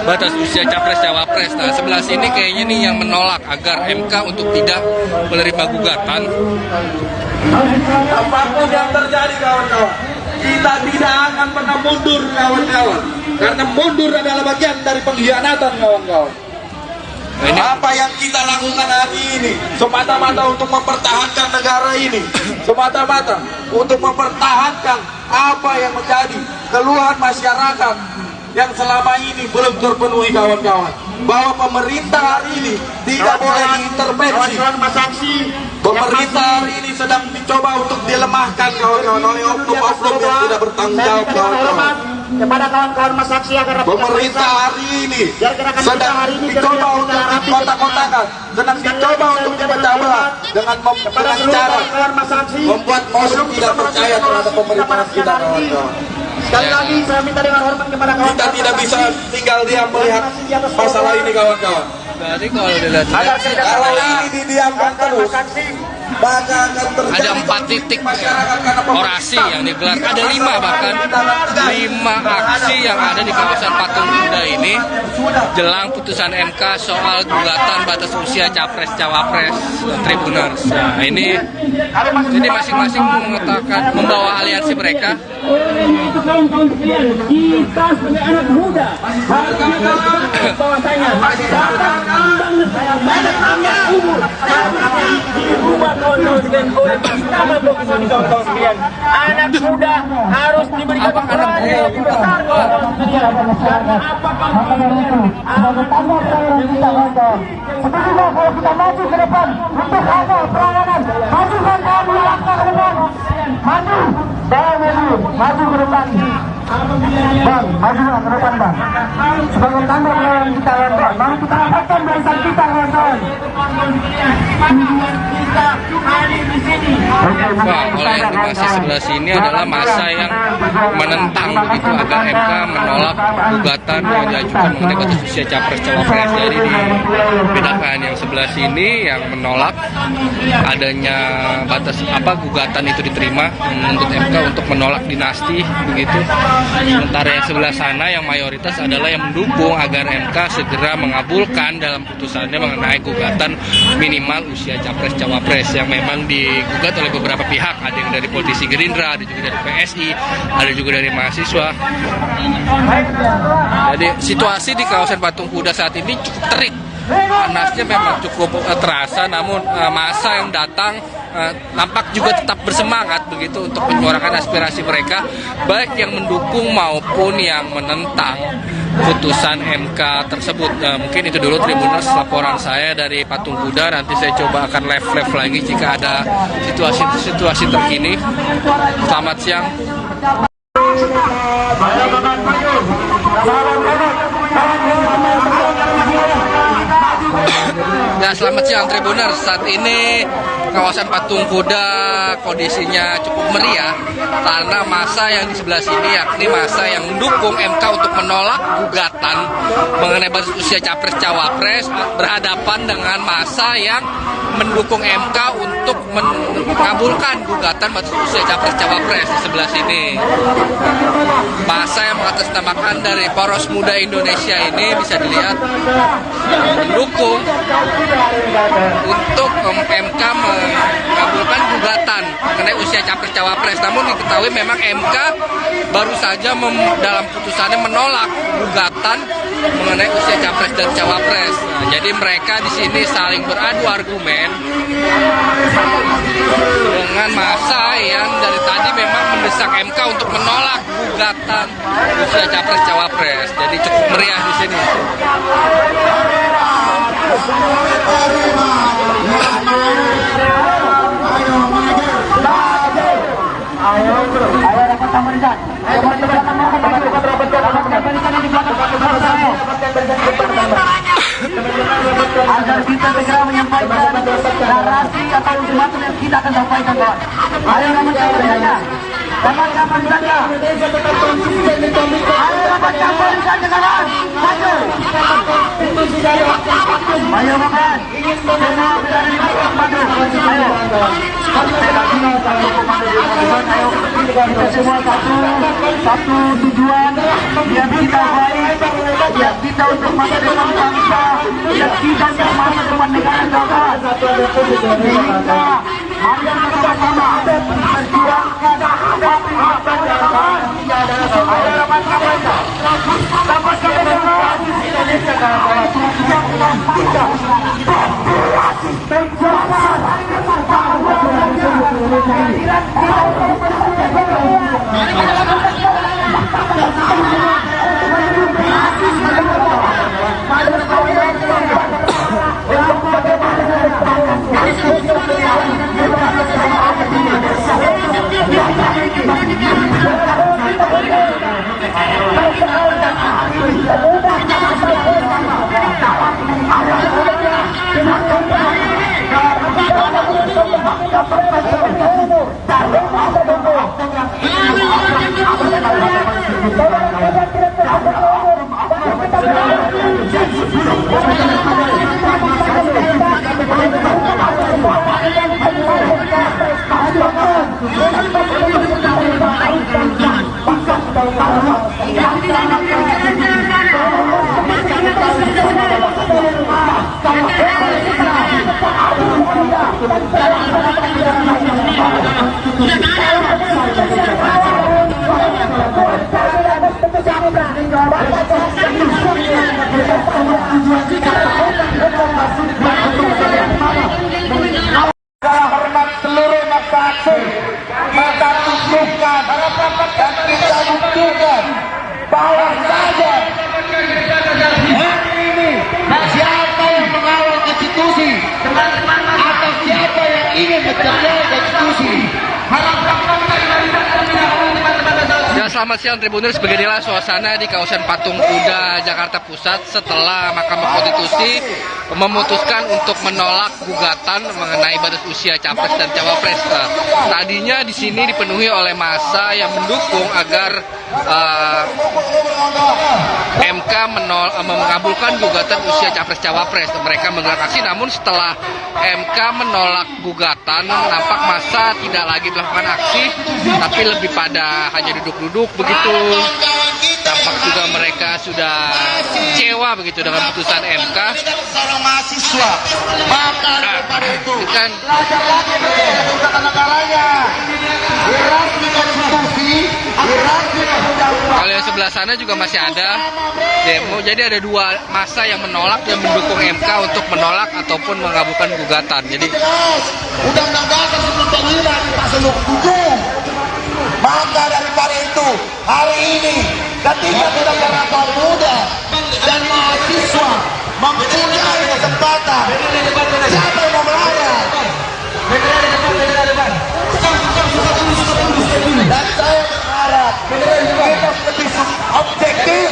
batas usia Capres-Cawapres. Nah, sebelah sini kayaknya nih yang menolak agar MK untuk tidak menerima gugatan. Apapun yang terjadi, kawan-kawan, kita tidak akan pernah mundur, kawan-kawan. Karena mundur adalah bagian dari pengkhianatan, kawan-kawan. Apa yang kita lakukan hari ini semata-mata untuk mempertahankan negara ini, semata-mata untuk mempertahankan apa yang menjadi keluhan masyarakat yang selama ini belum terpenuhi kawan-kawan, bahwa pemerintah hari ini tidak boleh diintervensi. Pemerintah hari ini sedang dicoba untuk dilemahkan kawan-kawan oleh oknum-oknum yang tidak bertanggung jawab kawan-kawan. Kepada kawan-kawan Mas Saksi agar Pemerintah hari ini sedang dicoba untuk dikotak-kotakan, sedang dicoba untuk dipecah belah dengan cara membuat orang tidak percaya terhadap pemerintahan kita kawan-kawan. Sekali lagi saya minta dengan hormat kepada kawan-kawan. Kita tidak bisa tinggal diam melihat masalah ini kawan-kawan. Berarti kalau dilihat Kalau ini didiamkan terus, maka akan terjadi ada 4 titik orasi yang digelar, ada 5 bahkan 5 aksi yang ada di kawasan Patung Kuda ini jelang putusan MK soal gugatan batas usia capres cawapres Tribuners. Nah, ini masing-masing mengatakan membawa aliansi mereka. Untuk kawan-kawan sekalian, kita sebagai anak muda harus mengingat bahwasanya banyak umur dirubah kawan-kawan sekalian oleh Mahkamah Konstitusi kawan-kawan sekalian. Anak muda harus diberikan peran yang lebih besar kawan-kawan sekalian. Karena apapun Sebetulnya kalau kita maju ke depan untuk ada peranganan, majukan kami langkah ke depan, maju, maju ke depan, bang, maju ke depan bang. Sebagai tanda pelayanan kita kawan-kawan, mari kita dapatkan barisan kita kawan-kawan. Wah, oleh yang masih sebelah sini adalah masa yang menentang begitu agar MK menolak gugatan yang diajukan mengenai batas usia capres cawapres. Jadi dibedakan yang sebelah sini yang menolak adanya batas gugatan itu diterima, menuntut MK untuk menolak dinasti begitu. Sementara yang sebelah sana yang mayoritas adalah yang mendukung agar MK segera mengabulkan dalam putusannya mengenai gugatan minimal usia capres cawapres yang memang digugat oleh beberapa pihak, ada yang dari politisi Gerindra, ada juga dari PSI, ada juga dari mahasiswa. Jadi situasi di kawasan Patung Kuda saat ini cukup terik. Panasnya memang cukup terasa, namun massa yang datang nampak juga tetap bersemangat begitu untuk menyuarakan aspirasi mereka, baik yang mendukung maupun yang menentang putusan MK tersebut. Mungkin itu dulu Tribuners laporan saya dari Patung Kuda. Nanti saya coba akan live lagi jika ada situasi terkini. Selamat siang. Ya, selamat siang Tribuners. Saat ini kawasan Patung Kuda kondisinya cukup meriah karena massa yang di sebelah sini, yakni massa yang mendukung MK untuk menolak gugatan mengenai batas usia capres cawapres, berhadapan dengan massa yang mendukung MK untuk mengabulkan gugatan batas usia capres cawapres di sebelah sini. Massa yang mengatasnamakan dari Poros Muda Indonesia ini bisa dilihat mendukung untuk MK mengabulkan gugatan mengenai usia capres cawapres. Namun diketahui memang MK baru saja dalam putusannya menolak gugatan mengenai usia capres dan cawapres. Nah, jadi mereka di sini saling beradu argumen dengan massa yang dari tadi memang mendesak MK untuk menolak gugatan usia capres cawapres. Jadi cukup meriah di sini. Agar kita segera menyampaikan narasi atau ultimatum yang kita akan sampaikan, kawan. Ayo kawan-kawan, kawan-kawan saja. Ayo kawan-kawan saja, kawan. Maju. Ayo kawan. Semua berada di belakang maju. Ayo. Kita semua satu tujuan yang kita baik, yang kita untuk masa depan bangsa, yang kita untuk masa depan negara kawan. Kita mari bersama-sama berjuangkan hak-hak kawan. Ayo kawan-kawan, sama-sama Indonesia kawan. Kita hormat seluruh masyarakat, maka tunjukkan dan kita buktikan bahwa saja hari ini siapa yang mengawal konstitusi atau siapa yang ingin mencederai konstitusi. Ya, selamat siang Tribuners, beginilah suasana di kawasan Patung Kuda Jakarta Pusat setelah Mahkamah Konstitusi memutuskan untuk menolak gugatan mengenai batas usia capres dan cawapres. Tadinya di sini dipenuhi oleh massa yang mendukung agar MK mengabulkan gugatan usia capres cawapres. Mereka menggelar aksi, namun setelah MK menolak gugatan, nampak massa tidak lagi melakukan aksi, tapi lebih pada hanya duduk-duduk begitu. Tampak juga mereka sudah kecewa begitu dengan putusan MK. Mahasiswa, maka daripada itu kan kalau yang sebelah sana juga masih ada demo, jadi ada dua massa yang menolak dan mendukung MK untuk menolak ataupun mengabulkan gugatan. Jadi undang-undang dasar seperti ini di pasal 27. Maka daripada itu hari ini ketika tidak beberapa muda dan mahasiswa mempunyai kesempatan, siapa yang mau melawan? Dan saya berharap kita lebih objektif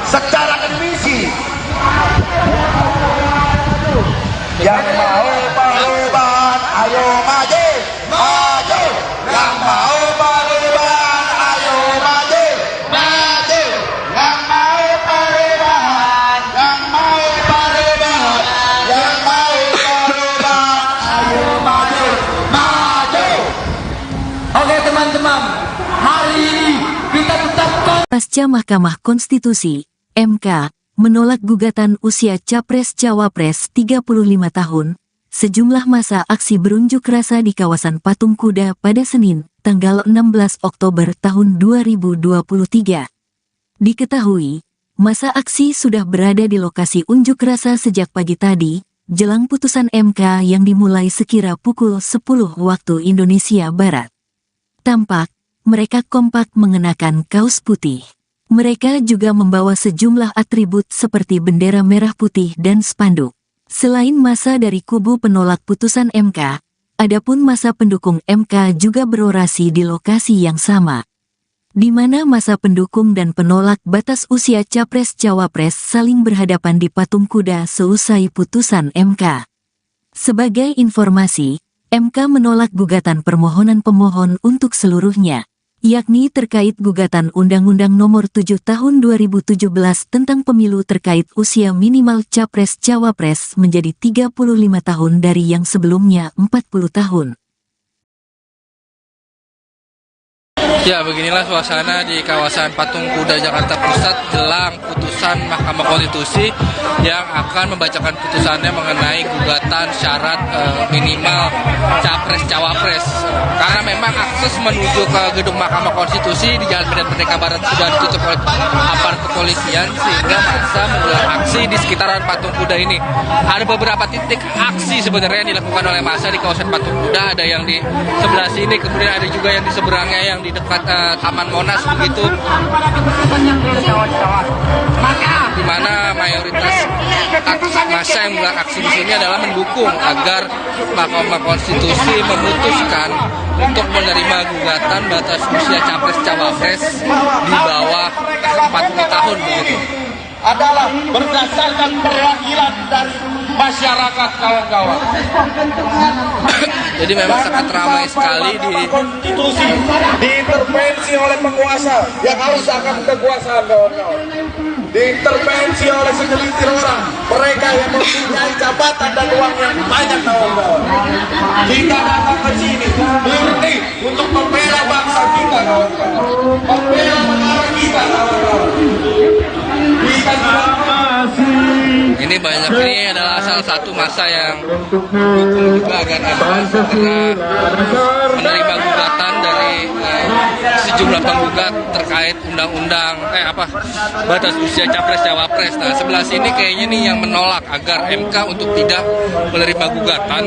secara akademisi. Yang mau perubahan, ayo maju, maju. Yang mau perubahan, ayo maju, maju. Yang mau perubahan, yang mau perubahan, yang mau perubahan, ayo maju, maju. Oke teman-teman, hari ini kita tetap Pasca Mahkamah Konstitusi, MK, menolak gugatan usia Capres-Cawapres 35 tahun, sejumlah massa aksi berunjuk rasa di kawasan Patung Kuda pada Senin, tanggal 16 Oktober tahun 2023. Diketahui, massa aksi sudah berada di lokasi unjuk rasa sejak pagi tadi, jelang putusan MK yang dimulai sekira pukul 10 waktu Indonesia Barat. Tampak, mereka kompak mengenakan kaos putih. Mereka juga membawa sejumlah atribut seperti bendera merah putih dan spanduk. Selain massa dari kubu penolak putusan MK, adapun massa pendukung MK juga berorasi di lokasi yang sama, di mana massa pendukung dan penolak batas usia Capres-Cawapres saling berhadapan di Patung Kuda seusai putusan MK. Sebagai informasi, MK menolak gugatan permohonan pemohon untuk seluruhnya, yakni terkait gugatan Undang-Undang Nomor 7 Tahun 2017 tentang pemilu terkait usia minimal Capres-Cawapres menjadi 35 tahun dari yang sebelumnya 40 tahun. ya, beginilah suasana di kawasan Patung Kuda Jakarta Pusat jelang putusan Mahkamah Konstitusi yang akan membacakan putusannya mengenai gugatan syarat minimal Capres-Cawapres. Karena memang akses menuju ke gedung Mahkamah Konstitusi di Jalan Medan Merdeka Barat sudah ditutup oleh aparat kepolisian, sehingga massa menggelar aksi di sekitaran Patung Kuda ini. Ada beberapa titik aksi sebenarnya yang dilakukan oleh massa di kawasan Patung Kuda, ada yang di sebelah sini, kemudian ada juga yang di seberangnya yang di dekat Taman Monas begitu, di mana mayoritas massa yang menggelar aksi di sini adalah mendukung agar Mahkamah Konstitusi memutuskan untuk menerima gugatan batas usia Capres-Cawapres di bawah 40 tahun begitu. Adalah berdasarkan perwakilan dari masyarakat, kawan-kawan. Jadi memang sangat ramai sekali di konstitusi diintervensi oleh penguasa yang harus akan kekuasaan, kawan-kawan. diintervensi oleh segelintir orang, mereka yang mempunyai jabatan dan uang yang banyak, kawan-kawan. Kita datang ke sini murni untuk membela bangsa kita, kawan-kawan, membela negara kita, kawan-kawan. Kita Ini banyak, ini adalah salah satu masa yang mendukung juga agar MK segera menerima gugatan dari sejumlah penggugat terkait undang-undang batas usia capres cawapres. Nah, sebelah sini kayaknya nih yang menolak agar MK untuk tidak menerima gugatan.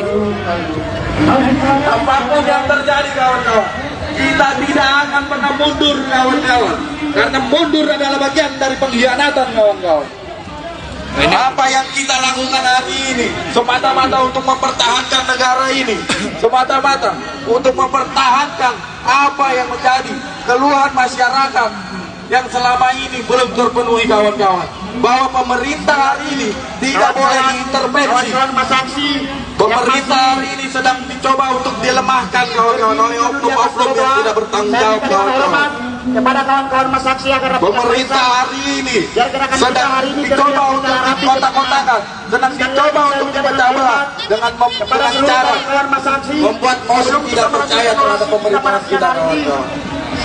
Apapun yang terjadi, kawan-kawan, kita tidak akan pernah mundur, kawan-kawan, karena mundur adalah bagian dari pengkhianatan, kawan-kawan. Apa yang kita lakukan hari ini semata-mata untuk mempertahankan negara ini, semata-mata untuk mempertahankan apa yang menjadi keluhan masyarakat yang selama ini belum terpenuhi, kawan-kawan, bahwa pemerintah hari ini tidak boleh diintervensi. Pemerintah hari ini sedang dicoba untuk dilemahkan, kawan-kawan, oleh oknum-oknum yang tidak bertanggung jawab, kawan-kawan. Kepada kawan-kawan masaksi agar Pemerintah hari ini sedang dicoba untuk dikotak-kotakan, sedang dicoba untuk dipecah belah dengan cara membuat orang tidak percaya terhadap pemerintahan kita, kawan-kawan.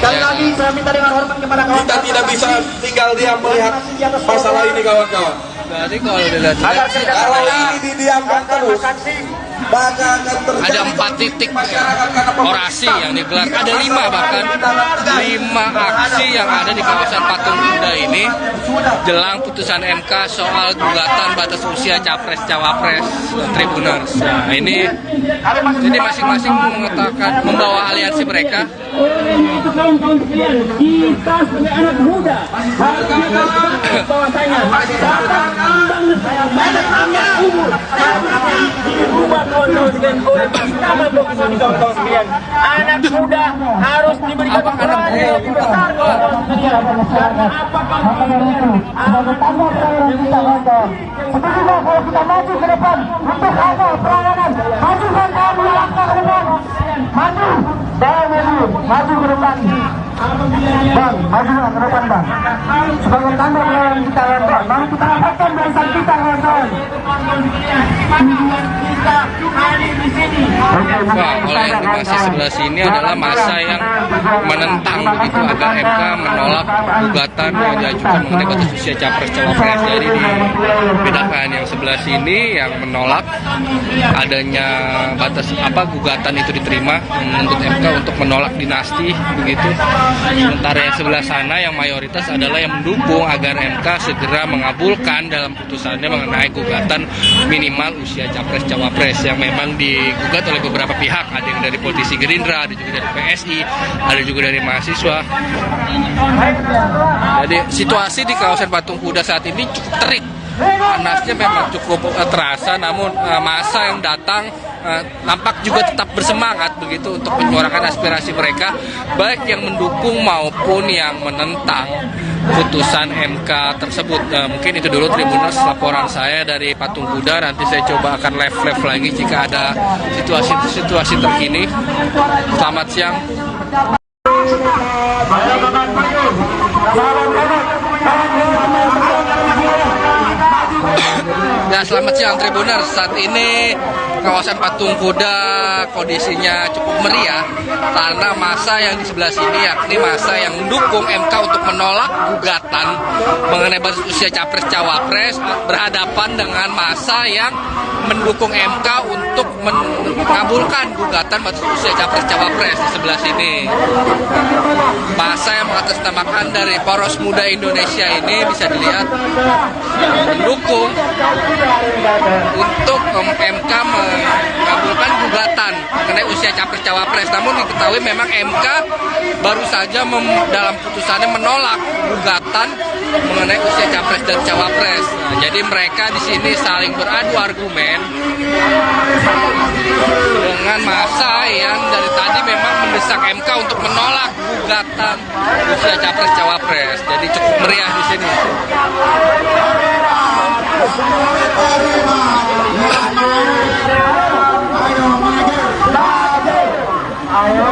Sekali lagi saya minta dengan hormat kepada kawan-kawan. Kita tidak bisa tinggal diam melihat masalah ini, kawan-kawan. Berarti kalau dilihat Kalau ini didiamkan terus, maka akan terjadi ada 4 titik orasi yang digelar, ada 5 bahkan 5 aksi yang ada di kawasan Patung Kuda ini jelang putusan MK soal gugatan batas usia capres cawapres Tribuners. Nah, ini jadi masing-masing mengatakan membawa aliansi mereka. Untuk kawan-kawan sekalian, kita sebagai anak muda harus bahwasanya kawan-kawan sekalian oleh Mahkamah Konstitusi, kawan-kawan sekalian. Anak muda harus diberikan peran yang lebih besar, kawan-kawan sekalian. Karena apa, Sebenarnya kalau kita maju ke depan untuk ada peranganan, majukan kami langkah ke depan, maju, maju ke depan, bang, maju ke depan, bang. Sebagai tanda pelayanan kita, kawan-kawan, mari kita rapatkan barisan kita, kawan-kawan. kita hadir di sini. Wah, oleh yang di masa sebelah sini adalah masa yang menentang begitu agar MK menolak gugatan yang diajukan mengenai batas usia capres cawapres. Jadi dibedakan yang sebelah sini yang menolak adanya batas gugatan itu diterima, menuntut MK untuk menolak dinasti begitu. Sementara yang sebelah sana yang mayoritas adalah yang mendukung agar MK segera mengabulkan dalam putusannya mengenai gugatan minimal usia capres cawapres yang memang digugat oleh beberapa pihak. Ada yang dari politisi Gerindra, ada juga dari PSI, ada juga dari mahasiswa. Jadi situasi di kawasan Patung Kuda saat ini cukup terik. Panasnya memang cukup terasa, namun massa yang datang nampak juga tetap bersemangat begitu untuk menyuarakan aspirasi mereka, baik yang mendukung maupun yang menentang putusan MK tersebut. Mungkin itu dulu Tribuners laporan saya dari Patung Kuda. Nanti saya coba akan live lagi jika ada situasi terkini. Selamat siang. Ya, selamat siang Tribuners. Saat ini kawasan Patung Kuda kondisinya cukup meriah karena massa yang di sebelah sini, yakni massa yang mendukung MK untuk menolak gugatan mengenai batas usia capres cawapres, berhadapan dengan massa yang mendukung MK untuk mengabulkan gugatan batas usia capres cawapres di sebelah sini. Massa yang mengatasnamakan dari Poros Muda Indonesia ini bisa dilihat mendukung untuk MK mengabulkan gugatan mengenai usia capres cawapres. Namun diketahui memang MK baru saja dalam putusannya menolak gugatan mengenai usia capres dan cawapres. Nah, jadi mereka di sini saling beradu argumen dengan massa yang dari tadi memang mendesak MK untuk menolak gugatan usia capres cawapres. Jadi cukup meriah di sini. Ayo,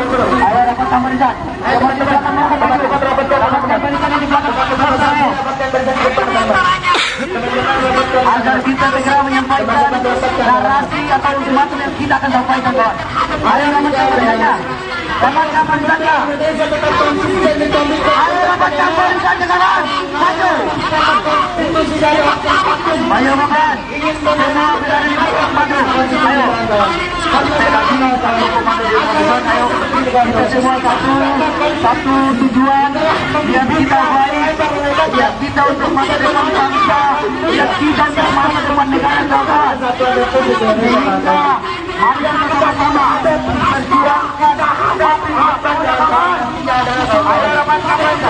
menyampaikan narasi atau ultimatum yang kita akan sampaikan, kawan. Ayo kawan-kawan saja. Kawan-kawan saja. Ayo kawan-kawan saja, kawan. Maju. Ayo kawan. Semua berada di bawah maju. Ayo. Ayo. Kita semua satu tujuan yang kita baik, yang kita untuk masa depan bangsa, yang kita untuk masa depan negara, kawan. Kita mari bersama-sama memperjuangkan hak-hak kawan. Ayo kawan-kawan,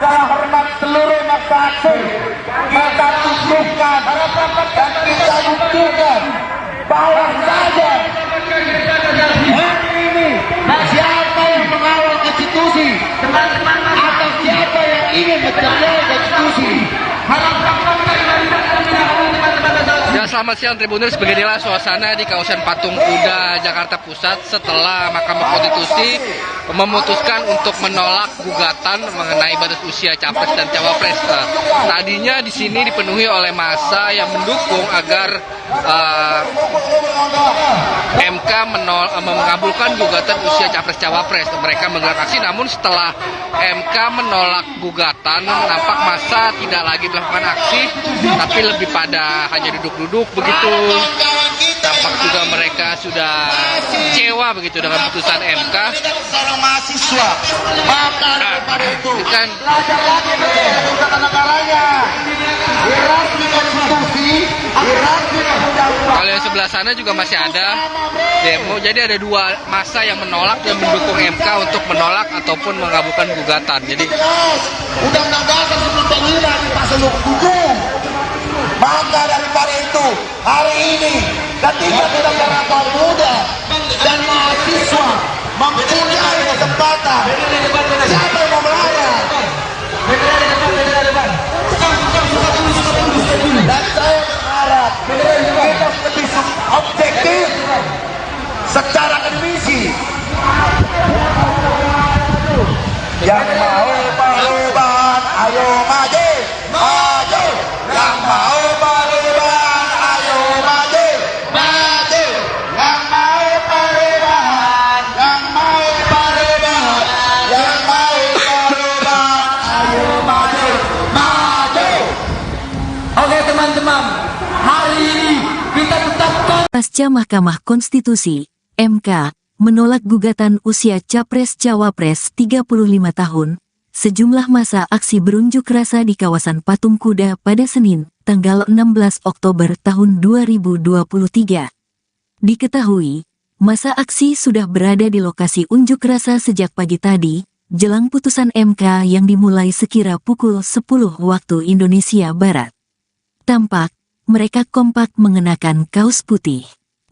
hormat seluruh masyarakat, maka tunjukkan dan kita buktikan bahwa saja hari ini siapa yang mengawal konstitusi atau siapa yang ingin mencederai konstitusi. Ya, selamat siang Tribuners, beginilah suasana di kawasan Patung Kuda Jakarta Pusat setelah Mahkamah Konstitusi memutuskan untuk menolak gugatan mengenai batas usia capres dan cawapres. Tadinya di sini dipenuhi oleh massa yang mendukung agar MK mengabulkan gugatan usia capres cawapres. Mereka menggelar aksi, namun setelah MK menolak gugatan, nampak massa tidak lagi melakukan aksi, tapi lebih pada hanya duduk-duduk begitu. Tampak juga mereka sudah kecewa begitu dengan putusan MK. Mahasiswa, maka daripada itu kan kalau yang sebelah sana juga masih ada demo. Jadi ada dua massa yang menolak dan mendukung MK untuk menolak ataupun mengabulkan gugatan. Jadi Undang-Undang Dasar 1945 di pasal 27. Maka daripada itu hari ini ketika kita para muda dan mahasiswa mempunyai kesempatan, siapa yang mau melawan? Dan saya berharap kita lebih objektif secara akademisi. Yang mau perubahan, ayo maju, maju. Yang mau perubahan, ayo maju, maju. Yang mau perubahan, yang mau perubahan, yang mau perubahan, ayo maju, maju. Oke teman-teman, hari ini kita tetapkan Pasca Mahkamah Konstitusi, MK, menolak gugatan usia Capres-Cawapres 35 tahun, sejumlah massa aksi berunjuk rasa di kawasan Patung Kuda pada Senin, tanggal 16 Oktober tahun 2023. Diketahui, massa aksi sudah berada di lokasi unjuk rasa sejak pagi tadi, jelang putusan MK yang dimulai sekira pukul 10 waktu Indonesia Barat. Tampak, mereka kompak mengenakan kaos putih.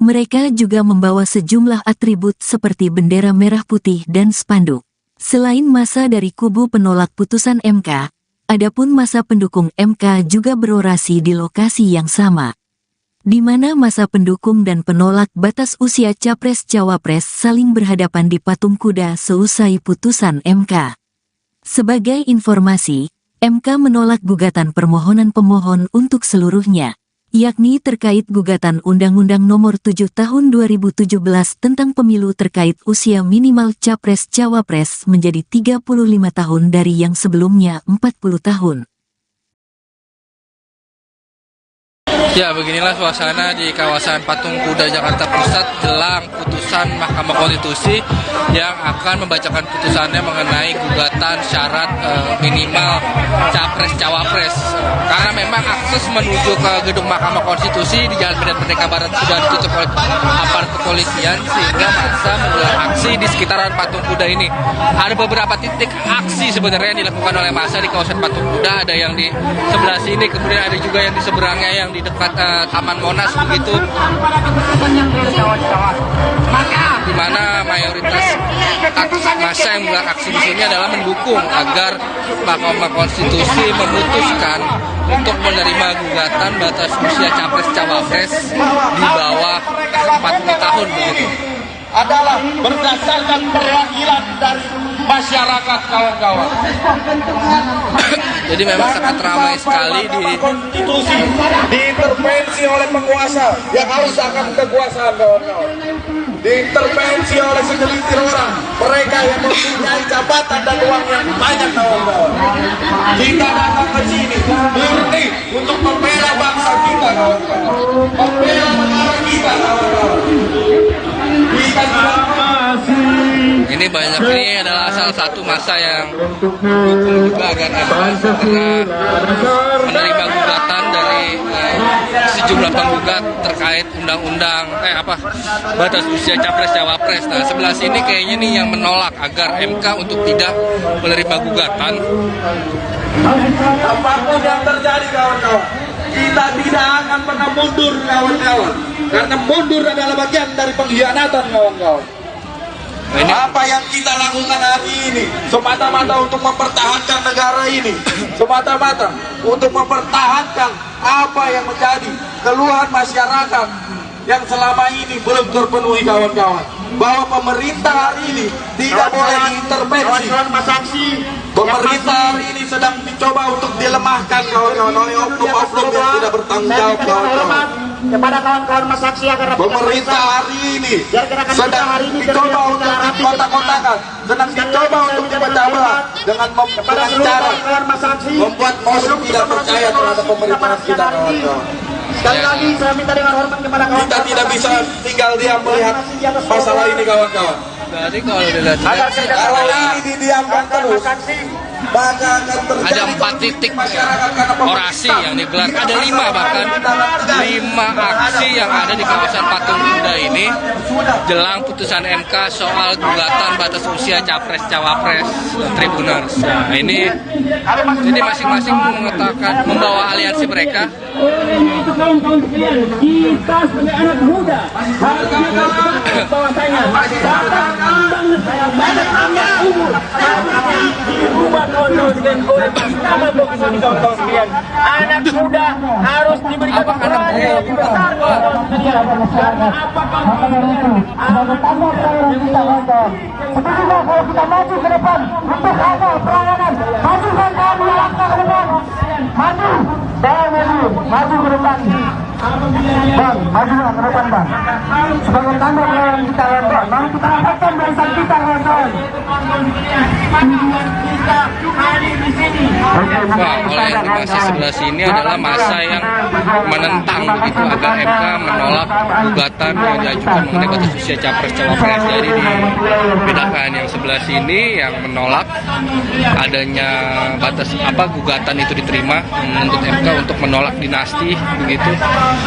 Mereka juga membawa sejumlah atribut seperti bendera merah putih dan spanduk. Selain massa dari kubu penolak putusan MK, adapun massa pendukung MK juga berorasi di lokasi yang sama, di mana massa pendukung dan penolak batas usia Capres-Cawapres saling berhadapan di Patung Kuda seusai putusan MK. Sebagai informasi, MK menolak gugatan permohonan pemohon untuk seluruhnya, yakni terkait gugatan Undang-Undang Nomor 7 Tahun 2017 tentang pemilu terkait usia minimal Capres-Cawapres menjadi 35 tahun dari yang sebelumnya 40 tahun. Ya, beginilah suasana di kawasan Patung Kuda Jakarta Pusat jelang putusan Mahkamah Konstitusi yang akan membacakan putusannya mengenai gugatan syarat minimal Capres-Cawapres. Karena memang akses menuju ke gedung Mahkamah Konstitusi di Jalan Medan Merdeka Barat sudah ditutup oleh aparat kepolisian sehingga massa menggelar aksi di sekitaran Patung Kuda ini. Ada beberapa titik aksi sebenarnya yang dilakukan oleh massa di kawasan Patung Kuda, ada yang di sebelah sini, kemudian ada juga yang di seberangnya yang di dekat Taman Monas begitu, di mana mayoritas massa yang menggelar aksi di sini adalah mendukung agar Mahkamah Konstitusi memutuskan untuk menerima gugatan batas usia Capres-Cawapres di bawah 40 tahun begitu. Adalah berdasarkan perwakilan dari masyarakat, kawan-kawan. Jadi memang sangat ramai sekali di konstitusi diintervensi oleh penguasa yang harus akan kekuasaan, kawan-kawan. Diintervensi oleh segelintir orang, mereka yang mempunyai jabatan dan uang yang banyak, kawan-kawan. Kita datang ke sini murni untuk membela bangsa kita, kawan-kawan. Membela negara kita, kawan-kawan. Ini banyak, ini adalah salah satu massa yang dukung juga agar MK segera menerima gugatan dari sejumlah penggugat terkait undang-undang batas usia Capres-Cawapres. Nah, sebelah sini kayaknya nih yang menolak agar MK untuk tidak menerima gugatan. Apapun yang terjadi, kawan-kawan, kita tidak akan pernah mundur, kawan-kawan. Karena mundur adalah bagian dari pengkhianatan, kawan-kawan. Apa yang kita lakukan hari ini semata-mata untuk mempertahankan negara ini, semata-mata untuk mempertahankan apa yang menjadi keluhan masyarakat yang selama ini belum terpenuhi, kawan-kawan. Bahwa pemerintah hari ini tidak boleh diintervensi. Pemerintah hari ini sedang dicoba untuk dilemahkan, kawan-kawan, oleh oknum-oknum yang tidak bertanggung jawab, kawan-kawan. Kepada kawan-kawan masaksi agar pemerintah hari ini sedang dicoba untuk dikotak-kotakan, sedang dicoba untuk dipecah belah dengan cara membuat orang tidak percaya terhadap pemerintahan kita, kawan-kawan. Sekali lagi saya minta dengan hormat kepada kawan-kawan. Kita tidak bisa tinggal diam melihat masalah ini, kawan-kawan. Jadi kalau dilihat Kalau ini didiamkan terus, maka akan terjadi ada 4 titik orasi yang digelar, ada 5 bahkan 5 aksi yang ada di kawasan Patung Kuda ini jelang putusan MK soal gugatan batas usia Capres-Cawapres Tribuners. Nah, ini jadi masing-masing mengatakan membawa aliansi mereka. Untuk kawan-kawan sekalian, kita sebagai anak muda harus mengingat bahwasanya banyak umur dirubah kawan-kawan sekalian oleh Mahkamah Konstitusi, kawan-kawan sekalian. Anak muda harus diberikan peran yang lebih besar, kawan-kawan sekalian. Karena apa, kawan-kawan? Sebetulnya kalau kita maju ke depan untuk ada pelayanan, majukan kami langkah ke depan, maju ke depan, bang, maju ke depan, bang. Sebagai tanda pelayanan kita, kawan-kawan, mari kita angkatkan barisan kita, kawan-kawan. Wah, oleh informasi sebelah sini adalah massa yang menentang begitu agar MK menolak gugatan yang diajukan mengenai batas usia Capres-Cawapres. Jadi dibedakan yang sebelah sini yang menolak adanya batas gugatan itu diterima, menuntut MK untuk menolak dinasti begitu.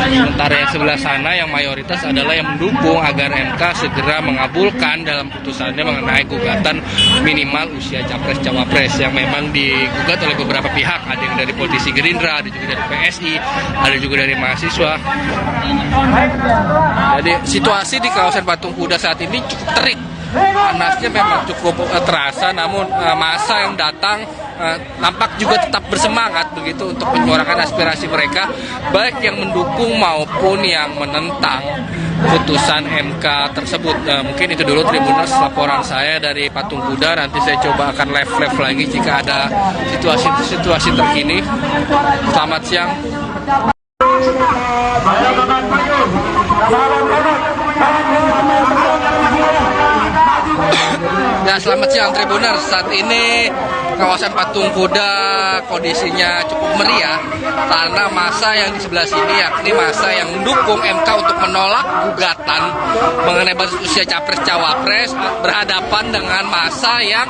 Sementara yang sebelah sana yang mayoritas adalah yang mendukung agar MK segera mengabulkan dalam putusannya mengenai gugatan minimal usia Capres-Cawapres yang memang digugat oleh beberapa pihak. Ada yang dari politisi Gerindra, ada juga dari PSI, ada juga dari mahasiswa. Jadi situasi di kawasan Patung Kuda saat ini cukup terik panasnya memang cukup terasa, namun massa yang datang nampak juga tetap bersemangat begitu untuk menyuarakan aspirasi mereka, baik yang mendukung maupun yang menentang putusan MK tersebut. Mungkin itu dulu Tribuners laporan saya dari Patung Kuda. Nanti saya coba akan live lagi jika ada situasi terkini. Selamat siang. Ya, selamat siang Tribuners. Saat ini kawasan Patung Kuda kondisinya cukup meriah karena massa yang di sebelah sini, yakni massa yang mendukung MK untuk menolak gugatan mengenai batas usia capres-cawapres, berhadapan dengan massa yang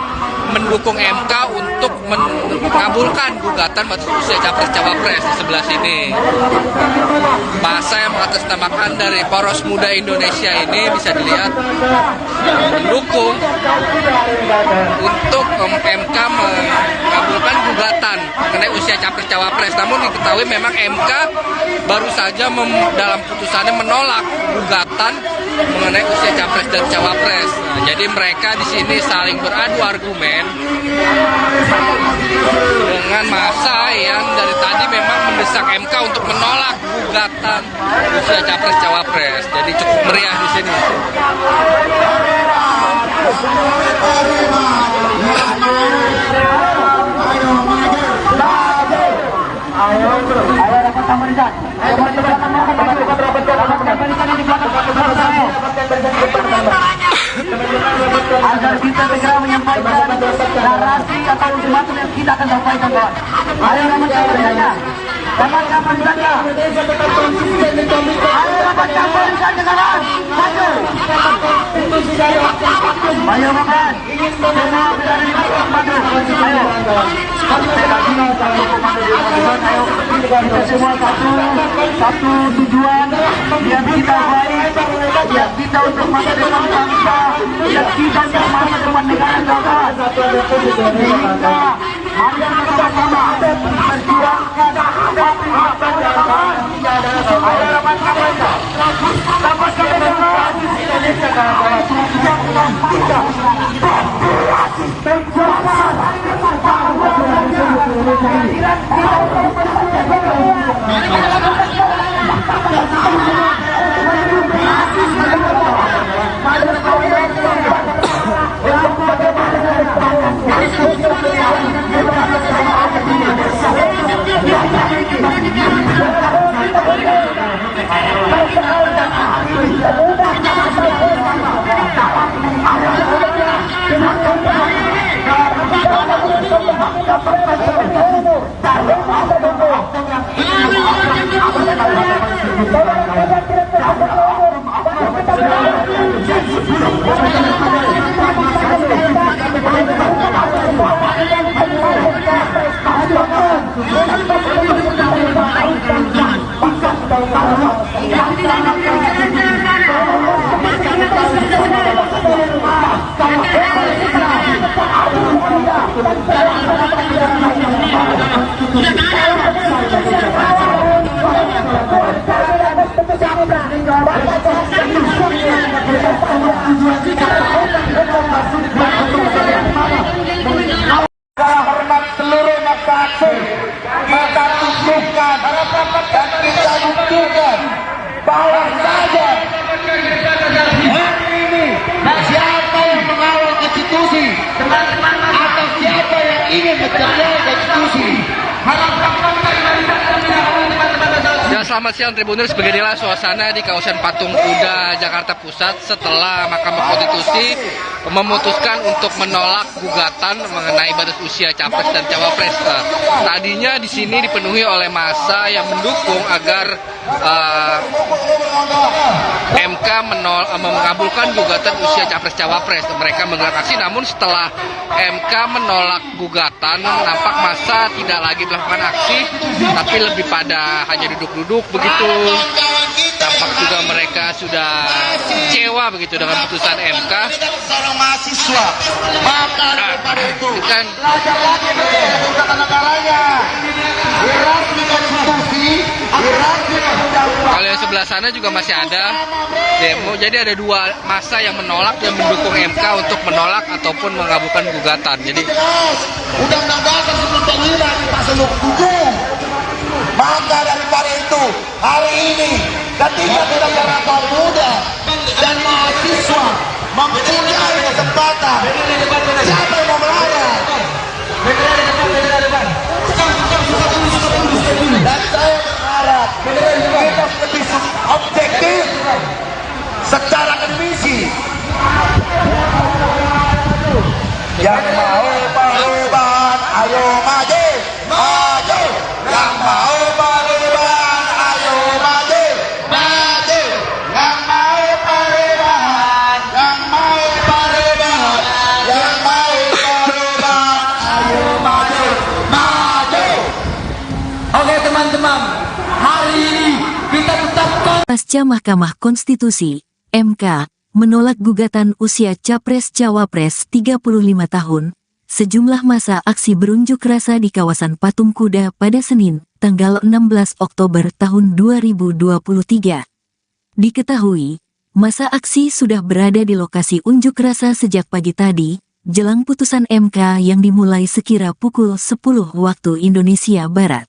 mendukung MK untuk mengabulkan gugatan batas usia capres-cawapres di sebelah sini. Massa yang mengatasnamakan dari Poros Muda Indonesia ini bisa dilihat mendukung untuk MK mengabulkan gugatan mengenai usia capres-cawapres. Namun diketahui memang MK baru saja dalam putusannya menolak gugatan mengenai usia capres dan cawapres. Nah, jadi mereka di sini saling beradu argumen dengan massa yang dari tadi memang mendesak MK untuk menolak gugatan usia capres-cawapres. Jadi cukup meriah di sini. Agar kita segera menyampaikan narasi atau ultimatum yang kita akan sampaikan, kawan. Ayo kawan-kawan saja. Kawan-kawan saja. Ayo kawan-kawan saja, kawan. Maju. Ayo kawan. Semua berada di belakang maju. Ayo. Kita semua satu tujuan yang kita baik, yang kita untuk masa depan bangsa, yang kita untuk masa depan negara, kawan. Sehingga mari kita sama-sama memperjuangkan hak-hak kawan. Ayo kawan-kawan, Indonesia, kawan. Hormat seluruh masyarakat, maka tunjukkan dan kita buktikan bahwa saja hari ini siapa yang mengawal konstitusi atau siapa yang ingin mencederai konstitusi. Ya, selamat siang Tribuners. Beginilah suasana di kawasan Patung Kuda Jakarta Pusat setelah Mahkamah Konstitusi memutuskan untuk menolak gugatan mengenai batas usia capres dan cawapres. Tadinya di sini dipenuhi oleh massa yang mendukung agar MK mengabulkan gugatan usia capres cawapres. Mereka menggelar aksi, namun setelah MK menolak gugatan, nampak massa tidak lagi melakukan aksi, tapi lebih pada hanya duduk-duduk begitu. Tampak juga mereka sudah kecewa begitu dengan putusan MK. Mahasiswa, maka daripada itu kan negaranya, konstitusi, Kalau yang sebelah sana juga masih ada demo. Jadi ada dua massa yang menolak dan mendukung MK untuk menolak ataupun mengabulkan gugatan. Jadi undang-undang dasar 1945 dipakai dukung. Maka daripada itu hari ini ketika kita para pemuda dan mahasiswa mempunyai kesempatan, siapa yang mau melarang? Dan saya berharap kita lebih objektif secara akademisi. Yang mau perubahan, ayo maju, maju. Yang mau perubahan, ayo maju, maju. Yang mau perubahan, yang mau perubahan, yang mau perubahan, ayo maju, maju. Oke teman-teman, hari ini kita tetapkan Pasca Mahkamah Konstitusi, MK, menolak gugatan usia Capres-Cawapres 35 tahun, sejumlah massa aksi berunjuk rasa di kawasan Patung Kuda pada Senin, tanggal 16 Oktober tahun 2023. Diketahui, massa aksi sudah berada di lokasi unjuk rasa sejak pagi tadi, jelang putusan MK yang dimulai sekira pukul 10 waktu Indonesia Barat.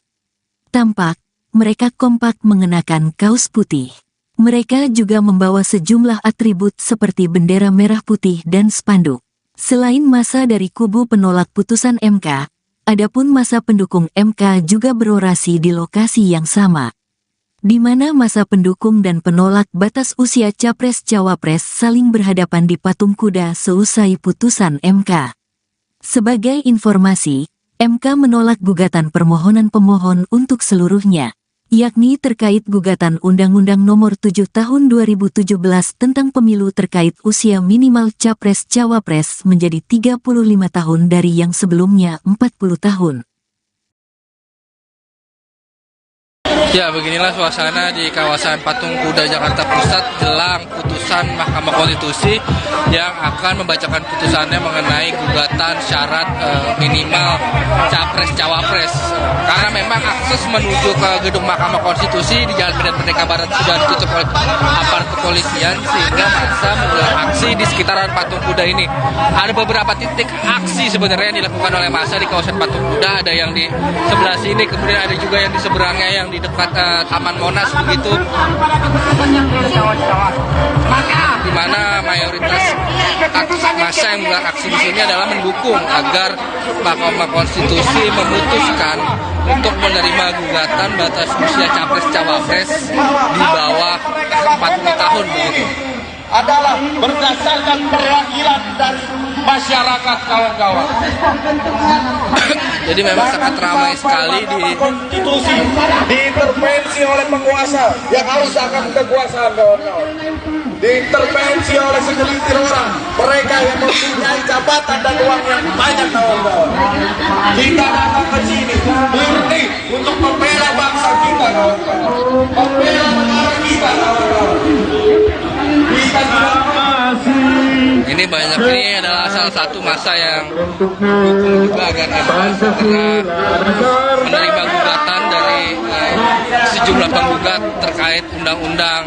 Tampak, mereka kompak mengenakan kaos putih. Mereka juga membawa sejumlah atribut seperti bendera merah putih dan spanduk. Selain massa dari kubu penolak putusan MK, adapun massa pendukung MK juga berorasi di lokasi yang sama, di mana massa pendukung dan penolak batas usia Capres-Cawapres saling berhadapan di Patung Kuda seusai putusan MK. Sebagai informasi, MK menolak gugatan permohonan pemohon untuk seluruhnya, yakni terkait gugatan Undang-Undang Nomor 7 Tahun 2017 tentang pemilu terkait usia minimal Capres-Cawapres menjadi 35 tahun dari yang sebelumnya 40 tahun. ya beginilah suasana di kawasan Patung Kuda Jakarta Pusat jelang putusan Mahkamah Konstitusi yang akan membacakan putusannya mengenai gugatan syarat minimal Capres-Cawapres. Karena memang akses menuju ke gedung Mahkamah Konstitusi di Jalan Medan Merdeka Barat sudah ditutup oleh aparat kepolisian sehingga massa menggelar aksi di sekitaran Patung Kuda ini. Ada beberapa titik aksi sebenarnya yang dilakukan oleh massa di kawasan Patung Kuda, ada yang di sebelah sini, kemudian ada juga yang di seberangnya yang di dekat Taman Monas begitu. Di mana mayoritas massa yang menggelar aksi di sini adalah mendukung agar Mahkamah Konstitusi memutuskan untuk menerima gugatan batas usia Capres-Cawapres di bawah 40 tahun begitu. Adalah berdasarkan perwakilan dari masyarakat, kawan-kawan. Jadi memang sangat ramai sekali di konstitusi diintervensi oleh penguasa yang harus akan kekuasaan, kawan-kawan. Diintervensi oleh segelintir orang, mereka yang mempunyai jabatan dan uang yang banyak, kawan-kawan. Kita datang ke sini murni untuk membela bangsa kita, kawan-kawan. Membela negara kita, kawan-kawan. Kita ini banyak, ini adalah salah satu massa yang mendukung juga agar MK segera menerima gugatan dari sejumlah penggugat terkait undang-undang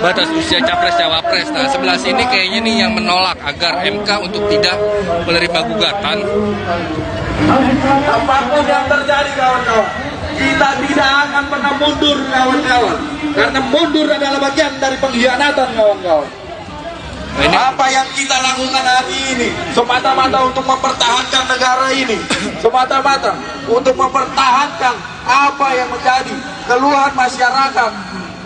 batas usia Capres-Cawapres. Nah, sebelah sini kayaknya nih yang menolak agar MK untuk tidak menerima gugatan. Apapun yang terjadi, kawan-kawan, kita tidak akan pernah mundur, kawan-kawan. Karena mundur adalah bagian dari pengkhianatan, kawan-kawan. Apa yang kita lakukan hari ini semata-mata untuk mempertahankan negara ini, semata-mata untuk mempertahankan apa yang menjadi keluhan masyarakat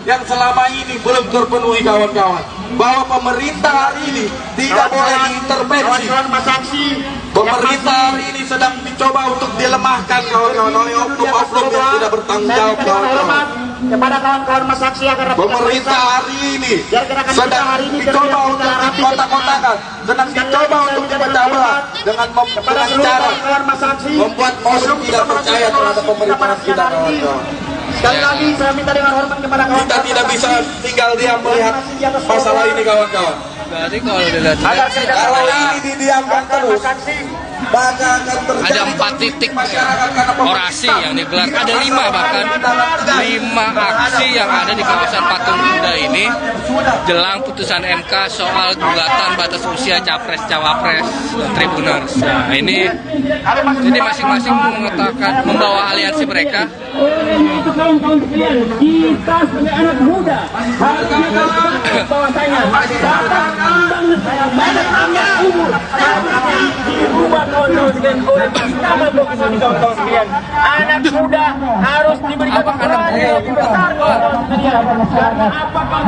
yang selama ini belum terpenuhi, kawan-kawan. Bahwa pemerintah hari ini tidak boleh diintervensi. Pemerintah hari ini sedang dicoba untuk dilemahkan, kawan-kawan, oleh oknum-oknum yang tidak bertanggung jawab, kawan-kawan. Kepada kawan-kawan masaksi agar Pemerintah hari ini sedang dicoba untuk dikotak-kotakan, sedang dicoba untuk dipecah dengan cara membuat orang tidak percaya terhadap pemerintahan kita, kawan-kawan. Sekali lagi saya minta dengan hormat kepada kawan-kawan. Kita tidak bisa tinggal diam melihat masalah ini, kawan-kawan. Berarti kalau dilihat Kalau ini didiamkan terus, maka akan terjadi ada 4 titik orasi yang digelar, ada 5 bahkan 5 aksi yang ada di kawasan Patung Kuda ini jelang putusan MK soal gugatan batas usia capres cawapres Tribuners. Nah, ini jadi masing-masing mengatakan membawa aliansi mereka. Untuk kawan-kawan sekalian, kita sebagai anak muda harus mengingat bahwasanya banyak umur dirubah kawan-kawan sekalian oleh Mahkamah Konstitusi. Kawan-kawan sekalian, anak muda harus diberikan peran yang lebih besar kawan-kawan sekalian. Karena apakah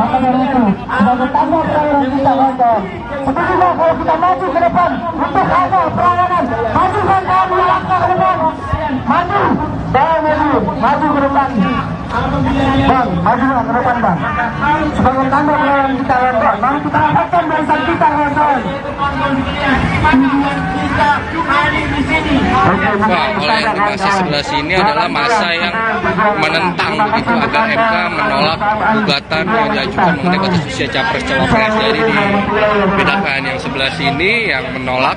tambah pelayanan kita kawan-kawan. Sebetulnya kalau kita maju ke depan untuk ada pelayanan, majukan kami langkah ke depan, maju, maju ke depan. Bang, maju ke depan bang. Sebagai tanda pelayanan kita kawan-kawan, mari kita angkatkan barisan kita kawan-kawan. Wah, oleh informasi sebelah sini adalah masa yang menentang begitu agar MK menolak gugatan yang diajukan mengenai batas usia capres cawapres. Jadi dibedakan yang sebelah sini yang menolak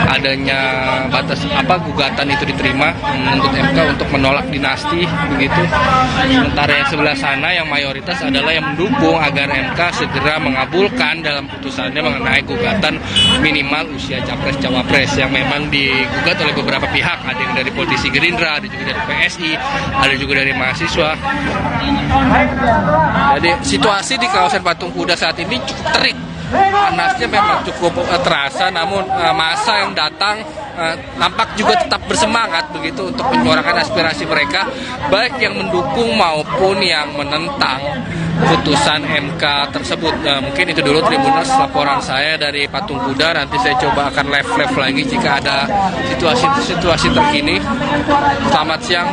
adanya batas gugatan itu diterima, menuntut MK untuk menolak dinasti begitu. Sementara yang sebelah sana yang mayoritas adalah yang mendukung agar MK segera mengabulkan dalam putusannya mengenai gugatan minimal usia capres cawapres yang memang digugat oleh beberapa pihak. Ada yang dari politisi Gerindra, ada juga dari PSI, ada juga dari mahasiswa. Jadi situasi di kawasan Patung Kuda saat ini cukup terik. Panasnya memang cukup terasa, namun massa yang datang nampak juga tetap bersemangat begitu untuk menyuarakan aspirasi mereka, baik yang mendukung maupun yang menentang putusan MK tersebut. Mungkin itu dulu Tribuners laporan saya dari Patung Kuda. Nanti saya coba akan live lagi jika ada situasi terkini. Selamat siang.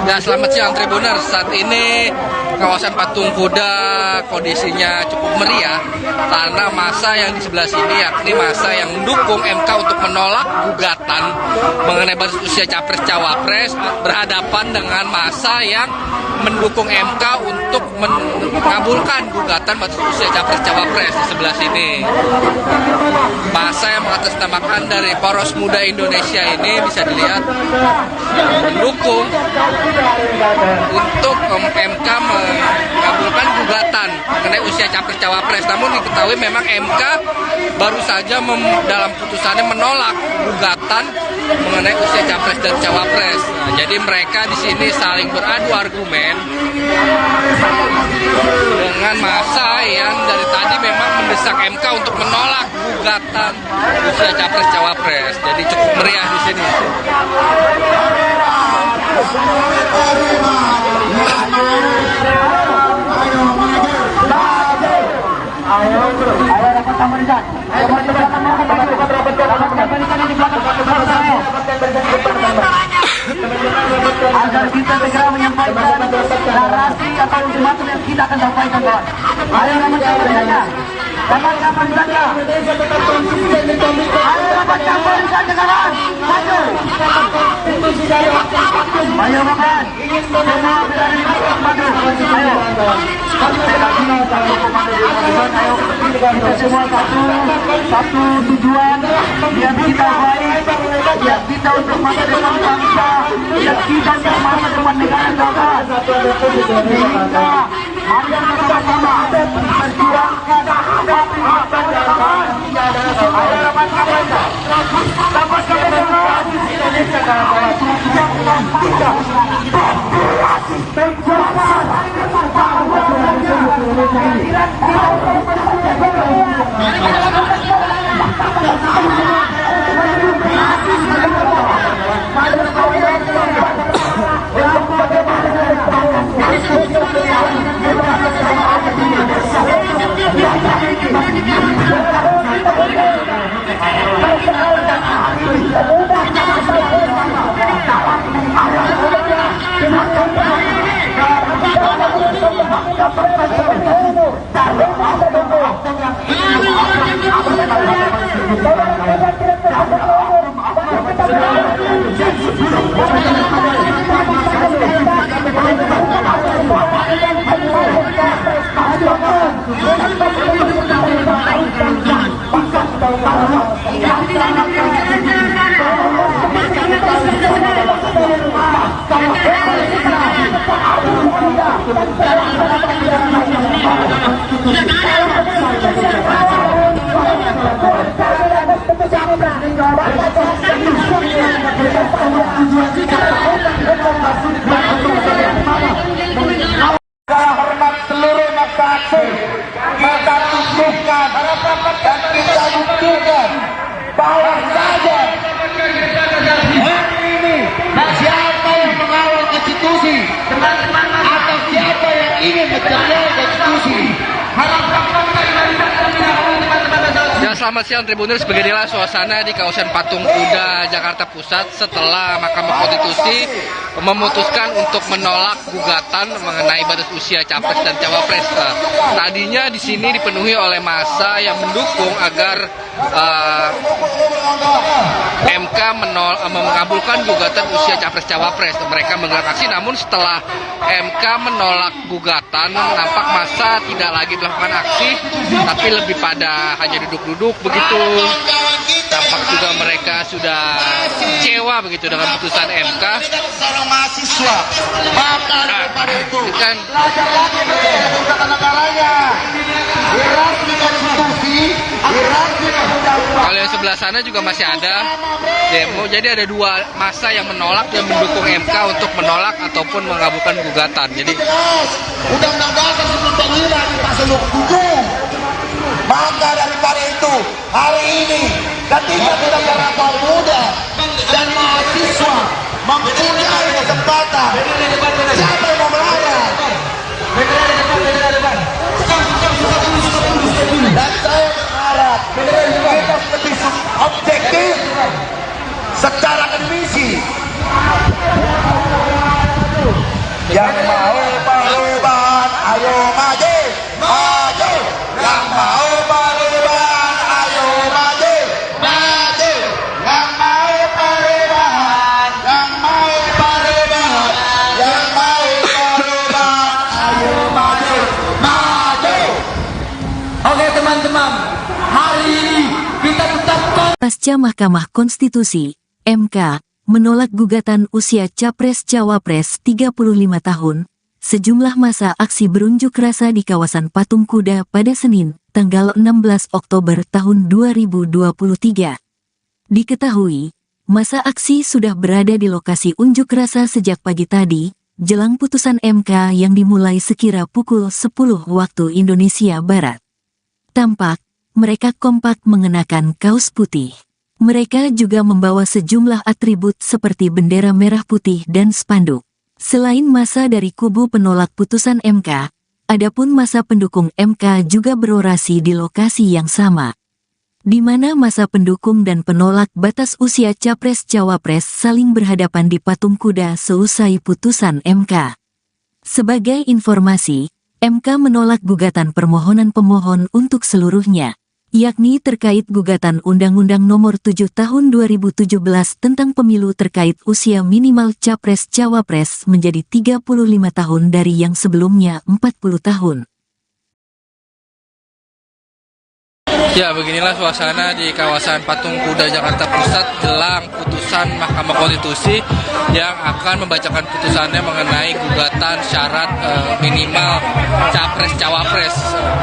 Ya, selamat siang Tribuners. Saat ini kawasan Patung Kuda kondisinya cukup meriah karena massa yang di sebelah sini, yakni massa yang mendukung MK untuk menolak gugatan mengenai batas usia capres cawapres, berhadapan dengan massa yang mendukung MK untuk mengabulkan gugatan batas usia capres cawapres di sebelah sini. Massa yang mengatasnamakan dari Poros Muda Indonesia ini bisa dilihat mendukung untuk MK mengabulkan gugatan mengenai usia capres cawapres. Namun diketahui memang MK baru saja dalam putusannya menolak gugatan mengenai usia capres dan cawapres. Nah, jadi mereka di sini saling beradu argumen dengan massa yang dari tadi memang mendesak MK untuk menolak gugatan usia capres cawapres. Jadi cukup meriah di sini. Agar kita segera menyampaikan narasi atau ultimatum yang kita akan sampaikan kawan. Ayo rapat-rapat saja. Rapat-rapat saja. Ayo rapat-rapat saja kawan. Maju. Ayo kawan. Semua berada di atas maju. Ayo. Ayo kita semua satu tujuan yang kita baik, yang kita untuk masa depan bangsa, yang kita untuk masa depan negara kawan. Kita mari bersama-sama memperjuangkan hak-hak kawan. Ayo rapat-rapat Indonesia kawan. semangat seluruh masa aksi. Kita tunjukkan dan kita buktikan bahwa saja hari ini siapa yang mengawal konstitusi atau siapa yang ingin mencederai konstitusi. Ya, selamat siang Tribuners, beginilah suasana di kawasan Patung Kuda Jakarta Pusat setelah Mahkamah Konstitusi memutuskan untuk menolak gugatan mengenai batas usia capres dan cawapres. Tadinya di sini dipenuhi oleh massa yang mendukung agar MK mengabulkan gugatan usia capres cawapres. Mereka menggelar aksi, namun setelah MK menolak gugatan, nampak massa tidak lagi melakukan aksi, tapi lebih pada hanya duduk-duduk begitu. Tampak juga mereka sudah kecewa begitu dengan putusan MK. Seorang mahasiswa, maka daripada itu Kan negaranya hirarki konstitusi, hirarki undang-undang. kalau yang sebelah sana juga masih ada demo. Jadi ada dua massa yang menolak dan mendukung MK untuk menolak ataupun mengabulkan gugatan. Jadi Undang-undang dasar 1945 di pasal 27. Maka daripada itu, hari ini ketika kita para pemuda dan mahasiswa mempunyai kesempatan, siapa yang mau melarang? Dan saya berharap kita lebih objektif secara akademisi. Yang mau perubahan, ayo maju, maju. Yang mau perubahan, ayo maju, maju. Yang mau perubahan, yang mau perubahan, yang mau perubahan, ayo maju, maju. Oke teman-teman, hari ini kita tetap Pasca Mahkamah Konstitusi, MK, menolak gugatan usia Capres-Cawapres 35 tahun, sejumlah massa aksi berunjuk rasa di kawasan Patung Kuda pada Senin, tanggal 16 Oktober tahun 2023. Diketahui, massa aksi sudah berada di lokasi unjuk rasa sejak pagi tadi, jelang putusan MK yang dimulai sekira pukul 10 waktu Indonesia Barat. Tampak, mereka kompak mengenakan kaos putih. Mereka juga membawa sejumlah atribut seperti bendera merah putih dan spanduk. Selain massa dari kubu penolak putusan MK, adapun massa pendukung MK juga berorasi di lokasi yang sama, di mana massa pendukung dan penolak batas usia Capres-Cawapres saling berhadapan di Patung Kuda seusai putusan MK. Sebagai informasi, MK menolak gugatan permohonan pemohon untuk seluruhnya, yakni terkait gugatan Undang-Undang Nomor 7 Tahun 2017 tentang pemilu terkait usia minimal Capres-Cawapres menjadi 35 tahun dari yang sebelumnya 40 tahun. ya, beginilah suasana di kawasan Patung Kuda Jakarta Pusat jelang putusan Mahkamah Konstitusi yang akan membacakan putusannya mengenai gugatan syarat minimal Capres-Cawapres.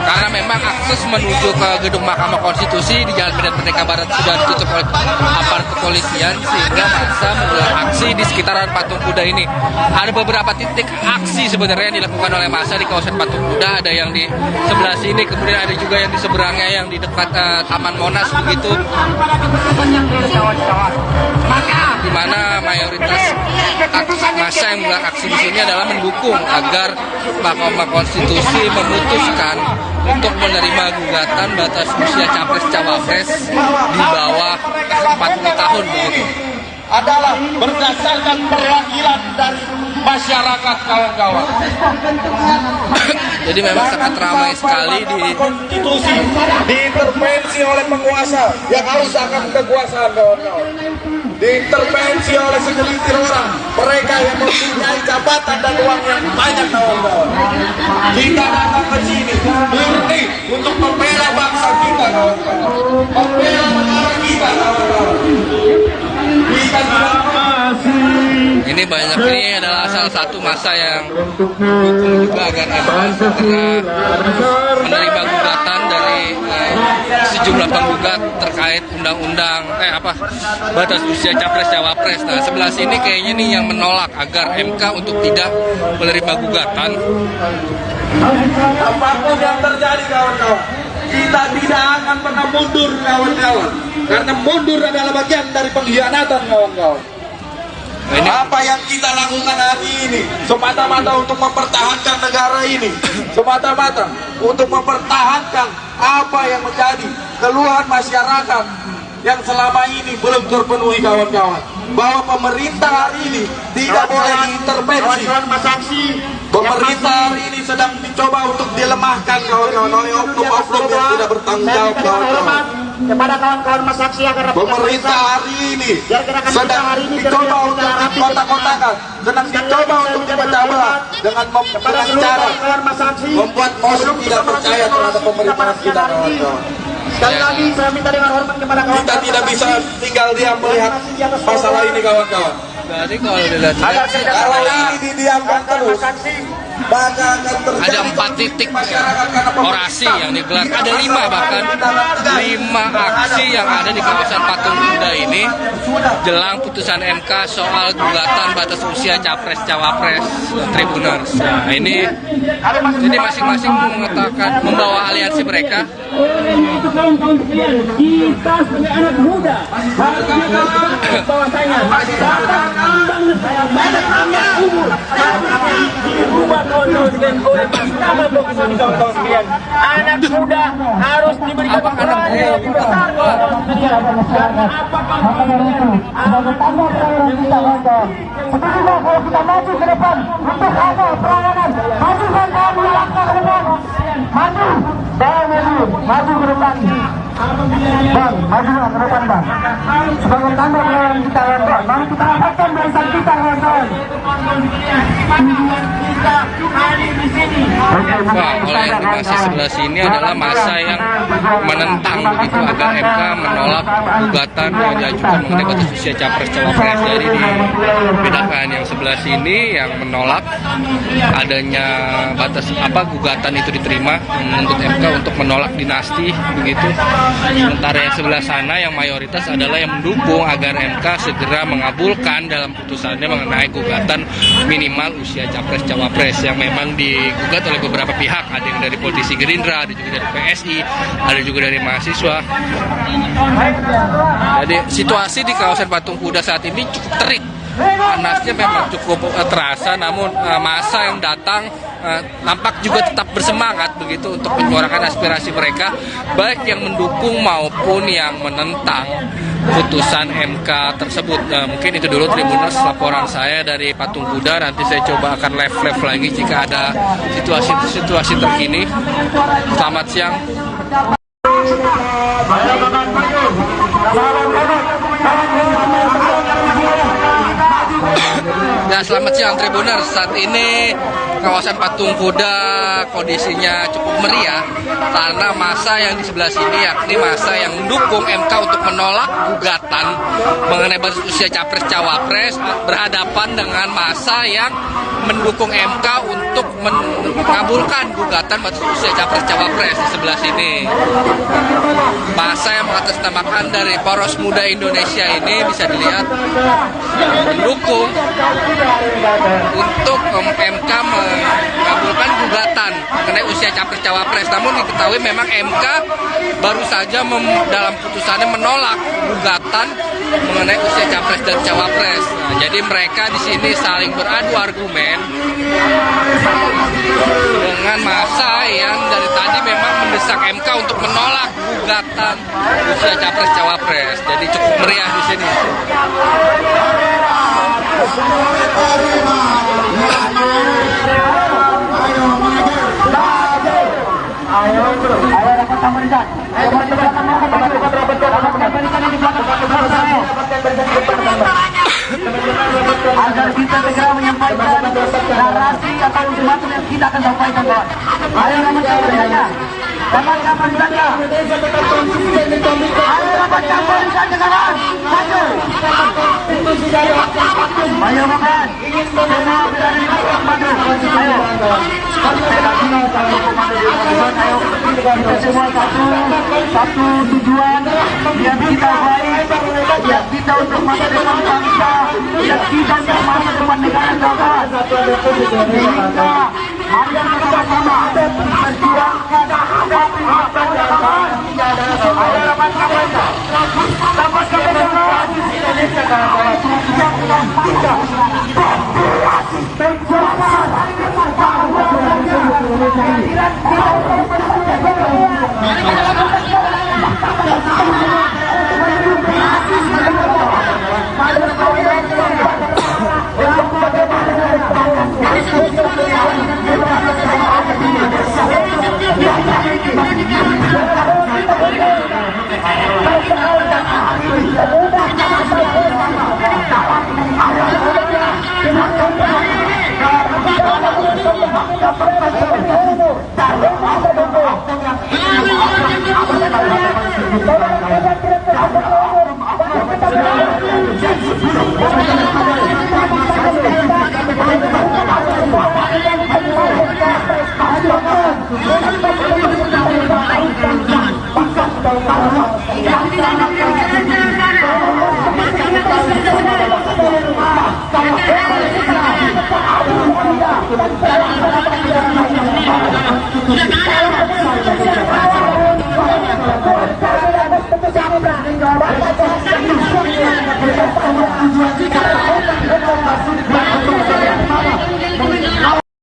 Karena memang akses menuju ke gedung Mahkamah Konstitusi di Jalan Medan Merdeka Barat sudah ditutup oleh aparat kepolisian, sehingga massa menggelar aksi di sekitaran Patung Kuda ini. Ada beberapa titik aksi sebenarnya yang dilakukan oleh massa di kawasan Patung Kuda. Ada yang di sebelah sini, kemudian ada juga yang di seberangnya yang di dekat Taman Monas begitu, di mana mayoritas massa yang menggelar aksi di sini adalah mendukung agar Mahkamah Konstitusi memutuskan untuk menerima gugatan batas usia Capres-Cawapres di bawah 40 tahun begitu. Adalah berdasarkan perwakilan dari masyarakat, kawan-kawan. Jadi memang sangat ramai sekali di Konstitusi diintervensi oleh penguasa yang harus akan kekuasaan, kawan-kawan. Diintervensi oleh segelintir orang, mereka yang mempunyai jabatan dan uang yang banyak, kawan-kawan. Kita datang ke sini murni untuk membela bangsa kita, kawan-kawan. Membela negara kita, kawan-kawan. Kita ini banyak, ini adalah salah satu massa yang dukung juga agar MK segera menerima gugatan dari sejumlah penggugat terkait undang-undang batas usia capres cawapres. Nah, sebelah sini kayaknya nih yang menolak agar MK untuk tidak menerima gugatan. Apapun yang terjadi kawan-kawan, kita tidak akan pernah mundur kawan-kawan, karena mundur adalah bagian dari pengkhianatan kawan-kawan. Apa yang kita lakukan hari ini semata-mata untuk mempertahankan negara ini, semata-mata untuk mempertahankan apa yang menjadi keluhan masyarakat yang selama ini belum terpenuhi kawan-kawan, bahwa pemerintah hari ini tidak boleh diintervensi. Pemerintah hari ini sedang dicoba untuk dilemahkan kawan-kawan oleh oknum-oknum yang tidak bertanggung jawab kawan-kawan. Kepada kawan-kawan Mas Saksi agar Pemerintah hari ini sedang dicoba untuk dikotak-kotakan, sedang dicoba untuk dipecah belah dengan cara membuat orang tidak percaya terhadap pemerintahan kita kawan-kawan. Sekali lagi saya minta dengan hormat kepada kawan-kawan. Kita tidak bisa tinggal diam melihat masalah ini kawan-kawan. Jadi kalau dilihat Kalau ini didiamkan terus, maka akan terjadi ada 4 titik orasi yang digelar, ada 5 bahkan 5 aksi yang ada di kawasan Patung Kuda ini jelang putusan MK soal gugatan batas usia capres cawapres Tribuners. Nah, ini jadi masing-masing mengatakan membawa aliansi mereka. Itu kawan-kawan sekalian, kita sebagai anak muda bahwasanya banyak umur dirubah kawan-kawan sekalian oleh Mahkamah Konstitusi kawan-kawan sekalian. Anak muda harus diberikan peran yang lebih besar kawan-kawan sekalian. Karena apa kawan-kawan Sebetulnya kalau kita maju ke depan untuk ada peranganan, majukan kami langkah ke depan, maju ke depan, bang, maju ke depan bang. Sebagai tanda perlawanan kita kawan-kawan, mari kita rapatkan barisan kita kawan-kawan. Wah, oleh informasi sebelah sini adalah masa yang menentang begitu agar MK menolak gugatan yang diajukan mengenai batas usia capres cawapres. Jadi dibedakan yang sebelah sini yang menolak adanya batas gugatan itu diterima, menuntut MK untuk menolak dinasti begitu. Sementara yang sebelah sana yang mayoritas adalah yang mendukung agar MK segera mengabulkan dalam putusannya mengenai gugatan minimal usia capres cawapres yang memang digugat oleh beberapa pihak, ada yang dari politisi Gerindra, ada juga dari PSI, ada juga dari mahasiswa. Jadi situasi di kawasan Patung Kuda saat ini cukup terik, panasnya memang cukup terasa, namun massa yang datang nampak juga tetap bersemangat begitu untuk menyuarakan aspirasi mereka, baik yang mendukung maupun yang menentang putusan MK tersebut. Mungkin itu dulu Tribuners laporan saya dari Patung Kuda. Nanti saya coba akan live lagi jika ada situasi terkini. Selamat siang. Ya, selamat siang Tribuners. Saat ini kawasan Patung Kuda kondisinya cukup meriah karena massa yang di sebelah sini, yakni massa yang mendukung MK untuk menolak gugatan mengenai batas usia capres cawapres, berhadapan dengan massa yang mendukung MK untuk mengabulkan gugatan batas usia capres cawapres di sebelah sini. Massa yang mengatasnamakan dari Poros Muda Indonesia ini bisa dilihat mendukung untuk MK mengabulkan gugatan mengenai usia capres cawapres. Namun diketahui memang MK baru saja dalam putusannya menolak gugatan mengenai usia capres dan cawapres. Nah, jadi mereka di sini saling beradu argumen dengan massa yang dari tadi memang mendesak MK untuk menolak gugatan usia capres cawapres. Jadi cukup meriah di sini. Agar kita segera menyampaikan narasi atau ultimatum yang kita akan sampaikan, Pak. Ayo kawan-kawan saja. Kawan-kawan saja. Ayo kawan-kawan saja, kawan. Maju. Ayo makan. Semua berani madu. Ayo. Kita semua satu tujuan yang kita baik, yang kita untuk masa depan bangsa, yang kita untuk masa depan negara kawan. Sehingga mari kita sama-sama memperjuangkan hak-hak kawan. Ayo rapat-rapat. Dapat kebenaran Indonesia kawan.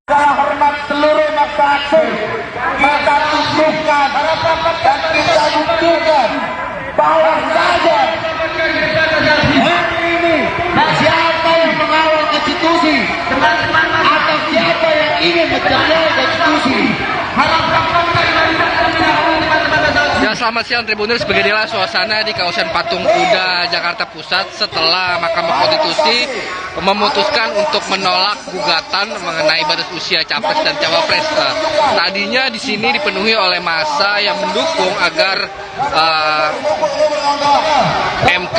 Hormat seluruh masyarakat, maka tunjukkan dan kita buktikan bahwa saja hari ini siapa yang mengawal konstitusi atau siapa yang ingin mencederai konstitusi. Ya, selamat siang Tribuners, beginilah suasana di kawasan Patung Kuda, Jakarta Pusat setelah Mahkamah Konstitusi memutuskan untuk menolak gugatan mengenai batas usia capres dan cawapres. Tadinya di sini dipenuhi oleh massa yang mendukung agar MK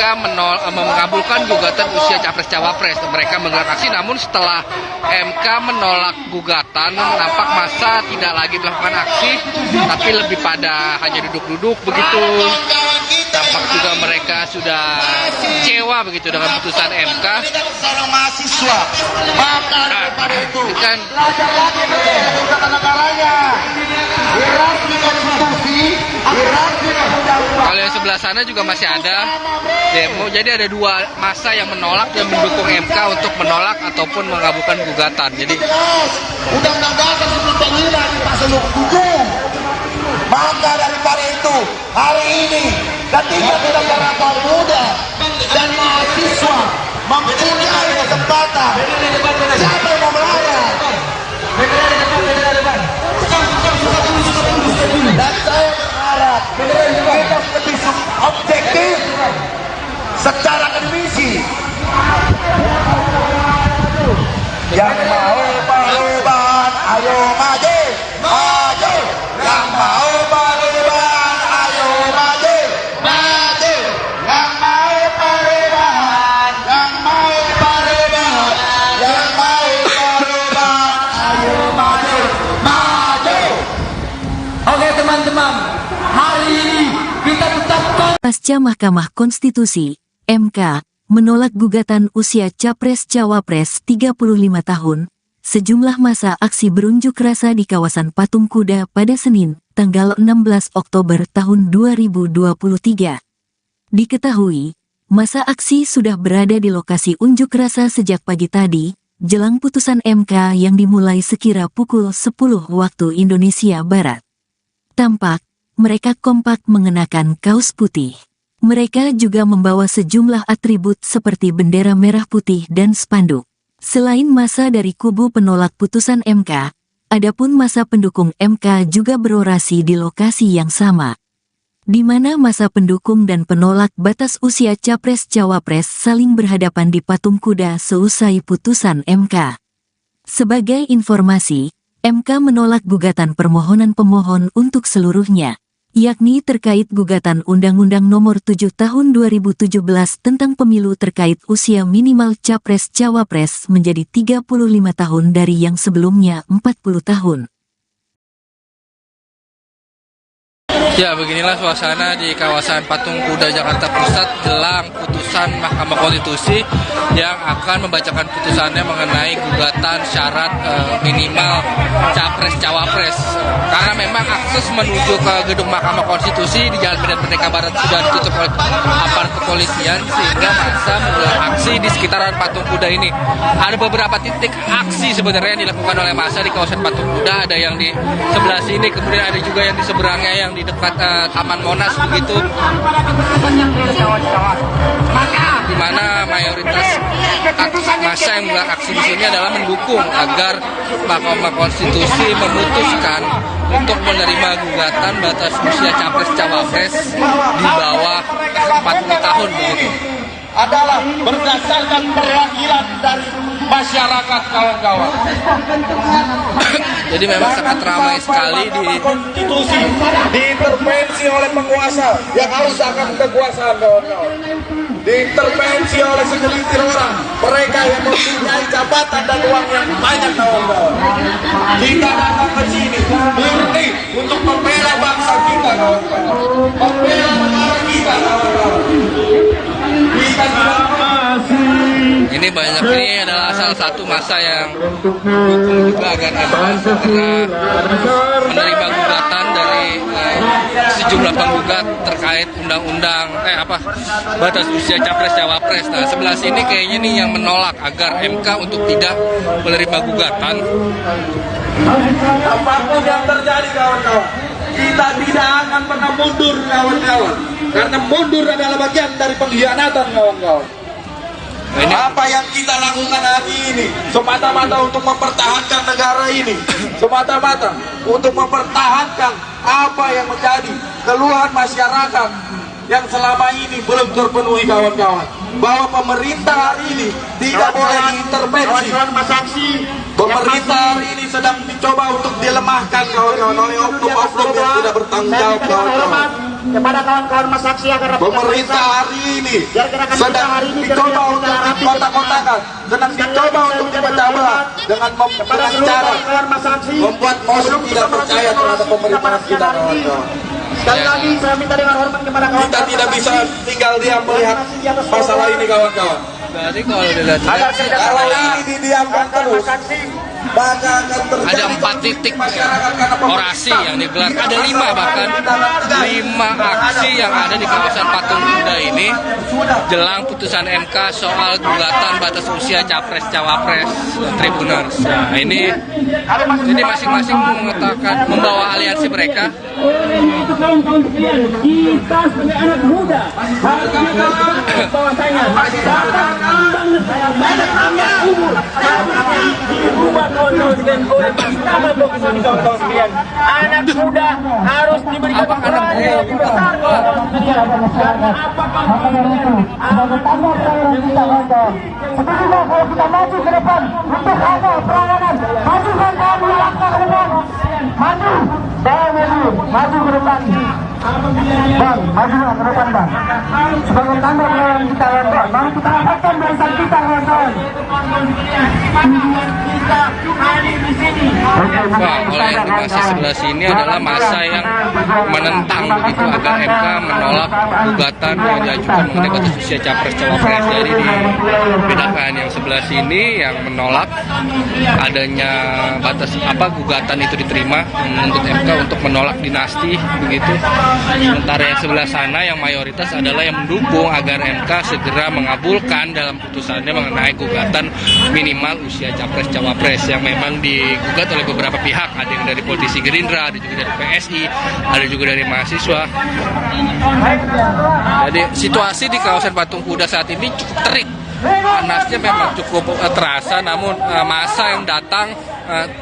mengabulkan gugatan usia capres cawapres. Mereka menggelar aksi, namun setelah MK menolak gugatan, nampak massa tidak lagi melakukan aksi, tapi lebih pada hanya duduk-duduk begitu. Tampak juga mereka sudah kecewa begitu dengan putusan MK. Mahasiswa, maka daripada itu Kan negaranya hierarki konstitusi, hierarki undang-undang. kalau yang sebelah sana juga masih ada demo. Jadi ada dua massa yang menolak dan mendukung MK untuk menolak ataupun mengabulkan gugatan. Jadi Undang-undang dasar 1945 di pasal 27. Maka daripada itu hari ini ketika kita para kaum muda dan mahasiswa mempunyai kesempatan, siapa yang mau melawan? Dan saya berharap kita lebih objektif secara akademisi. Yang mau perubahan, ayo maju, maju. Yang mau perubahan, ayo maju, maju. Yang mau perubahan, yang mau perubahan, yang mau perubahan, ayo maju, maju. Oke teman-teman, hari ini kita tetapkan Pasca Mahkamah Konstitusi, MK, menolak gugatan usia Capres-Cawapres 35 tahun, sejumlah massa aksi berunjuk rasa di kawasan Patung Kuda pada Senin, tanggal 16 Oktober tahun 2023. Diketahui, massa aksi sudah berada di lokasi unjuk rasa sejak pagi tadi, jelang putusan MK yang dimulai sekira pukul 10 waktu Indonesia Barat. Tampak, mereka kompak mengenakan kaos putih. Mereka juga membawa sejumlah atribut seperti bendera merah putih dan spanduk. Selain massa dari kubu penolak putusan MK, adapun massa pendukung MK juga berorasi di lokasi yang sama, di mana massa pendukung dan penolak batas usia Capres-Cawapres saling berhadapan di Patung Kuda seusai putusan MK. Sebagai informasi, MK menolak gugatan permohonan pemohon untuk seluruhnya. yakni terkait gugatan Undang-Undang Nomor 7 Tahun 2017 tentang Pemilu terkait usia minimal Capres-Cawapres menjadi 35 tahun dari yang sebelumnya 40 tahun. Ya, beginilah suasana di kawasan Patung Kuda Jakarta Pusat jelang putusan Mahkamah Konstitusi yang akan membacakan putusannya mengenai gugatan syarat minimal Capres-Cawapres. Karena memang akses menuju ke gedung Mahkamah Konstitusi di Jalan Medan Merdeka Barat sudah ditutup oleh aparat kepolisian sehingga massa menggelar aksi di sekitaran Patung Kuda ini. Ada beberapa titik aksi sebenarnya yang dilakukan oleh massa di kawasan Patung Kuda, ada yang di sebelah sini, kemudian ada juga yang di seberangnya yang di dekat Taman Monas begitu, di mana mayoritas massa yang menggelar aksi di sini adalah mendukung agar Mahkamah Konstitusi memutuskan untuk menerima gugatan batas usia Capres-Cawapres di bawah 40 tahun begitu. Adalah berdasarkan perwakilan dari masyarakat, kawan-kawan. Jadi memang sangat ramai sekali di konstitusi diintervensi oleh penguasa yang harus akan kekuasaan, kawan-kawan. Diintervensi oleh segelintir orang, mereka yang mempunyai jabatan dan uang yang banyak, kawan-kawan. Kita datang ke sini murni untuk membela bangsa kita, kawan-kawan. Membela negara kita, kawan-kawan. Ini banyak, ini adalah salah satu massa yang mendukung juga agar MK segera menerima gugatan dari sejumlah penggugat terkait undang-undang batas usia Capres-Cawapres. Nah, sebelah sini kayaknya nih yang menolak agar MK untuk tidak menerima gugatan. Apapun yang terjadi, kawan-kawan, kita tidak akan pernah mundur, kawan-kawan. Karena mundur adalah bagian dari pengkhianatan, kawan-kawan. Apa yang kita lakukan hari ini semata-mata untuk mempertahankan negara ini, semata-mata untuk mempertahankan apa yang menjadi keluhan masyarakat yang selama ini belum terpenuhi, kawan-kawan. Bahwa pemerintah hari ini tidak boleh diintervensi. Pemerintah hari ini sedang dicoba untuk dilemahkan, kawan-kawan, oleh oknum-oknum yang tidak bertanggung jawab, kawan-kawan. Kepada kawan-kawan masaksi agar pemerintah hari ini sedang dicoba untuk dikotak-kotakan, sedang dicoba untuk dipecah belah dengan cara membuat orang tidak percaya terhadap pemerintahan kita, kawan-kawan. Sekali lagi saya minta dengan hormat kepada kawan-kawan. Kita tidak bisa tinggal diam melihat masalah ini, kawan-kawan. Berarti kalau dilihat Kalau ini didiamkan terus, maka akan terjadi ada 4 titik orasi yang digelar, ada 5 bahkan 5 aksi yang ada di kawasan Patung Kuda ini jelang putusan MK soal gugatan batas usia Capres-Cawapres Tribuners. Nah, ini masing-masing mengatakan membawa aliansi mereka. Untuk kawan-kawan sekalian, kita sebagai anak muda harus bahwasanya banyak umur dirubah kawan-kawan sekalian oleh Mahkamah Konstitusi, kawan-kawan sekalian. Anak muda harus diberikan peran yang lebih besar, kawan-kawan sekalian. Apakah sebetulnya kalau kita maju ke depan untuk ada peranganan, maju kan kami langkah ke depan, maju, maju ke depan, bang, maju ke depan, bang. Sebagai tanda peran kita, kawan-kawan, bang, kita dapatkan barisan kita, kawan-kawan. kita hadir di sini? Wah, oleh informasi sebelah sini adalah massa yang menentang begitu agar MK menolak gugatan yang diajukan mengenai batas usia Capres-Cawapres. Jadi dibedakan yang sebelah sini yang menolak adanya batas gugatan itu diterima, menuntut MK untuk menolak dinasti begitu. Sementara yang sebelah sana yang mayoritas adalah yang mendukung agar MK segera mengabulkan dalam putusannya mengenai gugatan minimal usia Capres-Cawapres yang memang digugat oleh beberapa pihak. Ada yang dari politisi Gerindra, ada juga dari PSI, ada juga dari mahasiswa. Jadi situasi di kawasan Patung Kuda saat ini cukup terik. Panasnya memang cukup terasa, namun massa yang datang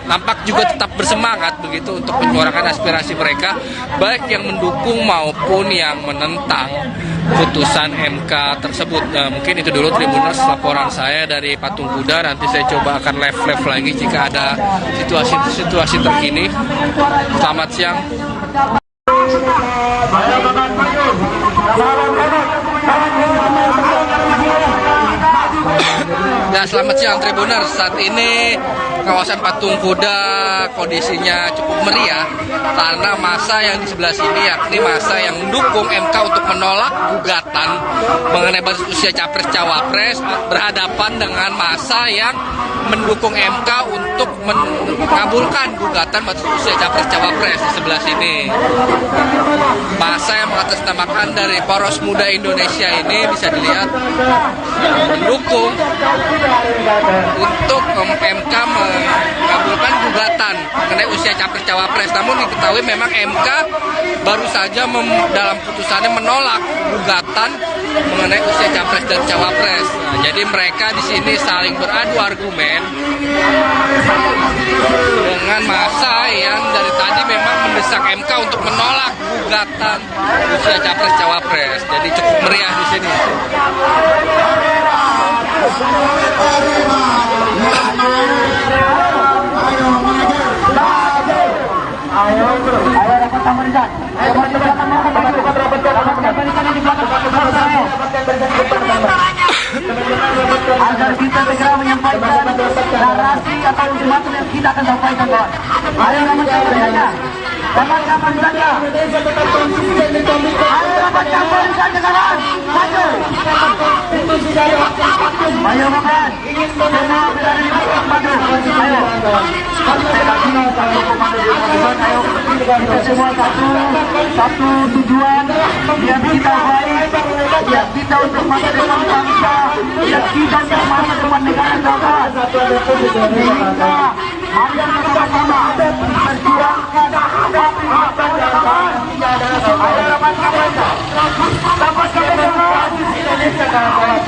nampak juga tetap bersemangat begitu untuk menyuarakan aspirasi mereka, baik yang mendukung maupun yang menentang putusan MK tersebut. Mungkin itu dulu Tribuners laporan saya dari Patung Kuda. Nanti saya coba akan live lagi jika ada situasi terkini. Selamat siang. Ya, selamat siang Tribuners. Saat ini kawasan Patung Kuda kondisinya cukup meriah karena massa yang di sebelah sini, yakni massa yang mendukung MK untuk menolak gugatan mengenai batas usia capres-cawapres, berhadapan dengan massa yang mendukung MK untuk mengabulkan gugatan batas usia capres-cawapres di sebelah sini. Massa yang mengatasnamakan dari Poros Muda Indonesia ini bisa dilihat mendukung untuk MK mengabulkan gugatan mengenai usia capres-cawapres. Namun diketahui memang MK baru saja dalam putusannya menolak gugatan mengenai usia capres dan cawapres. Nah, jadi mereka di sini saling beradu argumen dengan massa yang dari tadi memang mendesak MK untuk menolak gugatan usia capres-cawapres. Jadi cukup meriah di sini. Agar kita segera menyampaikan narasi atau ultimatum yang kita akan sampaikan, kawan. Ayo kawan-kawan saja. Kawan-kawan saja. Ayo kawan-kawan saja, kawan. Maju. Ayo kawan. Semua berada di bawah maju. Ayo. Ayo. Kita semua satu tujuan yang kita baik, yang kita untuk masa depan bangsa, yang kita untuk masa depan negara kawan. Kita mari bersama-sama memperjuangkan hak-hak bangsa. Ayo kawan-kawan. Sama-sama Indonesia kawan.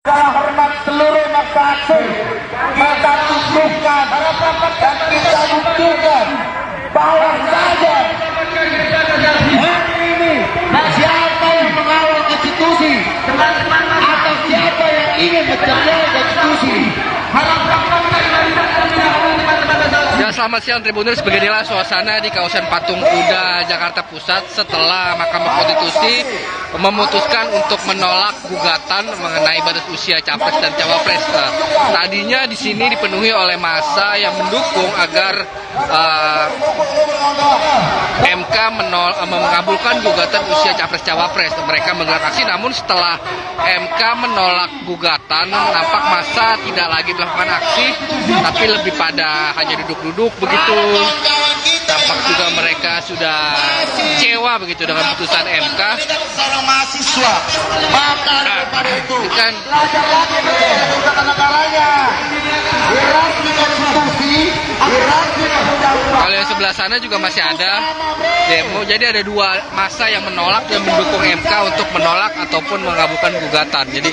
Hormat seluruh masyarakat, maka tunjukkan dan kita buktikan bahwa saja hari ini siapa yang mengawal konstitusi atau siapa yang ingin mencederai konstitusi. Ya, selamat siang Tribuners. Beginilah suasana di kawasan Patung Kuda Jakarta Pusat setelah Mahkamah Konstitusi memutuskan untuk menolak gugatan mengenai batas usia capres dan cawapres. Tadinya di sini dipenuhi oleh massa yang mendukung agar MK mengabulkan gugatan usia capres cawapres. Mereka menggelar aksi, namun setelah MK menolak gugatan, nampak massa tidak lagi melakukan aksi, tapi lebih pada hanya duduk-duduk begitu. Tampak juga mereka sudah kecewa begitu dengan putusan MK. Seorang mahasiswa, maka daripada itu kan negaranya hirarki konstitusi, hirarki undang-undang. kalau yang sebelah sana juga masih ada demo. Jadi ada dua massa yang menolak dan mendukung MK untuk menolak ataupun mengabulkan gugatan. Jadi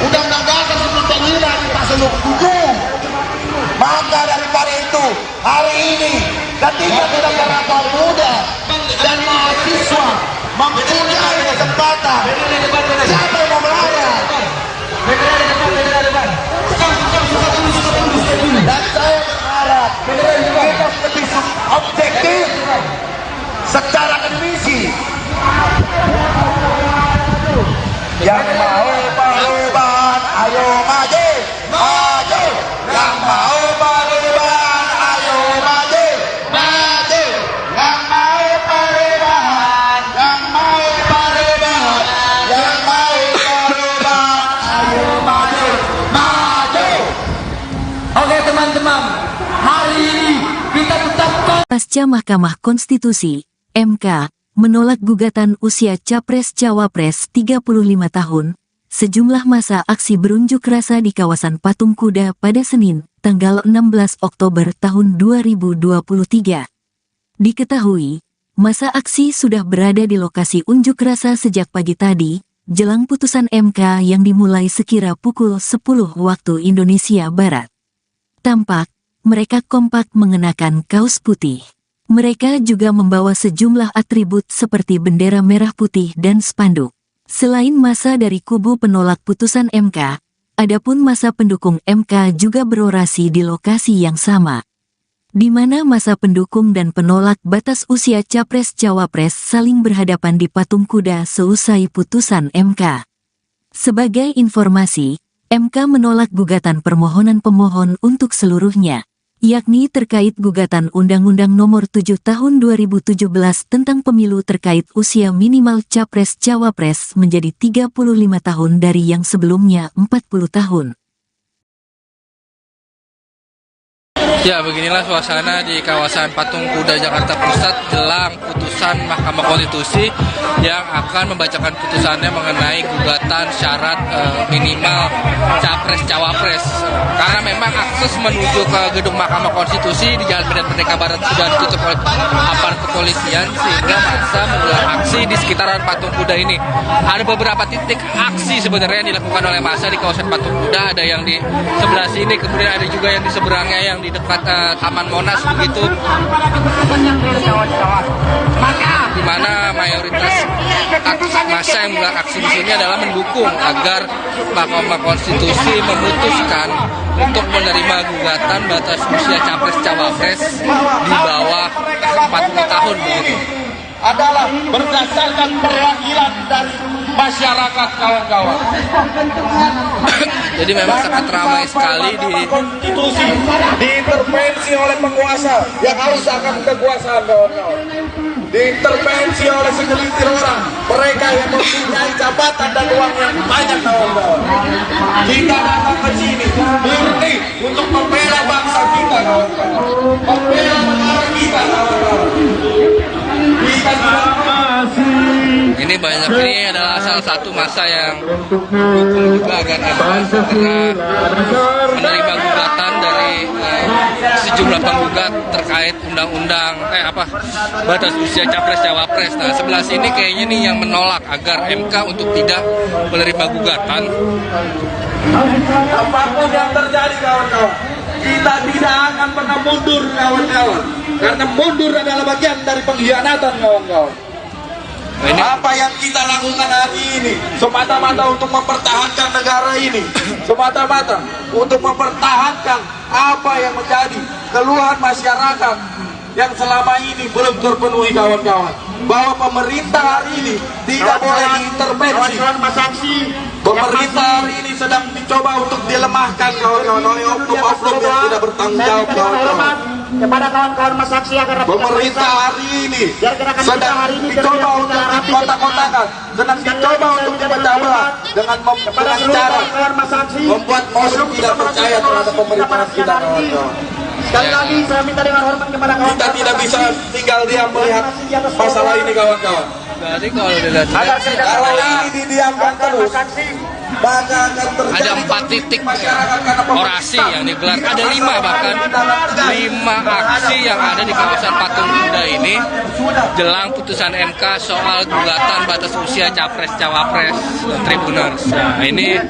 Undang-Undang Dasar 1945 di pasal 27. Maka daripada itu hari ini ketika kita para muda dan mahasiswa mempunyai kesempatan, siapa yang mau melarang? Dan saya berharap teman-teman, hari ini kita tetapkan Pasca Mahkamah Konstitusi, MK, menolak gugatan usia Capres-Cawapres 35 tahun, sejumlah massa aksi berunjuk rasa di kawasan Patung Kuda pada Senin, tanggal 16 Oktober tahun 2023. Diketahui, massa aksi sudah berada di lokasi unjuk rasa sejak pagi tadi, jelang putusan MK yang dimulai sekira pukul 10 waktu Indonesia Barat. Tampak, mereka kompak mengenakan kaos putih. Mereka juga membawa sejumlah atribut seperti bendera merah putih dan spanduk. Selain massa dari kubu penolak putusan MK, adapun massa pendukung MK juga berorasi di lokasi yang sama, di mana massa pendukung dan penolak batas usia Capres-Cawapres saling berhadapan di Patung Kuda seusai putusan MK. Sebagai informasi, MK menolak gugatan permohonan pemohon untuk seluruhnya, yakni terkait gugatan Undang-Undang Nomor 7 Tahun 2017 tentang pemilu terkait usia minimal Capres-Cawapres menjadi 35 tahun dari yang sebelumnya 40 tahun. Ya, beginilah suasana di kawasan Patung Kuda Jakarta Pusat jelang putusan Mahkamah Konstitusi yang akan membacakan putusannya mengenai gugatan syarat minimal Capres-Cawapres. Karena memang akses menuju ke gedung Mahkamah Konstitusi di Jalan Medan Merdeka Barat sudah ditutup oleh aparat kepolisian sehingga massa menggelar aksi di sekitaran Patung Kuda ini. Ada beberapa titik aksi sebenarnya yang dilakukan oleh massa di kawasan Patung Kuda, ada yang di sebelah sini, kemudian ada juga yang di seberangnya yang di dekat Taman Monas begitu, di mana mayoritas massa yang menggelar aksi di sini adalah mendukung agar Mahkamah Konstitusi memutuskan untuk menerima gugatan batas usia Capres-Cawapres di bawah 40 tahun begitu. adalah berdasarkan perwakilan dari masyarakat, kawan-kawan. Jadi memang sangat ramai sekali di konstitusi diintervensi oleh penguasa yang harus akan kekuasaan, kawan-kawan. Diintervensi oleh segelintir orang, mereka yang mempunyai jabatan dan uang yang banyak, kawan-kawan. Kita datang ke sini murni untuk membela bangsa kita, kawan-kawan. Membela negara kita, kawan-kawan. Kita ini banyak, ini adalah salah satu massa yang dukung juga agar MK segera menerima gugatan dari sejumlah penggugat terkait undang-undang batas usia Capres-Cawapres. Nah, sebelah sini kayaknya nih yang menolak agar MK untuk tidak menerima gugatan. apapun yang terjadi, kawan-kawan, kita tidak akan pernah mundur, kawan-kawan. Karena mundur adalah bagian dari pengkhianatan, kawan-kawan. Apa yang kita lakukan hari ini semata-mata untuk mempertahankan negara ini, semata-mata untuk mempertahankan apa yang menjadi keluhan masyarakat yang selama ini belum terpenuhi, kawan-kawan. Bahwa pemerintah hari ini tidak boleh diintervensi. Pemerintah hari ini sedang dicoba untuk dilemahkan, kawan-kawan, oleh oknum-oknum yang tidak bertanggung jawab, kawan-kawan. Kepada kawan-kawan Mas Saksi agar Pemerintah hari ini sedang dicoba untuk dikotak-kotakan, sedang dicoba untuk dipecah belah dengan cara membuat orang tidak percaya terhadap pemerintahan kita, kawan-kawan. Sekali lagi saya minta dengan hormat kepada kawan-kawan. Kita tidak bisa tinggal diam melihat masalah ini, kawan-kawan. Jadi kalau dilihat Kalau ini didiamkan terus, maka akan terjadi ada 4 titik orasi yang digelar, ada 5 bahkan 5 aksi yang ada di kawasan Patung Kuda ini jelang putusan MK soal gugatan batas usia Capres-Cawapres dan Tribuners. Nah, ini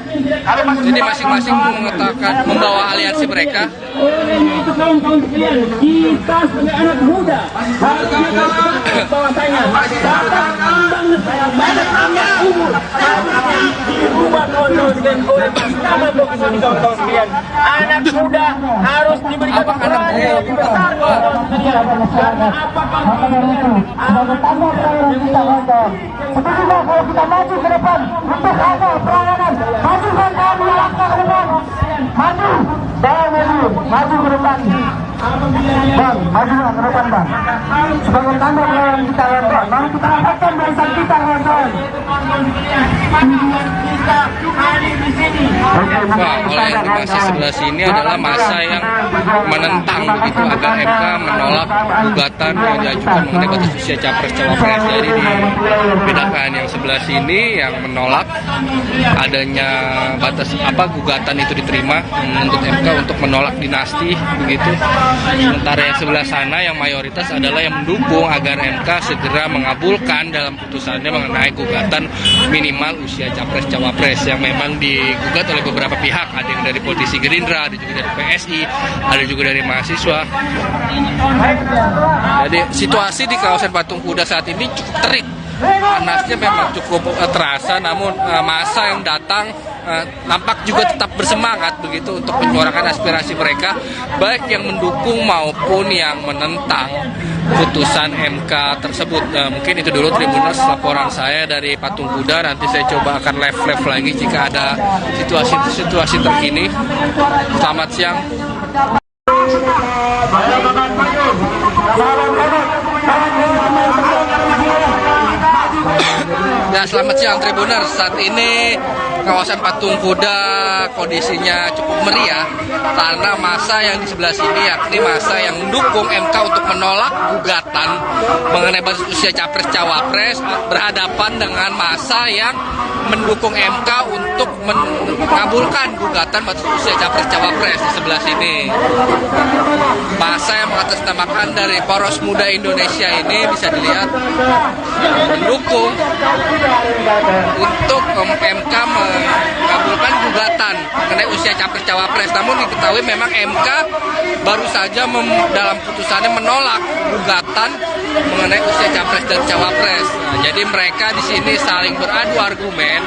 jadi masing-masing mengatakan membawa aliansi mereka. Untuk kawan-kawan sekalian, kita sebagai anak muda harus bahwasanya banyak umur dirubah kawan-kawan sekalian oleh Mahkamah Konstitusi, kawan-kawan sekalian. Anak muda harus diberikan peran yang lebih besar, kawan-kawan sekalian. Karena apakah Sebetulnya kalau kita maju ke depan untuk ada pelayanan, majukan kami langkah ke depan, maju ke depan. Bang, maju ke depan bang. Sebagai tanda perlawanan kita kawan-kawan. Mari kita rapatkan barisan kita kawan-kawan. Wah, oleh informasi sebelah sini adalah masa yang menentang begitu agar MK menolak gugatan yang diajukan mengenai batas usia capres-cawapres. Jadi dibedakan yang sebelah sini yang menolak adanya batas gugatan itu diterima menuntut MK untuk menolak dinasti begitu. Sementara yang sebelah sana yang mayoritas adalah yang mendukung agar MK segera mengabulkan dalam putusannya mengenai gugatan minimal usia capres-cawapres yang memang digugat oleh beberapa pihak. Ada yang dari politisi Gerindra, ada juga dari PSI, ada juga dari mahasiswa. Jadi situasi di kawasan Patung Kuda saat ini cukup terik. Panasnya memang cukup terasa, namun massa yang datang nampak juga tetap bersemangat begitu untuk menyuarakan aspirasi mereka, baik yang mendukung maupun yang menentang putusan MK tersebut. Mungkin itu dulu Tribuners laporan saya dari Patung Kuda. Nanti saya coba akan live lagi jika ada situasi terkini. Selamat siang. Ya, selamat siang Tribuners. Saat ini kawasan Patung Kuda kondisinya cukup meriah karena massa yang di sebelah sini yakni massa yang mendukung MK untuk menolak gugatan mengenai batas usia capres-cawapres berhadapan dengan massa yang mendukung MK untuk mengabulkan gugatan batas usia capres-cawapres di sebelah sini. Massa yang mengatasnamakan dari Poros Muda Indonesia ini bisa dilihat mendukung untuk MK mengabulkan gugatan mengenai usia capres-cawapres. Namun diketahui memang MK baru saja dalam putusannya menolak gugatan mengenai usia capres dan cawapres. Nah, jadi mereka di sini saling beradu argumen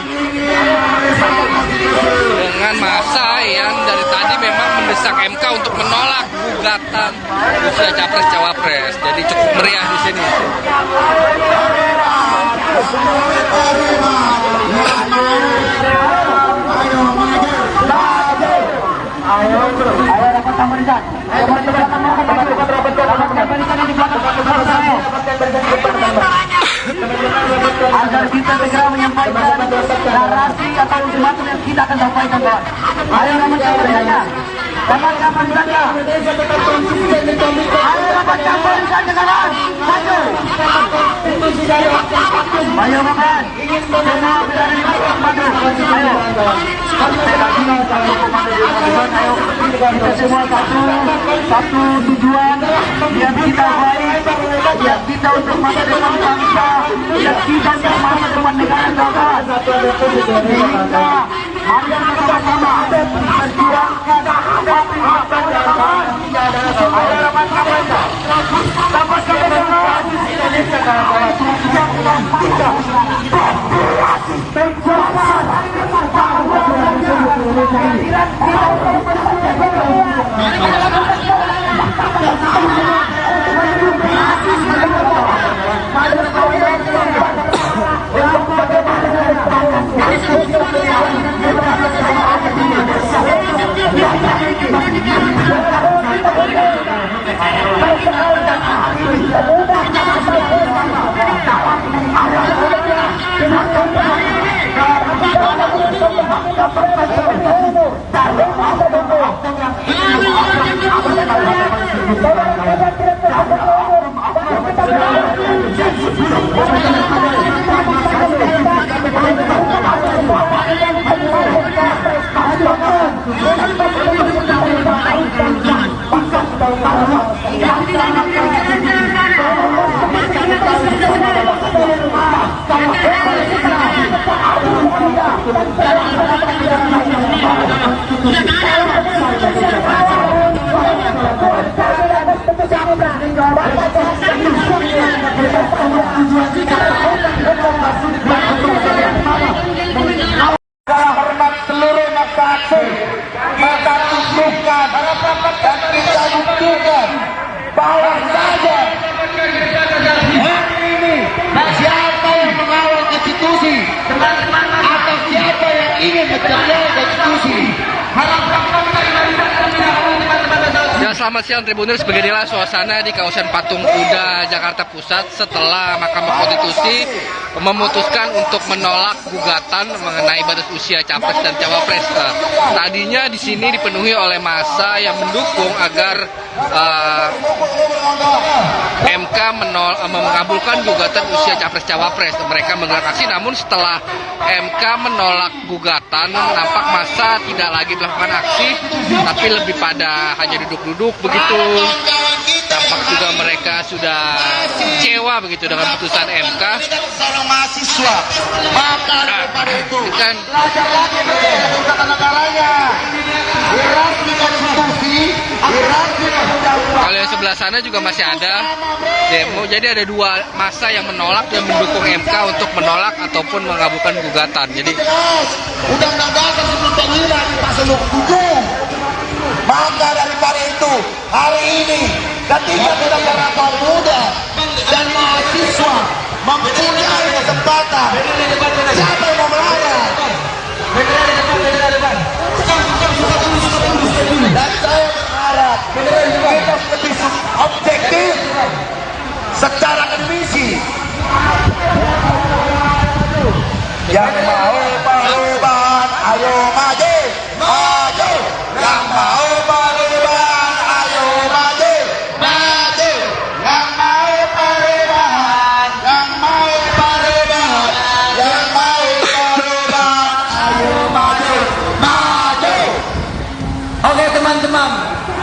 dengan massa yang dari tadi memang mendesak MK untuk menolak gugatan usia capres-cawapres. Jadi cukup meriah di sini. Agar kita segera menyampaikan narasi atau ultimatum yang kita akan sampaikan, Pak. Ayo kawan-kawan saja. Kawan-kawan saja. Ayo kawan-kawan saja, kawan. Maju. Ayo kawan. Semua berada di belakang maju. Ayo. Ayo. Kita semua satu tujuan yang kita baik, yang kita untuk masa depan bangsa, yang kita untuk masa depan negara kawan. Kita akan bersama-sama memperjuangkan hak-hak kawan. Ayo kawan-kawan, sama-sama Indonesia kawan. Hormat seluruh masyarakat, maka tunjukkan dan kita buktikan bahwa saja hari ini siapa yang mengawal konstitusi atau siapa yang ingin mencari konstitusi. Ya, selamat siang Tribuners. Beginilah suasana di kawasan Patung Kuda, Jakarta Pusat setelah Mahkamah Konstitusi memutuskan untuk menolak gugatan mengenai batas usia capres dan cawapres. Tadinya di sini dipenuhi oleh massa yang mendukung agar MK mengabulkan gugatan usia capres cawapres. Mereka menggelar aksi, namun setelah MK menolak gugatan, nampak massa tidak lagi melakukan aksi, tapi lebih pada hanya duduk-duduk begitu. Tampak juga mereka sudah kecewa begitu dengan putusan MK. Seorang mahasiswa, maka daripada itu Kan negaranya hirarki konstitusi, hirarki undang-undang. kalau yang sebelah sana juga masih ada demo. Jadi ada dua massa yang menolak dan mendukung MK untuk menolak ataupun mengabulkan gugatan. Jadi Undang-undang dasar 1945 di pasal 27. Maka daripada itu hari ini ketika kita para kaum muda dan mahasiswa mempunyai kesempatan, siapa yang mau melarang? Dan saya berharap kita lebih objektif secara akademisi. Yang mau perubahan, ayo maju, maju. Yang mau perubahan, ayo maju, maju. Yang mau perubahan, yang mau perubahan, yang mau perubahan, ayo maju, maju. Oke teman-teman,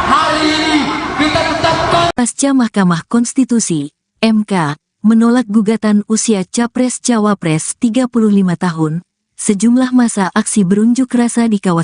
hari ini kita tetapkan Pasca Mahkamah Konstitusi, MK, menolak gugatan usia Capres-Cawapres 35 tahun, sejumlah massa aksi berunjuk rasa di kawasan